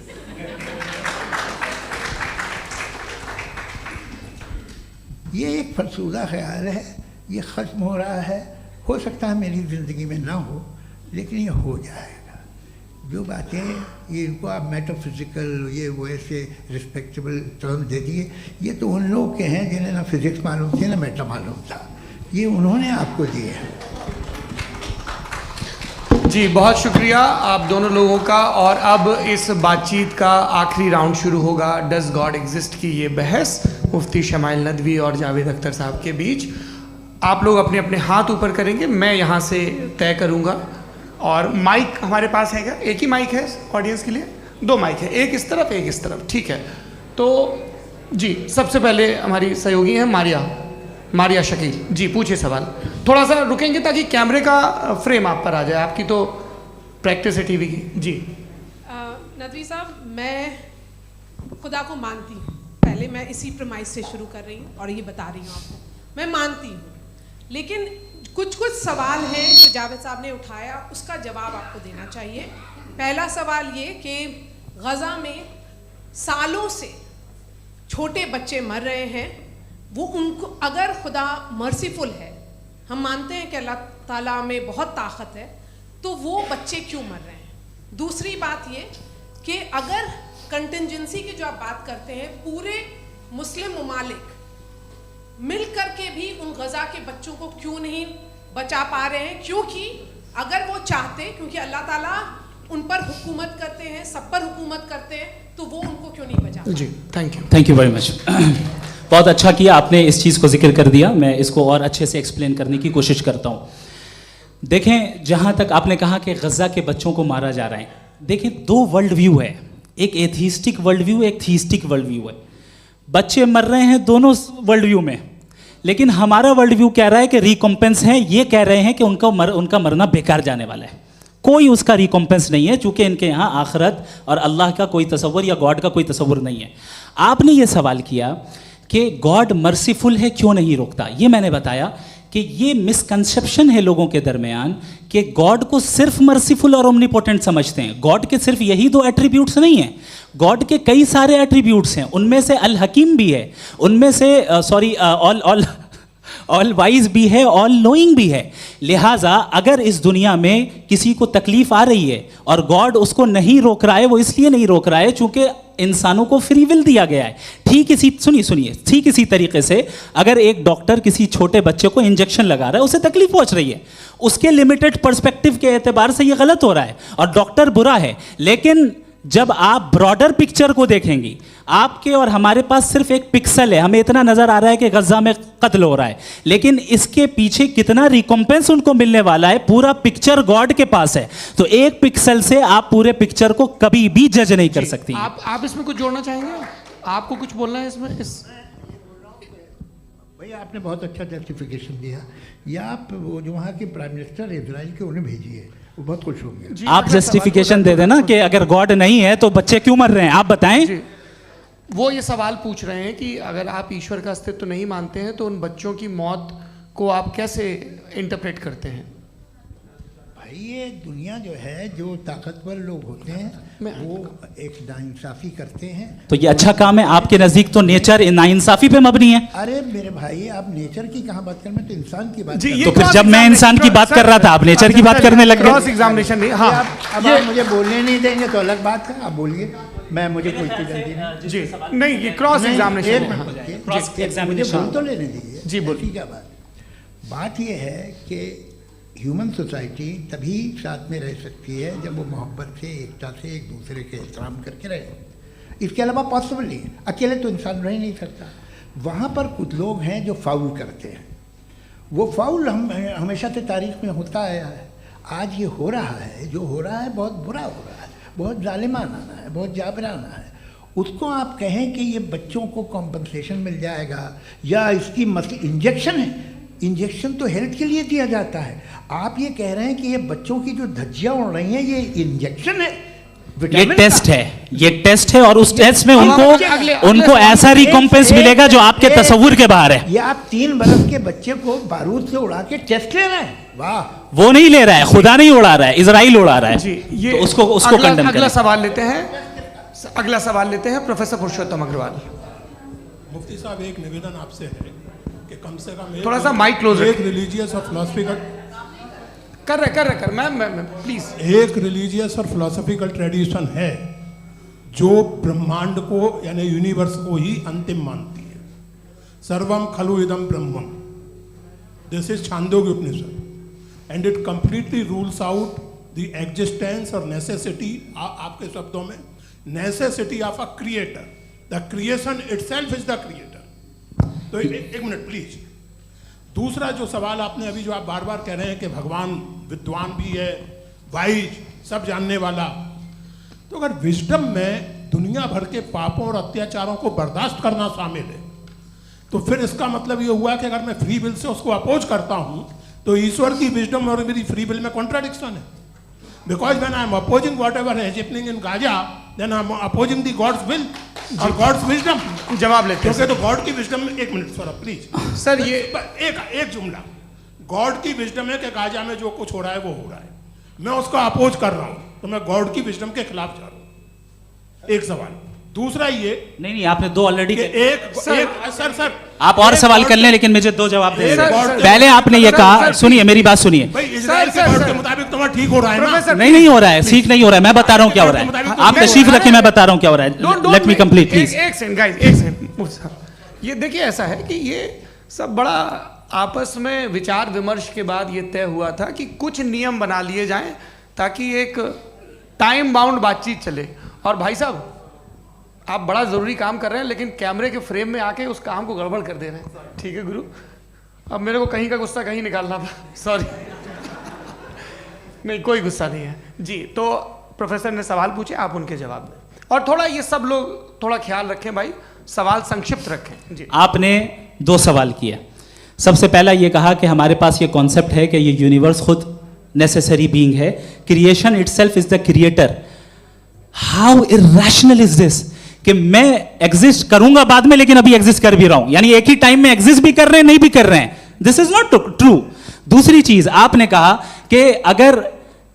ये एक फरसूदा ख्याल है, ये ख़त्म हो रहा है। हो सकता है मेरी ज़िंदगी में ना हो, लेकिन ये हो जाएगा। जो बातें ये इनको आप मेटाफिज़िकल ये वो ऐसे रिस्पेक्टेबल टर्म दे दिए, ये तो उन लोग के हैं जिन्हें ना फिज़िक्स मालूम थी ना मेटा मालूम था, ये उन्होंने आपको दिए हैं। जी बहुत शुक्रिया आप दोनों लोगों का। और अब इस बातचीत का आखिरी राउंड शुरू होगा, डज गॉड एग्जिस्ट की ये बहस मुफ्ती शमाइल नदवी और जावेद अख्तर साहब के बीच। आप लोग अपने अपने हाथ ऊपर करेंगे, मैं यहाँ से तय करूँगा। और माइक हमारे पास है क्या? एक ही माइक है ऑडियंस के लिए? 2 माइक है, एक इस तरफ एक इस तरफ, ठीक है। तो जी सबसे पहले हमारी सहयोगी हैं मारिया शकील जी, पूछिए सवाल। थोड़ा सा रुकेंगे ताकि कैमरे का फ्रेम आप पर आ जाए, आपकी तो प्रैक्टिस है टीवी की। जी नदवी साहब, मैं खुदा को मानती हूँ, पहले मैं इसी प्रमाइस से शुरू कर रही हूँ और ये बता रही हूँ आपको, मैं मानती हूँ। लेकिन कुछ सवाल हैं जो जावेद साहब ने उठाया, उसका जवाब आपको देना चाहिए। पहला सवाल ये कि गज़ा में सालों से छोटे बच्चे मर रहे हैं, वो उनको अगर खुदा मर्सीफुल है, हम मानते हैं कि अल्लाह ताला में बहुत ताकत है, तो वो बच्चे क्यों मर रहे हैं? दूसरी बात ये कि अगर कंटिजेंसी की जो आप बात करते हैं, पूरे मुस्लिम ममालिक मिल करके भी उन गज़ा के बच्चों को क्यों नहीं बचा पा रहे हैं? क्योंकि अगर वो चाहते, क्योंकि अल्लाह ताला उन पर हुकूमत करते हैं, सब पर हुकूमत करते हैं, तो वो उनको क्यों नहीं बचा? जी थैंक यू वेरी मच। बहुत अच्छा किया आपने इस चीज़ को जिक्र कर दिया, मैं इसको और अच्छे से एक्सप्लेन करने की कोशिश करता हूँ। देखें, जहाँ तक आपने कहा कि गज़ा के बच्चों को मारा जा रहा है, देखें 2 वर्ल्ड व्यू है, एक एथीस्टिक वर्ल्ड व्यू, एक थीस्टिक वर्ल्ड व्यू है। बच्चे मर रहे हैं दोनों वर्ल्ड व्यू में, लेकिन हमारा वर्ल्ड व्यू कह रहा है कि रिकॉम्पेंस है, ये कह रहे हैं कि उनका मरना बेकार जाने वाला है, कोई उसका रिकॉम्पेंस नहीं है, चूँकि इनके यहाँ आखिरत और अल्लाह का कोई तसव्वुर या गॉड का कोई तसव्वुर नहीं है। आपने ये सवाल किया कि गॉड मर्सीफुल है, क्यों नहीं रोकता? ये मैंने बताया कि ये मिसकंसेप्शन है लोगों के दरमियान कि गॉड को सिर्फ मर्सीफुल और ओमनीपोटेंट समझते हैं। गॉड के सिर्फ यही 2 एट्रीब्यूट्स नहीं हैं, गॉड के कई सारे एट्रीब्यूट्स हैं, उनमें से अल हकीम भी है, उनमें से ऑल वाइज भी है, ऑल नोइंग भी है। लिहाजा अगर इस दुनिया में किसी को तकलीफ आ रही है और गॉड उसको नहीं रोक रहा है, वो इसलिए नहीं रोक रहा है चूंकि इंसानों को फ्री विल दिया गया है। ठीक इसी तरीके से अगर एक डॉक्टर किसी छोटे बच्चे को इंजेक्शन लगा रहा है, उसे तकलीफ पहुंच रही है, उसके लिमिटेड पर्सपेक्टिव के एतबार से ये गलत हो रहा है और डॉक्टर बुरा है। लेकिन जब आप ब्रॉडर पिक्चर को देखेंगी, आपके और हमारे पास सिर्फ एक पिक्सल है, हमें इतना नजर आ रहा है कि गज़ा में कत्ल हो रहा है, लेकिन इसके पीछे कितना रिकॉम्पेंस उनको मिलने वाला है, पूरा पिक्चर गॉड के पास है। तो एक पिक्सल से आप पूरे पिक्चर को कभी भी जज नहीं कर सकती। आप इसमें कुछ जोड़ना चाहेंगे? आपको कुछ बोलना है इसमें? भैया आपने बहुत अच्छा जस्टिफिकेशन दिया, या आप वो जो वहाँ के प्राइम मिनिस्टर इजराइल के उन्हें भेजिए, वो बहुत खुश होंगे। आप जस्टिफिकेशन दे देना कि अगर गॉड नहीं है तो बच्चे क्यों मर रहे हैं, आप बताएं। वो ये सवाल पूछ रहे हैं कि अगर आप ईश्वर का अस्तित्व नहीं मानते हैं तो उन बच्चों की मौत को आप कैसे इंटरप्रेट करते हैं? भाई ये दुनिया जो है, जो ताकतवर लोग होते हैं वो एक नाइंसाफ़ी करते हैं। तो ये अच्छा काम है आपके नज़दीक, तो नेचर नाइंसाफ़ी पे मबनी है। अरे मेरे भाई, आप नेचर की कहाँ बात कर रहे हैं, तो इंसान की बात। तो फिर जब मैं इंसान की बात कर रहा था, आप नेचर की बात करने लग गए। क्रॉस एग्जामिनेशन नहीं। हाँ, अब आप मुझे बोलने नहीं देंगे तो अलग बात है, आप बोलिए, मैं मुझे कोई जल्दी नहीं। जी नहीं, ये क्रॉस एग्जामिनेशन मुझे बोल तो लेने दीजिए। जी बोलिए। क्या बात ये है कि ह्यूमन सोसाइटी तभी साथ में रह सकती है जब वो मोहब्बत से, एकता से, एक दूसरे के एहतराम करके रहे। इसके अलावा पॉसिबल नहीं है, अकेले तो इंसान रह नहीं सकता। वहाँ पर कुछ लोग हैं जो फाउल करते हैं, वो फाउल हमेशा से तारीख में होता आया है। आज ये हो रहा है, जो हो रहा है बहुत बुरा हो रहा है, बहुत जालिमाना है, बहुत जाबराना है। उसको आप कहें कि ये बच्चों को कॉम्पनसेशन मिल जाएगा या इसकी इंजेक्शन है, इंजेक्शन तो हेल्थ के लिए दिया जाता है। आप ये कह रहे हैं कि ये बच्चों की जो धज्जियाँ उड़ रही हैं ये इंजेक्शन है, ये टेस्ट है, ये टेस्ट है, और उस टेस्ट में उनको ऐसा रिकॉम्पेंस मिलेगा जो आपके तसव्वुर के बाहर है। ये आप 3 बरस के बच्चे को बारूद से उड़ा के टेस्ट ले रहे हैं। वाह, वो नहीं ले रहा है, खुदा नहीं उड़ा रहा है, इजराइल उड़ा रहा है। जी, ये तो उसको कंडेम करें। अगला सवाल लेते हैं प्रोफेसर पुरुषोत्तम अग्रवाल। मुफ्ती साहब, एक निवेदन आपसे है कि कम से कम थोड़ा सा माइक क्लोज एक रिलीजियस और फिलोसफिकल कर मैम प्लीज। एक रिलीजियस और फिलोसफिकल ट्रेडिशन है जो ब्रह्मांड को यानी यूनिवर्स को ही अंतिम मानती है। सर्वम खलु इदम ब्रह्मम, this is Chandogya Upanishad and it completely rules out the existence और नेसेसिटी, आपके शब्दों में necessity of a creator. The creation itself is the creator. तो एक मिनट प्लीज। दूसरा जो सवाल आपने अभी, जो आप बार बार कह रहे हैं कि भगवान विद्वान भी है, वाइज, सब जानने वाला, तो अगर विजडम में दुनिया भर के पापों और अत्याचारों को बर्दाश्त करना शामिल है, तो फिर इसका मतलब ये हुआ कि अगर मैं फ्री विल से उसको अपोज करता हूं तो ईश्वर की विजडम और मेरी फ्री विल में कॉन्ट्राडिक्शन है। Because when I am opposing whatever is happening in Gaza, then I am opposing the God's will और गॉड्स विजडम। जवाब लेते हैं क्योंकि तो गॉड की विजडम में, एक मिनट सर प्लीज सर, ये एक जुमला, गॉड की विजडम है कि गाजा में जो कुछ हो रहा है वो हो रहा है, मैं उसका अपोज कर रहा हूं, तो मैं गॉड की विजडम के खिलाफ जा रहा हूं। एक सवाल। दूसरा ये, नहीं आपने दो ऑलरेडी। सर आप और सवाल कर लें, लेकिन मुझे दो जवाब दे सर, दें। पहले आपने ये कहा, सुनिए मेरी बात सुनिए। भाई इजराइल के गॉड के मुताबिक तुम्हारा ठीक हो रहा है ना? नहीं हो रहा है, ठीक नहीं हो रहा है। मैं बता रहा हूँ क्या हो रहा है, आप तशरीफ रखिए, मैं बता रहा हूँ क्या हो रहा है। Let me complete please. एक सेकंड गाइस, एक सेकंड। ये देखिए, ऐसा है कि ये सब बड़ा आपस में विचार विमर्श के बाद ये तय हुआ था कि कुछ नियम बना लिए जाएं ताकि एक टाइम बाउंड बातचीत चले। और भाई साहब, आप बड़ा ज़रूरी काम कर रहे हैं, लेकिन कैमरे के फ्रेम में आके उस काम को गड़बड़ कर दे रहे हैं। ठीक है गुरु, अब मेरे को कहीं का गुस्सा कहीं निकालना था, सॉरी। नहीं, कोई गुस्सा नहीं है जी। तो प्रोफेसर ने सवाल पूछे, आप उनके जवाब दें, और थोड़ा ये सब लोग थोड़ा ख्याल रखें भाई, सवाल संक्षिप्त रखें जी। आपने दो सवाल किया। सबसे पहला ये कहा कि हमारे पास ये कॉन्सेप्ट है कि ये यूनिवर्स खुद नेसेसरी बीइंग है, creation itself is the creator. How irrational is this कि मैं एग्जिस्ट करूंगा बाद में, लेकिन अभी एग्जिस्ट कर भी रहा हूं, यानी एक ही टाइम में एग्जिस्ट भी कर रहे हैं, नहीं भी कर रहे हैं। This is not true. दूसरी चीज, आपने कहा कि अगर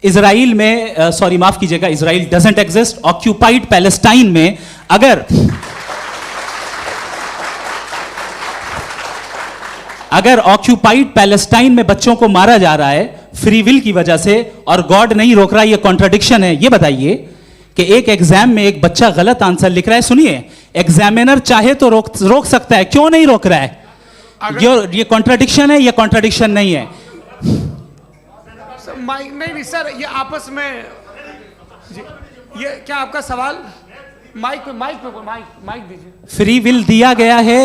इजराइल में, सॉरी माफ कीजिएगा, Israel doesn't exist, occupied Palestine में अगर ऑक्यूपाइड पैलेस्टाइन में बच्चों को मारा जा रहा है फ्री विल की वजह से और गॉड नहीं रोक रहा, ये कॉन्ट्रडिक्शन है। ये बताइए कि एक एग्जाम में एक बच्चा गलत आंसर लिख रहा है, सुनिए, एग्जामिनर चाहे तो रोक सकता है, क्यों नहीं रोक रहा है? ये कॉन्ट्रडिक्शन है, ये कॉन्ट्रडिक्शन नहीं है। माइक नहीं सर, ये आपस में जी, ये क्या आपका सवाल? माइक दीजिए। फ्री विल दिया गया है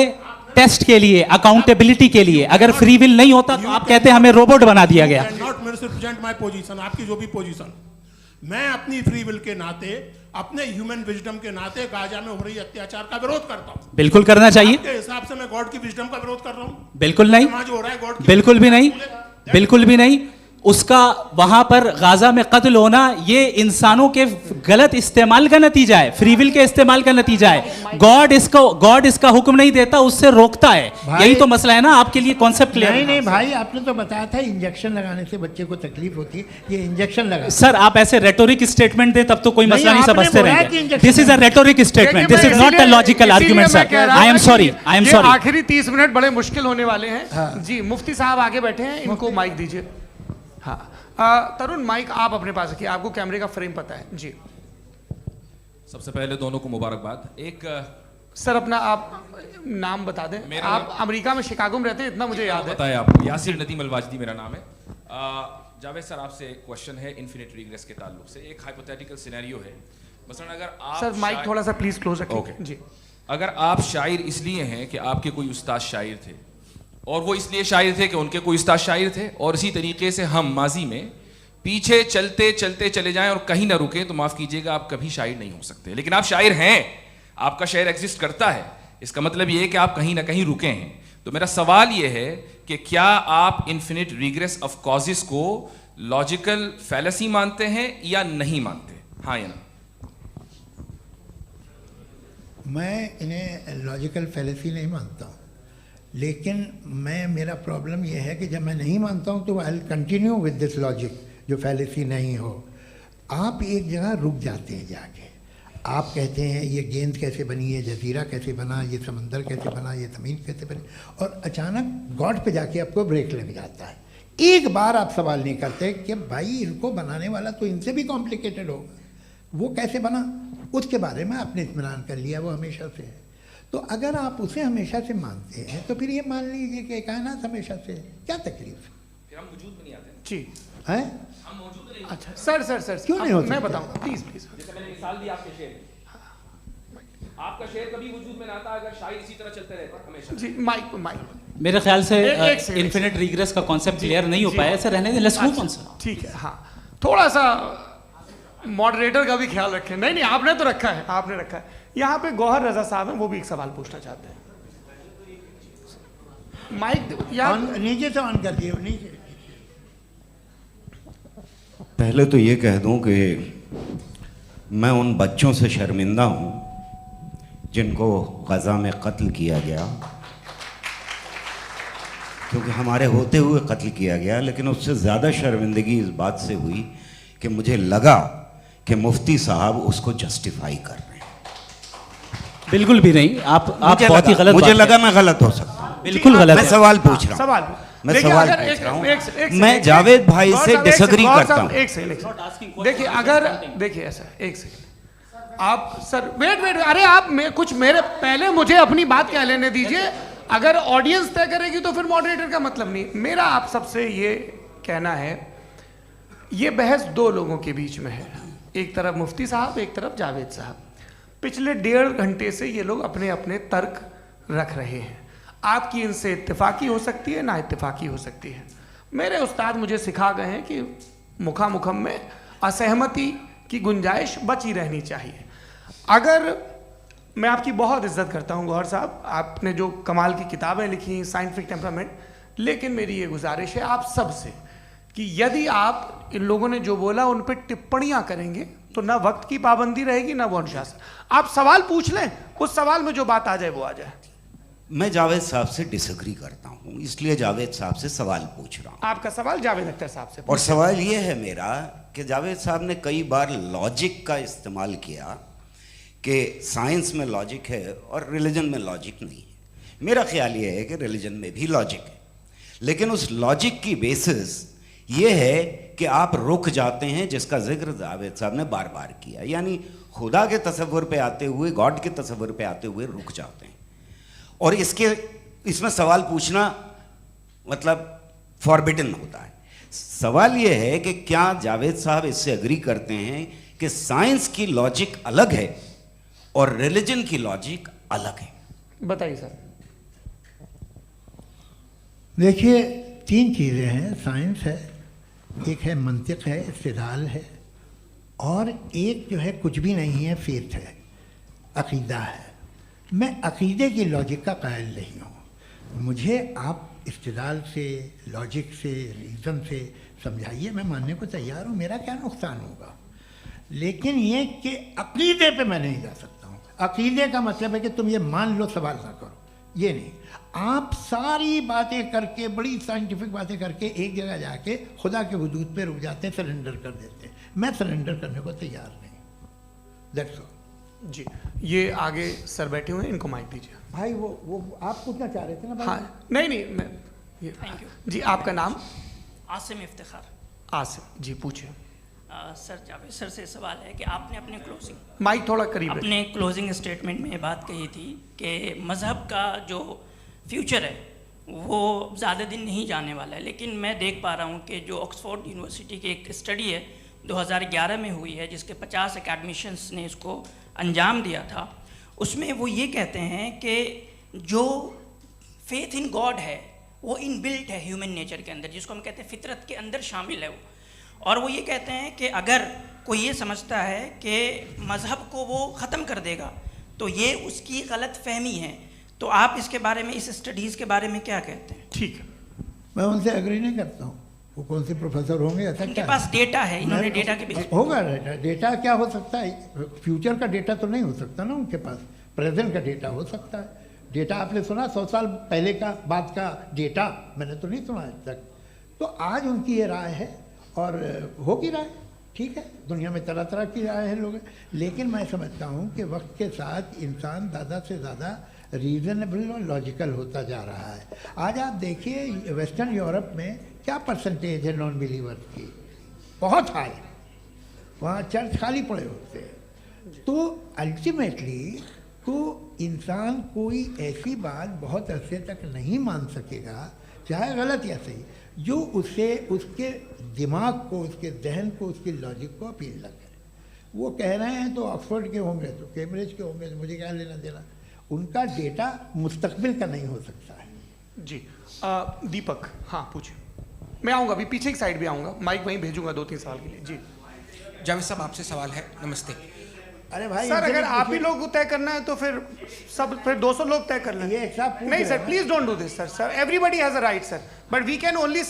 टेस्ट के लिए, अकाउंटेबिलिटी के लिए। अगर फ्री विल नहीं होता तो आप कहते हमें रोबोट बना दिया गया। नॉट मिसरिप्रेजेंट माय पोजीशन, आपकी जो भी पोजीशन, मैं अपनी फ्री विल के नाते, अपने ह्यूमन विजडम के नाते गाजा में हो रही अत्याचार का विरोध करता हूं। बिल्कुल करना चाहिए। आपके हिसाब से मैं गॉड की विजडम का विरोध कर रहा हूं? बिल्कुल नहीं, जो हो रहा है गॉड की, बिल्कुल भी नहीं, बिल्कुल भी नहीं। उसका वहां पर गाजा में कत्ल होना ये इंसानों के गलत इस्तेमाल का नतीजा है, फ्री विल के इस्तेमाल का नतीजा है। गॉड इसका हुक्म नहीं देता, उससे रोकता है। यही तो मसला है ना, आपके लिए कॉन्सेप्ट क्लियर? नहीं भाई, आपने तो बताया था इंजेक्शन लगाने से बच्चे को तकलीफ होती है, ये इंजेक्शन लगा। सर आप ऐसे रेटोरिक स्टेटमेंट दे तब तो कोई मसला नहीं समझते रहेंगे। This is a rhetoric statement, this is not a logical argument sir. I am sorry, I am sorry. आखिरी 30 मिनट बड़े मुश्किल होने वाले हैं जी। मुफ्ती साहब आगे बैठे हैं, इनको माइक दीजिए। हाँ तरुण, माइक आप अपने पास रखिए, आपको कैमरे का फ्रेम पता है जी। सबसे पहले दोनों को मुबारकबाद। एक सर अपना आप नाम बता दें। आप अमेरिका में शिकागो में रहते हैं, इतना मुझे याद है। बताया आपको, यासिर नदीम अलवाजदी मेरा नाम है। जावेद सर, आपसे एक क्वेश्चन है इन्फिनिट रिग्रेस के ताल्लुक से। एक हाइपोथेटिकल सिनेरियो है, मसलन अगर आप सर माइक थोड़ा सा प्लीज क्लोज रखिए जी। अगर आप शायर इसलिए हैं कि आपके कोई उस्ताद शायर थे, और वो इसलिए शायर थे कि उनके कोई उस्ताद शायर थे, और इसी तरीके से हम माजी में पीछे चलते चलते चले जाएं और कहीं ना रुकें, तो माफ कीजिएगा आप कभी शायर नहीं हो सकते। लेकिन आप शायर हैं, आपका शायर एग्जिस्ट करता है, इसका मतलब ये है कि आप कहीं ना कहीं रुके हैं। तो मेरा सवाल ये है कि क्या आप इन्फिनिट रिग्रेस ऑफ कॉजेस को लॉजिकल फैलेसी मानते हैं या नहीं मानते? हाँ या ना? मैं इन्हें लॉजिकल फैलेसी नहीं मानता हूँ, लेकिन मेरा प्रॉब्लम यह है कि जब मैं नहीं मानता हूँ तो I will continue with this logic जो फैलेसी नहीं हो। आप एक जगह रुक जाते हैं जाके, आप कहते हैं ये गेंद कैसे बनी, ये जजीरा कैसे बना, ये समंदर कैसे बना, ये ज़मीन कैसे बनी, और अचानक गॉड पे जाके आपको ब्रेक लग जाता है। एक बार आप सवाल नहीं करते कि भाई इनको बनाने वाला तो इनसे भी कॉम्प्लिकेटेड होगा, वो कैसे बना, उसके बारे में आपने इत्मीनान कर लिया, वो हमेशा से है। तो अगर आप उसे हमेशा से मानते हैं तो फिर ये मान लीजिए कि कायनात हमेशा से है, क्या तकलीफ है? फिर हम वजूद में नहीं आते जी हैं? हम मौजूद नहीं। अच्छा सर क्यों नहीं हो मैं सकता? बताऊंगा, प्लीज प्लीज। जैसे मैंने मिसाल दी आपके शेर, आपका शेर कभी वजूद में ना आता अगर शायर इसी तरह चलते रहते हमेशा। जी माइक मेरे ख्याल से एक सेकंड, इन्फिनिट रिग्रेस का कॉन्सेप्ट क्लियर नहीं हो जी। पाया, ऐसे रहने दें, लेट्स मूव ऑन सर। ठीक है। हाँ, थोड़ा सा मॉडरेटर का भी ख्याल रखें। नहीं आपने तो रखा है, आपने रखा है। यहाँ पे गौहर रजा साहब हैं, वो भी एक सवाल पूछना चाहते हैं। माइक यार नीचे से ऑन कर दिए, नीचे। पहले तो ये कह दूं कि मैं उन बच्चों से शर्मिंदा हूं जिनको गज़ा में कत्ल किया गया, क्योंकि हमारे होते हुए कत्ल किया गया। लेकिन उससे ज़्यादा शर्मिंदगी इस बात से हुई कि मुझे लगा कि मुफ्ती साहब उसको जस्टिफाई कर रहे हैं। बिल्कुल भी नहीं, आप बहुत ही गलत मुझे बात लगा कह मैं गलत हो सकता हूं। बिल्कुल गलत मैं है। सवाल पूछ रहा हूं। सवाल मैं देखिए, सवाल अगर पूछ रहा हूं। एक मैं सेकंड, जावेद भाई गौर से साहब, एक डिसएग्री सेकंड, करता गौर हूं। साहब, एक सेकंड देखिए, अगर देखिए ऐसा, एक सेकंड आप सर वेट, अरे आप कुछ मेरे पहले मुझे अपनी बात कह लेने दीजिए। अगर ऑडियंस तय करेगी तो फिर मॉडरेटर का मतलब नहीं। मेरा आप सबसे ये कहना है, ये बहस दो लोगों के बीच में है, एक तरफ मुफ्ती साहब, एक तरफ जावेद साहब। पिछले 1.5 घंटे से ये लोग अपने अपने तर्क रख रहे हैं। आपकी इनसे इत्तेफाकी हो सकती है, ना इत्तेफाकी हो सकती है। मेरे उस्ताद मुझे सिखा गए हैं कि मुखामुखम में असहमति की गुंजाइश बची रहनी चाहिए। अगर मैं आपकी बहुत इज्जत करता हूँ गौहर साहब, आपने जो कमाल की किताबें लिखी, साइंटिफिक टेम्परामेंट, लेकिन मेरी ये गुजारिश है आप सब से कि यदि आप इन लोगों ने जो बोला उन पर टिप्पणियां करेंगे तो ना वक्त की पाबंदी रहेगी, ना वो अनुशासन। आप सवाल पूछ लें, उस सवाल में जो बात आ जाए वो आ जाए। मैं जावेद साहब से डिसएग्री करता हूं, इसलिए जावेद साहब से सवाल पूछ रहा हूं। आपका सवाल जावेद अख्तर साहब से। और सवाल ये है मेरा कि जावेद साहब ने कई बार लॉजिक का इस्तेमाल किया कि साइंस में लॉजिक है और रिलीजन में लॉजिक नहीं है। मेरा ख्याल ये है कि रिलीजन में भी लॉजिक है, लेकिन उस लॉजिक की बेसिस ये है कि आप रुक जाते हैं, जिसका जिक्र जावेद साहब ने बार बार किया, यानी खुदा के तसव्वुर पे आते हुए, गॉड के तसव्वुर पे आते हुए रुक जाते हैं। और इसमें सवाल पूछना मतलब फॉरबिडन होता है। सवाल ये है कि क्या जावेद साहब इससे एग्री करते हैं कि साइंस की लॉजिक अलग है और रिलीजन की लॉजिक अलग है? बताइए सर। देखिए, 3 चीज़ें हैं, साइंस है, एक है मंतिक है, इस्तिदलाल है, और एक जो है कुछ भी नहीं है, फेथ है, अकीदा है। मैं अकीदे की लॉजिक का कायल नहीं हूँ। मुझे आप इस्तिदलाल से, लॉजिक से, रीज़न से समझाइए, मैं मानने को तैयार हूँ, मेरा क्या नुकसान होगा। लेकिन ये कि अकीदे पे मैं नहीं जा सकता हूँ। अकीदे का मतलब है कि तुम ये मान लो, सवाल ना करो, ये नहीं। आप सारी बातें करके, बड़ी साइंटिफिक बातें करके एक जगह जाके खुदा के वजूद पे रुक जाते हैं, सरेंडर कर देते हैं। मैं सरेंडर करने को तैयार नहीं। दैट्स ऑल जी। ये आगे सर बैठे हुए हैं, इनको माइक दीजिए। भाई। वो आप पूछना चाह रहे थे ना भाई? हाँ, नहीं मैं थैंक यू जी। आपका नाम? आसिम इफ्तिखार। आसिम जी, पूछिए। सर, जावेद सर से सवाल है कि आपने अपने क्लोजिंग माइक थोड़ा करीब रखिए। अपने क्लोजिंग स्टेटमेंट में बात कही थी कि मज़हब का जो फ्यूचर है वो ज़्यादा दिन नहीं जाने वाला है। लेकिन मैं देख पा रहा हूँ कि जो ऑक्सफोर्ड यूनिवर्सिटी की एक स्टडी है 2011 में हुई है, जिसके 50 एकेडमिशियंस ने इसको अंजाम दिया था, उसमें वो ये कहते हैं कि जो फेथ इन गॉड है वो इनबिल्ट है ह्यूमन नेचर के अंदर, जिसको हम कहते हैं फितरत के अंदर शामिल है वो। और वो ये कहते हैं कि अगर कोई ये समझता है कि मज़हब को वो ख़त्म कर देगा तो ये उसकी गलत फहमी है। तो आप इसके बारे में, इस स्टडीज़ के बारे में क्या कहते हैं? ठीक है। मैं उनसे एग्री नहीं करता हूँ। वो कौन से प्रोफेसर होंगे? ऐसा उनके क्या पास डेटा है, इन्होंने डेटा के बेस होगा। डेटा क्या हो सकता है? फ्यूचर का डेटा तो नहीं हो सकता ना उनके पास। प्रेजेंट का डेटा हो सकता है। डेटा आपने सुना 100 साल पहले का बाद का डेटा? मैंने तो नहीं सुना आज तक। तो आज उनकी ये राय है और होगी राय। ठीक है, दुनिया में तरह तरह की राय है लोग, लेकिन मैं समझता हूँ कि वक्त के साथ इंसान ज़्यादा से ज़्यादा रीज़नेबल और लॉजिकल होता जा रहा है। आज आप देखिए वेस्टर्न यूरोप में क्या परसेंटेज है नॉन बिलीवर्स की, बहुत हाई, वहाँ चर्च खाली पड़े होते हैं। तो अल्टीमेटली तो इंसान कोई ऐसी बात बहुत अरसे तक नहीं मान सकेगा, चाहे गलत या सही, जो उसे उसके दिमाग को, उसके जहन को, उसके लॉजिक को अपील न करे। वो कह रहे हैं तो ऑक्सफोर्ड के होंगे तो कैम्ब्रिज के होंगे तो मुझे क्या लेना देना, उनका डेटा मुस्तकबिल का नहीं हो सकता है। जी दीपक, हाँ पूछिए। मैं आऊँगा अभी, पीछे की साइड भी आऊँगा, माइक वहीं भेजूंगा 2-3 साल के लिए। जी जावेद साहब, आपसे सवाल है। नमस्ते। अरे भाई सर, अगर आप ही लोग तय करना है तो फिर 200 लोग तय कर लें। ये सब नहीं sir, please don't do this sir. Everybody has a right sir, but we can only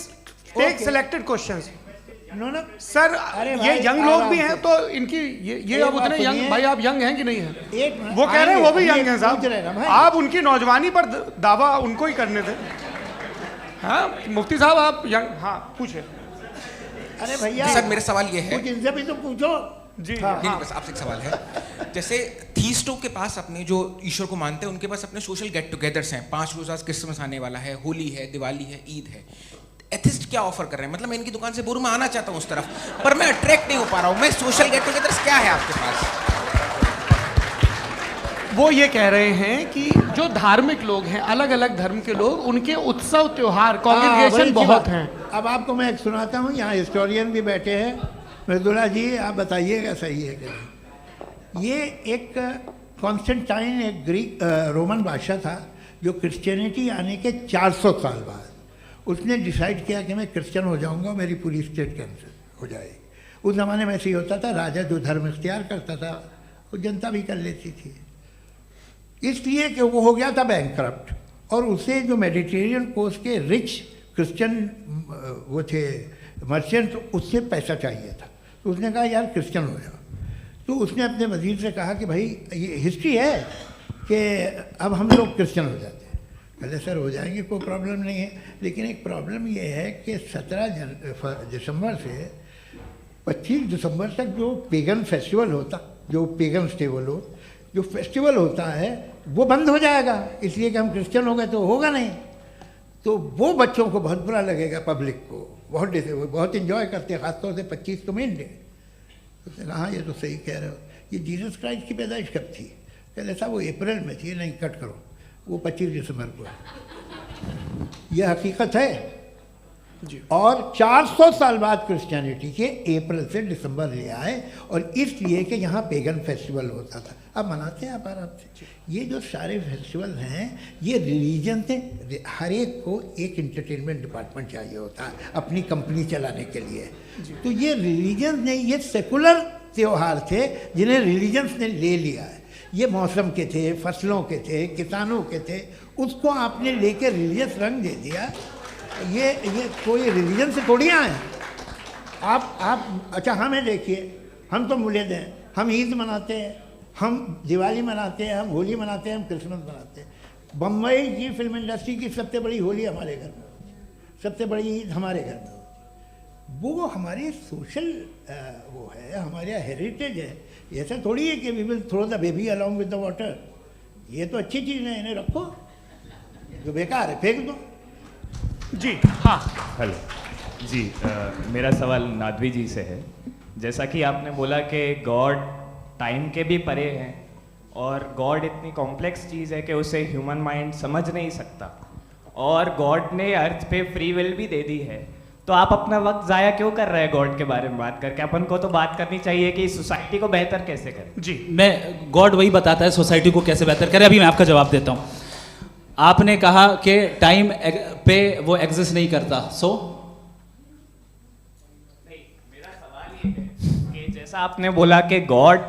take selected questions. No sir, ये यंग लोग भी हैं तो इनकी ये अब उतने यंग, भाई आप यंग हैं कि नहीं हैं? वो कह रहे हैं वो भी यंग हैं साहब, आप उनकी नौजवानी पर दावा उनको ही करने थे। हाँ मुफ्ती साहब आप यंग, हाँ पूछे। अरे भैया सर मेरा सवाल ये है, कुछ इनसे भी तो पूछो। जी नहीं, बस आपसे एक सवाल है। जैसे थीस्टों के पास अपने जो ईश्वर को मानते हैं उनके पास अपने सोशल गेट टुगेदर्स हैं, 5 रोज़ क्रिसमस आने वाला है, होली है, दिवाली है, ईद है। एथिस्ट क्या ऑफर कर रहे हैं? मतलब मैं इनकी दुकान से बोलूं मैं आना चाहता हूं उस तरफ, पर मैं अट्रैक्ट नहीं हो पा रहा हूं। मैं सोशल गेट टुगेदर्स क्या है आपके पास? वो ये कह रहे हैं कि जो धार्मिक लोग हैं, अलग अलग धर्म के लोग, उनके उत्सव त्योहार कॉन्ग्रीगेशन बहुत हैं। अब आपको मैं एक सुनाता हूँ, यहाँ हिस्टोरियन भी बैठे हैं। मृदुला जी आप बताइएगा सही है कि नहीं। ये एक कॉन्स्टेंटाइन, एक ग्रीक रोमन बादशाह था जो क्रिश्चियनिटी आने के 400 साल बाद उसने डिसाइड किया कि मैं क्रिश्चियन हो जाऊंगा, मेरी पूरी स्टेट कैंसिल हो जाएगी। उस ज़माने में ऐसे ही होता था, राजा जो धर्म इख्तियार करता था वो जनता भी कर लेती थी, इसलिए कि वो हो गया था बैंकक्रप्ट, और उसे जो मेडिटेरियन कोस्ट के रिच क्रिश्चियन वो थे मर्चेंट, उससे पैसा चाहिए था। तो उसने कहा यार क्रिश्चियन हो जाओ। तो उसने अपने वजीर से कहा कि भाई ये हिस्ट्री है कि अब हम लोग क्रिश्चियन हो जाते हैं। कहते सर हो जाएंगे, कोई प्रॉब्लम नहीं है, लेकिन एक प्रॉब्लम ये है कि 17 दिसंबर से 25 दिसंबर तक जो पेगन फेस्टिवल होता, जो पेगन जो फेस्टिवल होता है वो बंद हो जाएगा, इसलिए कि हम क्रिश्चियन हो गए तो होगा नहीं। तो वो बच्चों को बहुत बुरा लगेगा, पब्लिक को बहुत इन्जॉय करते हैं, ख़ासतौर से 25 को मेन डे। उसने कहा हाँ ये तो सही कह रहे हो, ये जीसस क्राइस्ट की पैदाइश कब थी? कहते साहब वो अप्रैल में थी। नहीं कट करो, वो 25 दिसंबर को है। ये हकीकत है जी। और 400 साल बाद क्रिश्चियनिटी के अप्रैल से दिसंबर ले आए, और इसलिए कि यहाँ पेगन फेस्टिवल होता था। अब मनाते हैं आप आराम से। ये जो सारे फेस्टिवल हैं ये रिलीजन से, हर एक को एक इंटरटेनमेंट डिपार्टमेंट चाहिए होता है अपनी कंपनी चलाने के लिए। तो ये रिलीजन ने, ये सेकुलर त्यौहार थे जिन्हें रिलीजन्स ने ले लिया है। ये मौसम के थे, फसलों के थे, किसानों के थे, उसको आपने लेकर रिलीजियस रंग दे दिया। ये कोई रिलीजन से थोड़ी आए आप। अच्छा हमें देखिए, हम तो मुल्द हैं, हम ईद मनाते हैं, हम दिवाली मनाते हैं, हम होली मनाते हैं, हम क्रिसमस मनाते हैं। बम्बई की फिल्म इंडस्ट्री की सबसे बड़ी होली हमारे घर में होती है, सबसे बड़ी ईद हमारे घर में होती है। वो हमारी सोशल वो है, हमारा हेरिटेज है। ऐसा थोड़ी है कि we will throw the baby along with the water. ये तो अच्छी चीज़ है, इन्हें रखो, जो बेकार है फेंक दो। जी हाँ हेलो जी, मेरा सवाल नादवी जी से है। जैसा कि आपने बोला कि गॉड टाइम के भी परे हैं, और गॉड इतनी कॉम्प्लेक्स चीज़ है कि उसे ह्यूमन माइंड समझ नहीं सकता, और गॉड ने अर्थ पे फ्री विल भी दे दी है। तो आप अपना वक्त ज़ाया क्यों कर रहे हैं गॉड के बारे में बात करके? अपन को तो बात करनी चाहिए कि सोसाइटी को बेहतर कैसे करें। जी मैं गॉड वही बताता है सोसाइटी को कैसे बेहतर करें। अभी मैं आपका जवाब देता हूँ। आपने कहा कि टाइम पे वो एग्जिस्ट नहीं करता, सो नहीं, मेरा सवाल ये है कि जैसा आपने बोला कि गॉड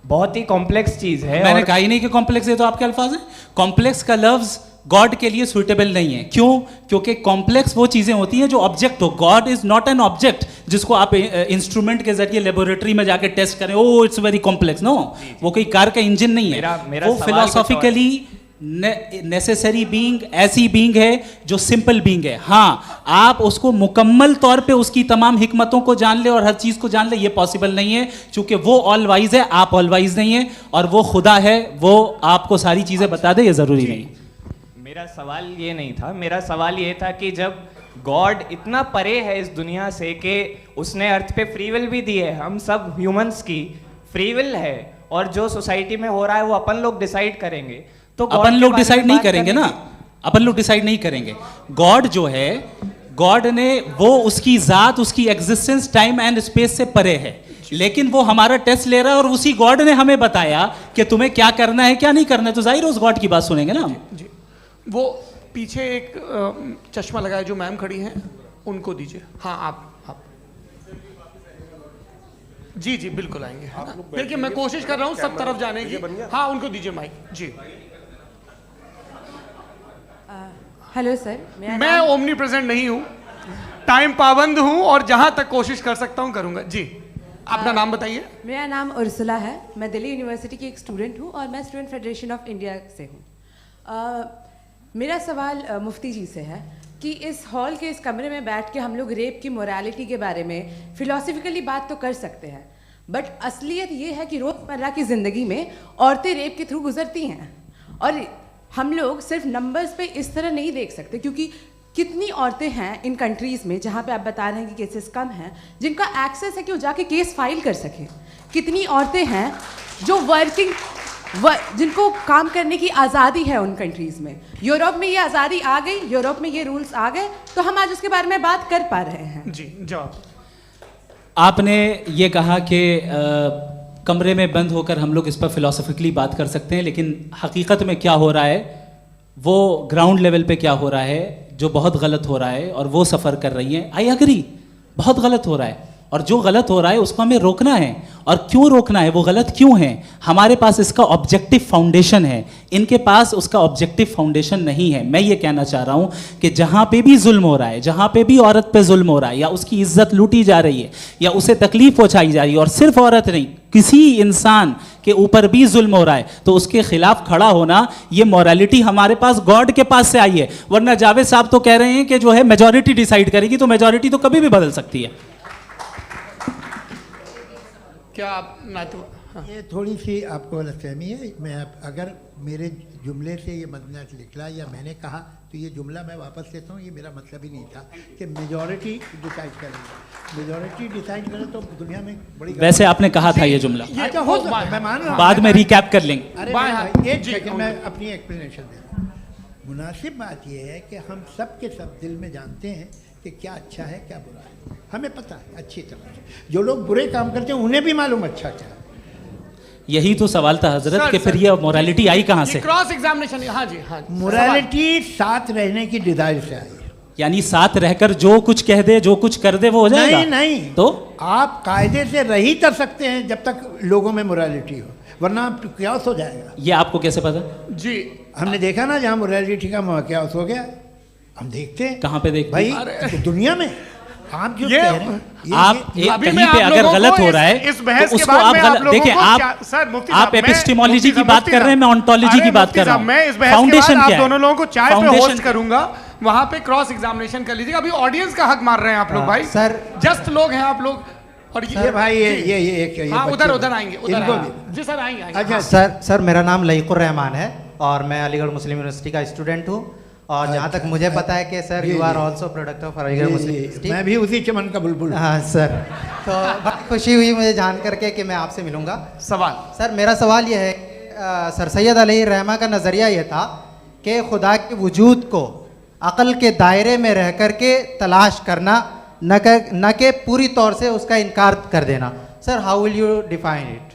बहुत ही कॉम्प्लेक्स चीज है। मैंने कहा ही नहीं कि कॉम्प्लेक्स है, तो आपके अल्फाज हैं। कॉम्प्लेक्स का लफ्ज गॉड के लिए सुइटेबल नहीं है। क्यों? क्योंकि कॉम्प्लेक्स वो चीजें होती हैं जो ऑब्जेक्ट हो। God is not an object जिसको आप इंस्ट्रूमेंट के जरिए लेबोरेटरी में जाके टेस्ट करें, oh it's very complex. No, वो कोई कार का इंजन नहीं है। मेरा वो फिलोसॉफिकली नेसेसरी बीइंग ऐसी बीइंग है जो सिंपल बीइंग है। हाँ, आप उसको मुकम्मल तौर पे उसकी तमाम हिकमतों को जान ले और हर चीज़ को जान ले, ये पॉसिबल नहीं है, क्योंकि वो ऑल वाइज है, आप ऑल वाइज नहीं है, और वो खुदा है, वो आपको सारी चीज़ें बता दे, ये ज़रूरी नहीं। मेरा सवाल ये नहीं था, मेरा सवाल ये था कि जब गॉड इतना परे है इस दुनिया से कि उसने अर्थ पे फ्री विल भी दी है, हम सब ह्यूमंस की फ्री विल है, और जो सोसाइटी में हो रहा है वो अपन लोग डिसाइड करेंगे, तो अपन लोग डिसाइड नहीं करेंगे ना, अपन लोग डिसाइड नहीं करेंगे। गॉड जो है, गॉड ने वो उसकी जात, उसकी एग्जिस्टेंस टाइम एंड स्पेस से परे है, लेकिन वो हमारा टेस्ट ले रहा है और उसी गॉड ने हमें बताया कि तुम्हें क्या करना है क्या नहीं करना है, तो जाहिर है उस गॉड की बात सुनेंगे ना हम। जी, वो पीछे एक चश्मा लगाए जो मैम खड़ी हैं, उनको दीजिए। हाँ, आप जी जी बिल्कुल आएंगे। देखिए मैं कोशिश कर रहा हूँ सब तरफ जाने की। हाँ, उनको दीजिए माइक। जी, हेलो सर, मैं ओमनी प्रेजेंट नहीं हूँ, टाइम पाबंद हूँ और जहाँ तक कोशिश कर सकता हूँ करूँगा। जी, अपना नाम बताइए। मेरा नाम उर्सुला है, मैं दिल्ली यूनिवर्सिटी की एक स्टूडेंट हूँ और मैं स्टूडेंट फेडरेशन ऑफ इंडिया से हूँ। मेरा सवाल मुफ्ती जी से है कि इस हॉल के इस कमरे में बैठ के हम लोग रेप की मोरालिटी के बारे में फिलोसफिकली बात तो कर सकते हैं, बट असलियत ये है कि रोज़मर्रा की ज़िंदगी में औरतें रेप के थ्रू गुजरती हैं, और हम लोग सिर्फ नंबर्स पे इस तरह नहीं देख सकते, क्योंकि कितनी औरतें हैं इन कंट्रीज़ में जहाँ पे आप बता रहे हैं कि केसेस कम हैं, जिनका एक्सेस है कि वो जाके केस फाइल कर सकें। कितनी औरतें हैं जो जिनको काम करने की आज़ादी है उन कंट्रीज़ में। यूरोप में ये आज़ादी आ गई, यूरोप में ये रूल्स आ गए, तो हम आज उसके बारे में बात कर पा रहे हैं। जी, जवाब। आपने ये कहा कि कमरे में बंद होकर हम लोग इस पर फिलोसफिकली बात कर सकते हैं, लेकिन हकीकत में क्या हो रहा है, वो ग्राउंड लेवल पे क्या हो रहा है जो बहुत गलत हो रहा है, और वो सफ़र कर रही हैं। आई एग्री, बहुत गलत हो रहा है, और जो गलत हो रहा है उसको हमें रोकना है। और क्यों रोकना है, वो गलत क्यों है, हमारे पास इसका ऑब्जेक्टिव फाउंडेशन है, इनके पास उसका ऑब्जेक्टिव फाउंडेशन नहीं है। मैं ये कहना चाह रहा हूँ कि जहाँ पे भी जुल्म हो रहा है, जहाँ पे भी औरत पे जुल्म हो रहा है, या उसकी इज्जत लूटी जा रही है, या उसे तकलीफ पहुँचाई जा रही है, और सिर्फ औरत नहीं, किसी इंसान के ऊपर भी जुल्म हो रहा है, तो उसके खिलाफ खड़ा होना, ये मॉरलिटी हमारे पास गॉड के पास से आई है। वरना जावेद साहब तो कह रहे हैं कि जो है मेजॉरिटी डिसाइड करेगी, तो मेजॉरिटी तो कभी भी बदल सकती है। क्या आप हाँ। ये थोड़ी सी आपको गलतफहमी है। मैं अगर मेरे जुमले से ये मजमूआ निकला या मैंने कहा, तो ये जुमला मैं वापस लेता हूँ, ये मेरा मतलब ही नहीं था कि मेजॉरिटी डिसाइड करेगी। मेजॉरिटी डिसाइड करे तो दुनिया में बड़ी, वैसे आपने कहा था ये जुमला। अच्छा, हो सकता है, मैं मान रहा हूँ, बाद में रिकैप कर लेंगे। अरे एक सेकंड, मैं अपनी एक्सप्लेनेशन दे रहा हूँ। मुनासिब बात यह है कि हम सब के सब दिल में जानते हैं कि क्या अच्छा है क्या बुरा है, हमें पता है अच्छी तरह से। जो लोग बुरे काम करते हैं उन्हें भी मालूम अच्छा क्या है। यही तो सवाल था हजरत, कि फिर ये मोरालिटी आई कहाँ से? Cross examination. हाँ जी, हाँ, मोरालिटी साथ रहने की डिजायर से आई, यानी साथ रहकर जो कुछ कह दे, जो कुछ कर दे, वो हो जाएगा। नहीं, तो आप कायदे से रह ही कर सकते हैं जब तक लोगों में मोरालिटी हो, वरना क्यास हो जाएगा। ये आपको कैसे पता? जी, हमने देखा ना, जहाँ मोरालिटी का क्यास हो गया, हम देखते हैं। कहाँ पे देखते भाई? तो दुनिया में आप जो कह रहे हैं, आप कहीं पे अगर गलत हो रहा है तो उसको आप गलत देखिए। आप एपिस्टेमोलॉजी की बात कर रहे हैं, मैं ऑन्टोलॉजी की बात कर रहा हूँ। मैं इस बहस के बाद आप दोनों लोगों को चाय पे होस्ट करूंगा, वहां पे क्रॉस एग्जामिनेशन कर लीजिएगा। अभी ऑडियंस का हक मार रहे हैं आप लोग भाई, सर जस्ट लोग हैं आप लोग। और ये भाई ये उधर आएंगे, जी सर आएंगे। अच्छा सर, मेरा नाम लईकुर रहमान है और मैं अलीगढ़ मुस्लिम यूनिवर्सिटी का स्टूडेंट हूँ, और जहाँ तक मुझे पता है कि sir you are also product of Aligarh Muslim University. मैं भी उसी चमन का बुलबुल। हाँ सर, तो बहुत खुशी हुई मुझे जान करके कि मैं आपसे मिलूंगा। सवाल सर, मेरा सवाल यह है, सर सैयद अलैहिर्रहमा का नज़रिया ये था कि खुदा के वजूद को अक़ल के दायरे में रह कर के तलाश करना, न कि पूरी तौर से उसका इनकार कर देना। Sir, how will you define it?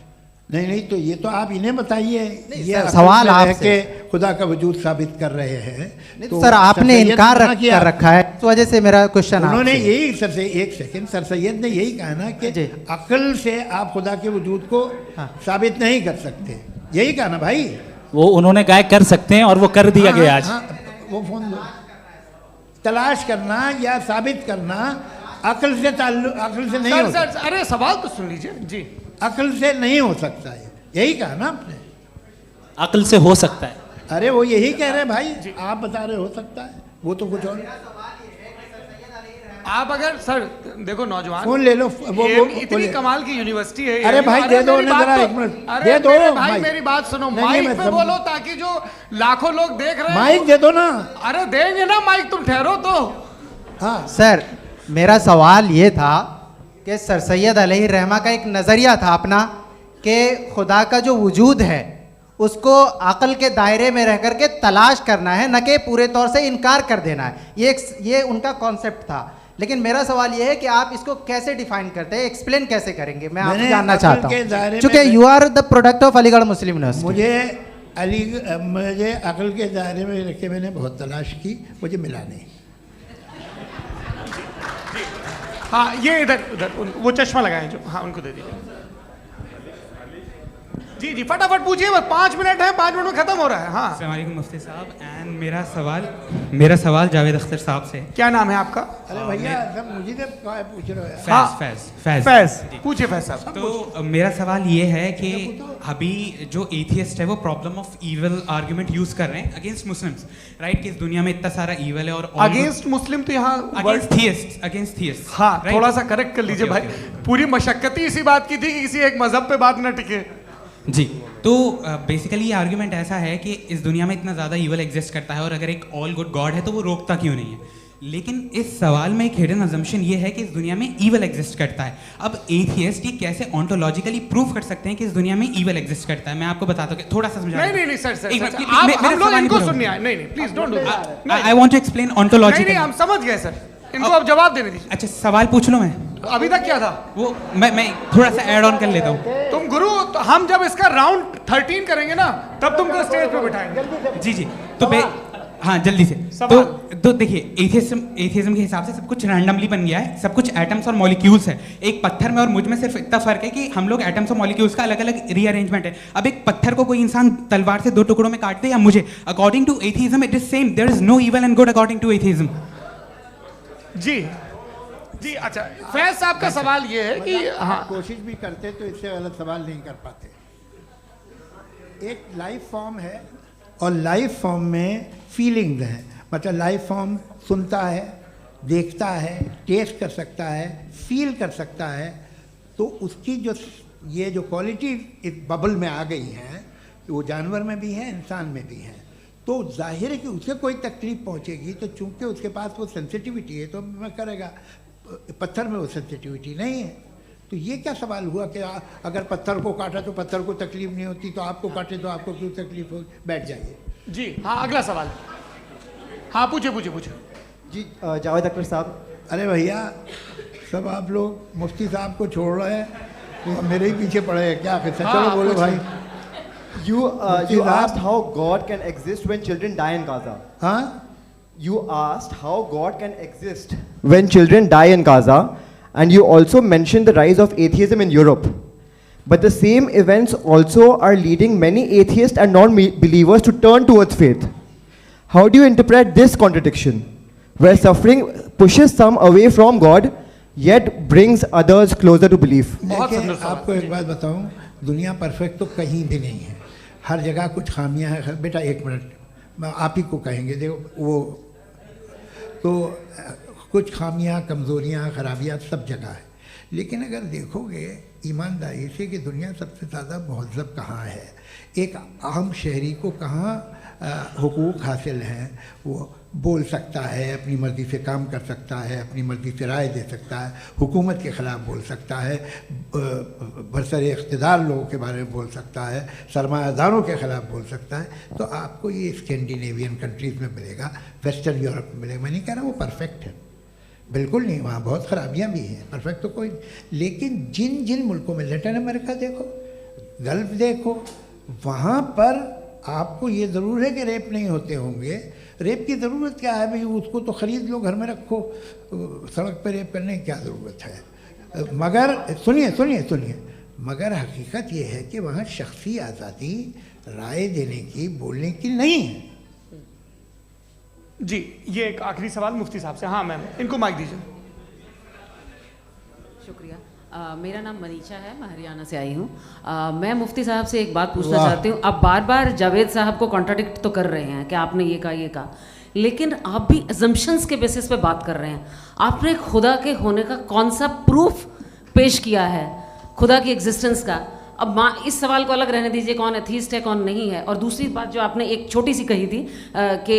नहीं, तो ये तो आप इन्हें बताइए। ये सवाल आपसे, खुदा का वजूद साबित कर रहे हैं। तो सर, आपने इनकार कर रखा है, इस वजह से मेरा क्वेश्चन। उन्होंने यही एक सेकंड, सर सैयद ने यही कहा ना कि अक्ल से आप खुदा के वजूद को साबित नहीं कर सकते, यही कहा ना भाई। वो उन्होंने कहा कर सकते हैं और वो कर दिया गया आज। वो फोन दो। तलाश करना या साबित करना अक्ल से नहीं हो सकता। अरे सवाल तो सुन लीजिए जी। अक्ल से नहीं हो सकता है, यही कहा ना आपने। अक्ल से हो सकता है। अरे वो यही कह रहे हैं भाई, आप बता रहे हो सकता है, वो तो कुछ और। आप अगर सर देखो नौजवान फोन ले लो, वो इतनी कमाल की यूनिवर्सिटी है। अरे भाई दे दो ना जरा, एक मिनट दे दो भाई, मेरी बात सुनो, माइक पे बोलो ताकि जो लाखों लोग देख रहे हैं माइक दे दो ना। अरे देंगे ना माइक, तुम ठहरो तो। हाँ सर, मेरा सवाल ये था कि सर सैयद अलैहि रहमा का एक नज़रिया था अपना कि खुदा का जो वजूद है उसको अक़ल के दायरे में रह करके तलाश करना है, न कि पूरे तौर से इनकार कर देना है। ये उनका कॉन्सेप्ट था। लेकिन मेरा सवाल ये है कि आप इसको कैसे डिफाइन करते हैं, एक्सप्लेन कैसे करेंगे, मैं आपसे जानना चाहता हूँ, क्योंकि you are the product of Aligarh Muslim University. मुझे अक़ल के दायरे में रखे मैंने बहुत तलाश की, मुझे मिला नहीं। हाँ ये इधर वो चश्मा लगाए जो, हाँ उनको दे दीजिए। जी जी फटाफट पूछिए, बस 5 मिनट है, 5 मिनट में खत्म हो रहा है। हाँ अस्सलाम वालेकुम मुफ्ती साहब, एंड मेरा सवाल जावेद अख्तर साहब से। क्या नाम है आपका? अरे भैया सब मुझे पूछ रहे हो। फैज पूछिए फैज साहब। तो मेरा सवाल ये है कि अभी जो एथियस्ट है वो problem of evil argument use कर रहे हैं अगेंस्ट मुस्लिम्स, राइट? कि इस दुनिया में इतना सारा ईविल है और अगेंस्ट मुस्लिम तो यहाँ अगेंस्ट थियस्ट। हाँ थोड़ा सा करेक्ट कर लीजिए भाई, पूरी मशक्कत ही इसी बात की थी कि किसी एक मजहब पे बात न टिके। जी, तो बेसिकली ये आर्ग्यूमेंट ऐसा है कि इस दुनिया में इतना ज़्यादा ईवल एग्जिस्ट करता है और अगर एक ऑल गुड गॉड है तो वो रोकता क्यों नहीं है? लेकिन इस सवाल में एक हिडन अजम्पशन ये है कि इस दुनिया में ईवल एग्जिस्ट करता है। अब एथियस्ट ये कैसे ऑन्टोलॉजिकली प्रूव कर सकते हैं कि इस दुनिया में ईवल एग्जिस्ट करता है? मैं आपको बताता हूँ, थोड़ा सा समझा। नहीं सर, हम लोग इनको सुनिए। नहीं please don't do that. I want to explain ontologically. नहीं हम समझ गए सर, इनको अब जवाब देने दीजिए। अच्छा सवाल पूछ लो। मैं अभी तक क्या था वो मैं थोड़ा सा ऐड ऑन कर लेता हूँ। तुम गुरु, तो हम जब इसका राउंड 13 करेंगे ना तब तुमको स्टेज पे बिठाएंगे। जी तो हाँ जल्दी से। तो देखिए एथियज्म के हिसाब से सब कुछ रैंडमली बन गया है, सब कुछ एटम्स और मॉलिक्यूल्स है। एक पत्थर में और मुझ में सिर्फ इतना फर्क है कि हम लोग एटम्स और मॉलिक्यूल्स का अलग अलग रीअरेंजमेंट है। अब एक पत्थर को कोई इंसान तलवार से 2 टुकड़ों में काट दे या मुझे, according to atheism it is same, there is no evil and good according to atheism. जी अच्छा, फैज साहब का सवाल ये है कि हाँ कोशिश भी करते तो इससे गलत सवाल नहीं कर पाते। एक लाइफ फॉर्म है और लाइफ फॉर्म में फीलिंग्स हैं, मतलब लाइफ फॉर्म सुनता है, देखता है, टेस्ट कर सकता है, फील कर सकता है, तो उसकी जो क्वालिटी इस बबल में आ गई हैं वो जानवर में भी है, इंसान में भी है। तो जाहिर है कि उसे कोई तकलीफ पहुंचेगी, तो चूंकि उसके पास वो सेंसिटिविटी है तो मैं करेगा। पत्थर में वो सेंसिटिविटी नहीं है। तो ये क्या सवाल हुआ कि अगर पत्थर को काटा तो पत्थर को तकलीफ नहीं होती, तो आपको काटे तो आपको क्यों तकलीफ हो? बैठ जाइए। जी हाँ अगला सवाल। हाँ पूछे जी जावेद अख्तर साहब। अरे भैया सब आप लोग मुफ्ती साहब को छोड़ रहे हैं, तो मेरे ही पीछे पड़े हैं क्या? फिर चलो बोलो भाई। You asked how God can exist when children die in Gaza. Huh? You asked how God can exist when children die in Gaza, and you also mentioned the rise of atheism in Europe. But the same events also are leading many atheists and non-believers to turn towards faith. How do you interpret this contradiction, where suffering pushes some away from God, yet brings others closer to belief? देखिए आपको एक बात बताऊं, दुनिया perfect तो कहीं भी नहीं है, हर जगह कुछ खामियां हैं। बेटा एक मिनट आप ही को कहेंगे, देखो वो तो कुछ खामियां, कमज़ोरियां, खराबियां सब जगह है। लेकिन अगर देखोगे ईमानदारी से कि दुनिया सबसे ज़्यादा महज़ब कहाँ है, एक आम शहरी को कहाँ हुकूक हासिल हैं, वो बोल सकता है, अपनी मर्ज़ी से काम कर सकता है, अपनी मर्ज़ी से राय दे सकता है, हुकूमत के ख़िलाफ़ बोल सकता है, बरसरे इक़्तिदार लोगों के बारे में बोल सकता है, सरमायादारों के ख़िलाफ़ बोल सकता है। तो आपको ये स्कैंडिनेवियन कंट्रीज़ में मिलेगा, वेस्टर्न यूरोप में मिलेगा। मैं नहीं कह रहा वो परफेक्ट है, बिल्कुल नहीं, वहाँ बहुत ख़राबियाँ भी हैं, परफेक्ट तो कोई। लेकिन जिन जिन मुल्कों में, लैटिन अमेरिका देखो, गल्फ़ देखो, वहाँ पर आपको ये ज़रूर है कि रेप नहीं होते होंगे। रेप की ज़रूरत क्या है भाई? उसको तो ख़रीद लो, घर में रखो, सड़क पर रेप करने की क्या ज़रूरत है? मगर सुनिए, मगर हकीकत ये है कि वहाँ शख्सी आज़ादी राय देने की, बोलने की नहीं है। जी ये एक आखिरी सवाल मुफ्ती साहब से। हाँ मैम, इनको माइक दीजिए। शुक्रिया। मेरा नाम मनीषा है, मैं हरियाणा से आई हूँ। मैं मुफ्ती साहब से एक बात पूछना चाहती हूँ। आप बार बार जावेद साहब को कॉन्ट्राडिक्ट तो कर रहे हैं कि आपने ये कहा, लेकिन आप भी अजम्पशंस के बेसिस पे बात कर रहे हैं। आपने खुदा के होने का कौन सा प्रूफ पेश किया है, खुदा की एग्जिस्टेंस का? अब इस सवाल को अलग रहने दीजिए, कौन एथीस्ट है कौन नहीं है। और दूसरी बात जो आपने एक छोटी सी कही थी कि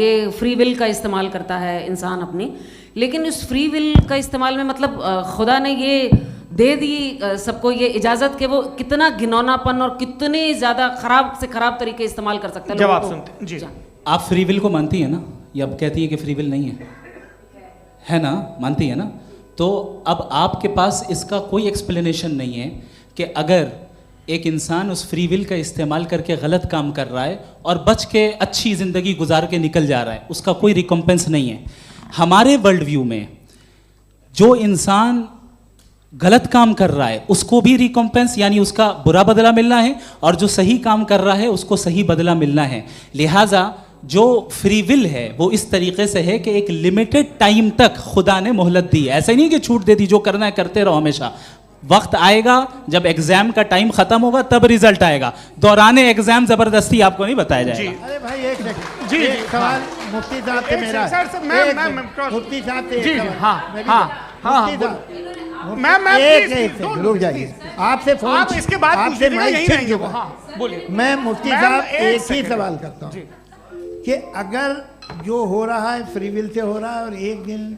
ये फ्री विल का इस्तेमाल करता है इंसान अपनी, लेकिन उस फ्री विल का इस्तेमाल में मतलब खुदा ने ये दे दी सबको ये इजाज़त कि वो कितना घिनौनापन और कितने ज़्यादा ख़राब से ख़राब तरीके इस्तेमाल कर सकता है। जवाब सुनते जी। आप फ्री विल को मानती है ना, या अब कहती है कि फ्री विल नहीं है ना, मानती है ना? तो अब आपके पास इसका कोई एक्सप्लेनेशन नहीं है कि अगर एक इंसान उस फ्री विल का इस्तेमाल करके गलत काम कर रहा है और बच के अच्छी ज़िंदगी गुजार के निकल जा रहा है, उसका कोई रिकम्पेंस नहीं है। हमारे वर्ल्ड व्यू में जो इंसान गलत काम कर रहा है उसको भी रिकम्पेंस यानी उसका बुरा बदला मिलना है, और जो सही काम कर रहा है उसको सही बदला मिलना है। लिहाजा जो फ्री विल है वो इस तरीके से है कि एक लिमिटेड टाइम तक खुदा ने मोहलत दी है। ऐसा नहीं कि छूट दे दी, जो करना है करते रहो हमेशा। वक्त आएगा जब एग्जाम का टाइम खत्म होगा तब रिजल्ट आएगा, दौराने एग्जाम जबरदस्ती आपको नहीं बताया जाएगा। अरे भाई एक सेकंड, जी एक सवाल मुफ्ती साहब से मेरा है। मुफ्ती साहब से जी एक जी, सवाल। हाँ, मुफ्ती साहब, मैं एक रुक जाइए, आपसे फोन, आप इसके बाद आपसे पूछिएगा, माइक यहीं छीन रहेंगे चुका। वो। हाँ, बोलिए। मैं मुफ्ती मैम, साहब एक एक ही सेकंड। सवाल करता हूँ कि अगर जो हो रहा है फ्री विल से हो रहा है और एक दिन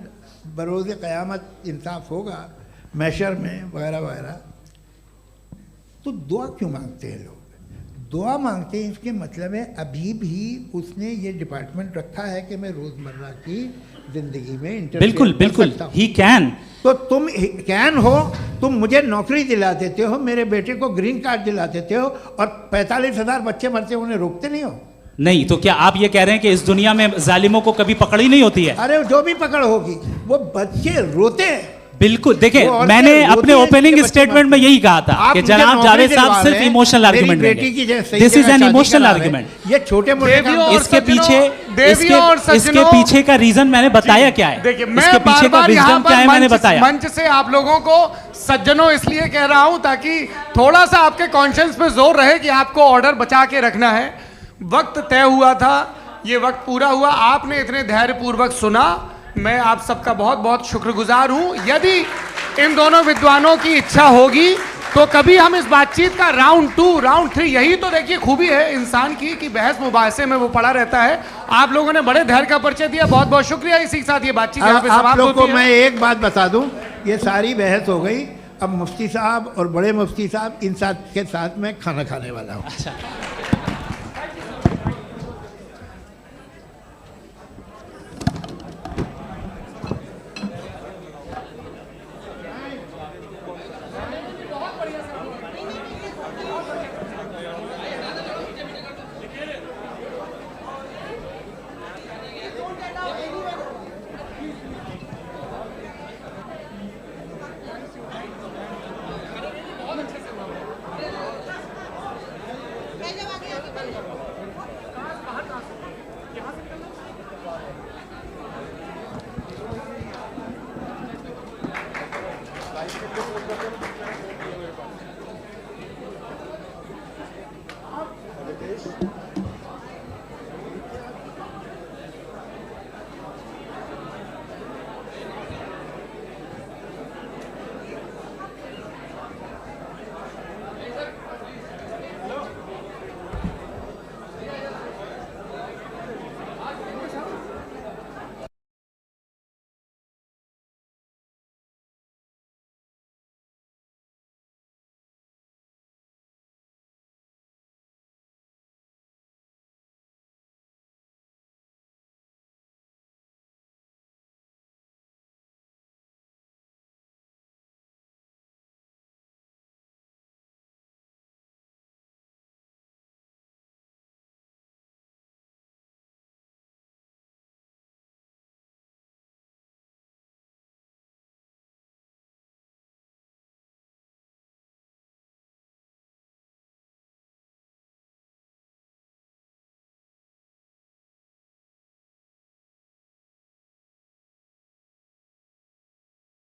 बरोज़ क़यामत इंसाफ होगा मैशर में वगैरह वगैरह, तो दुआ क्यों मांगते हैं लोग? दुआ मांगते हैं इसके मतलब है अभी भी उसने ये डिपार्टमेंट रखा है कि मैं रोज़मर्रा की ज़िंदगी में बिल्कुल बिल्कुल ही कैन। तो तुम कैन हो, तुम मुझे नौकरी दिला देते हो, मेरे बेटे को ग्रीन कार्ड दिला देते हो, और 45,000 बच्चे मरते उन्हें रोकते नहीं हो। नहीं तो क्या आप ये कह रहे हैं कि इस दुनिया में जालिमों को कभी पकड़ ही नहीं होती है? अरे जो भी पकड़ होगी वो बच्चे रोते हैं। बिल्कुल, देखिए मैंने अपने ओपनिंग स्टेटमेंट में यही कहा था कि जनाब जावेद साहब सिर्फ इमोशनल आर्गुमेंट देंगे। This is an emotional argument. ये छोटे मोटे इसके पीछे का रीजन मैंने बताया क्या है, देखिए इसके पीछे का विजडम क्या है मैंने बताया। मंच से आप लोगों को सज्जनों इसलिए कह रहा हूं ताकि थोड़ा सा आपके कॉन्शियंस पे जोर रहे कि आपको ऑर्डर बचा के रखना है। वक्त तय हुआ था, ये वक्त पूरा हुआ, आपने इतने धैर्यपूर्वक सुना, मैं आप सबका बहुत बहुत शुक्रगुजार हूं। यदि इन दोनों विद्वानों की इच्छा होगी तो कभी हम इस बातचीत का राउंड 2, राउंड 3, यही तो देखिए खूबी है इंसान की कि बहस मुबाहसे में वो पड़ा रहता है। आप लोगों ने बड़े धैर्य का परिचय दिया, बहुत बहुत शुक्रिया। इसी के साथ ये बातचीत यहाँ पे समाप्त होती है। मैं एक बात बता दूं, ये सारी बहस हो गई, अब मुफ्ती साहब और बड़े मुफ्ती साहब इन साथ के साथ मैं खाना खाने वाला हूँ। अच्छा।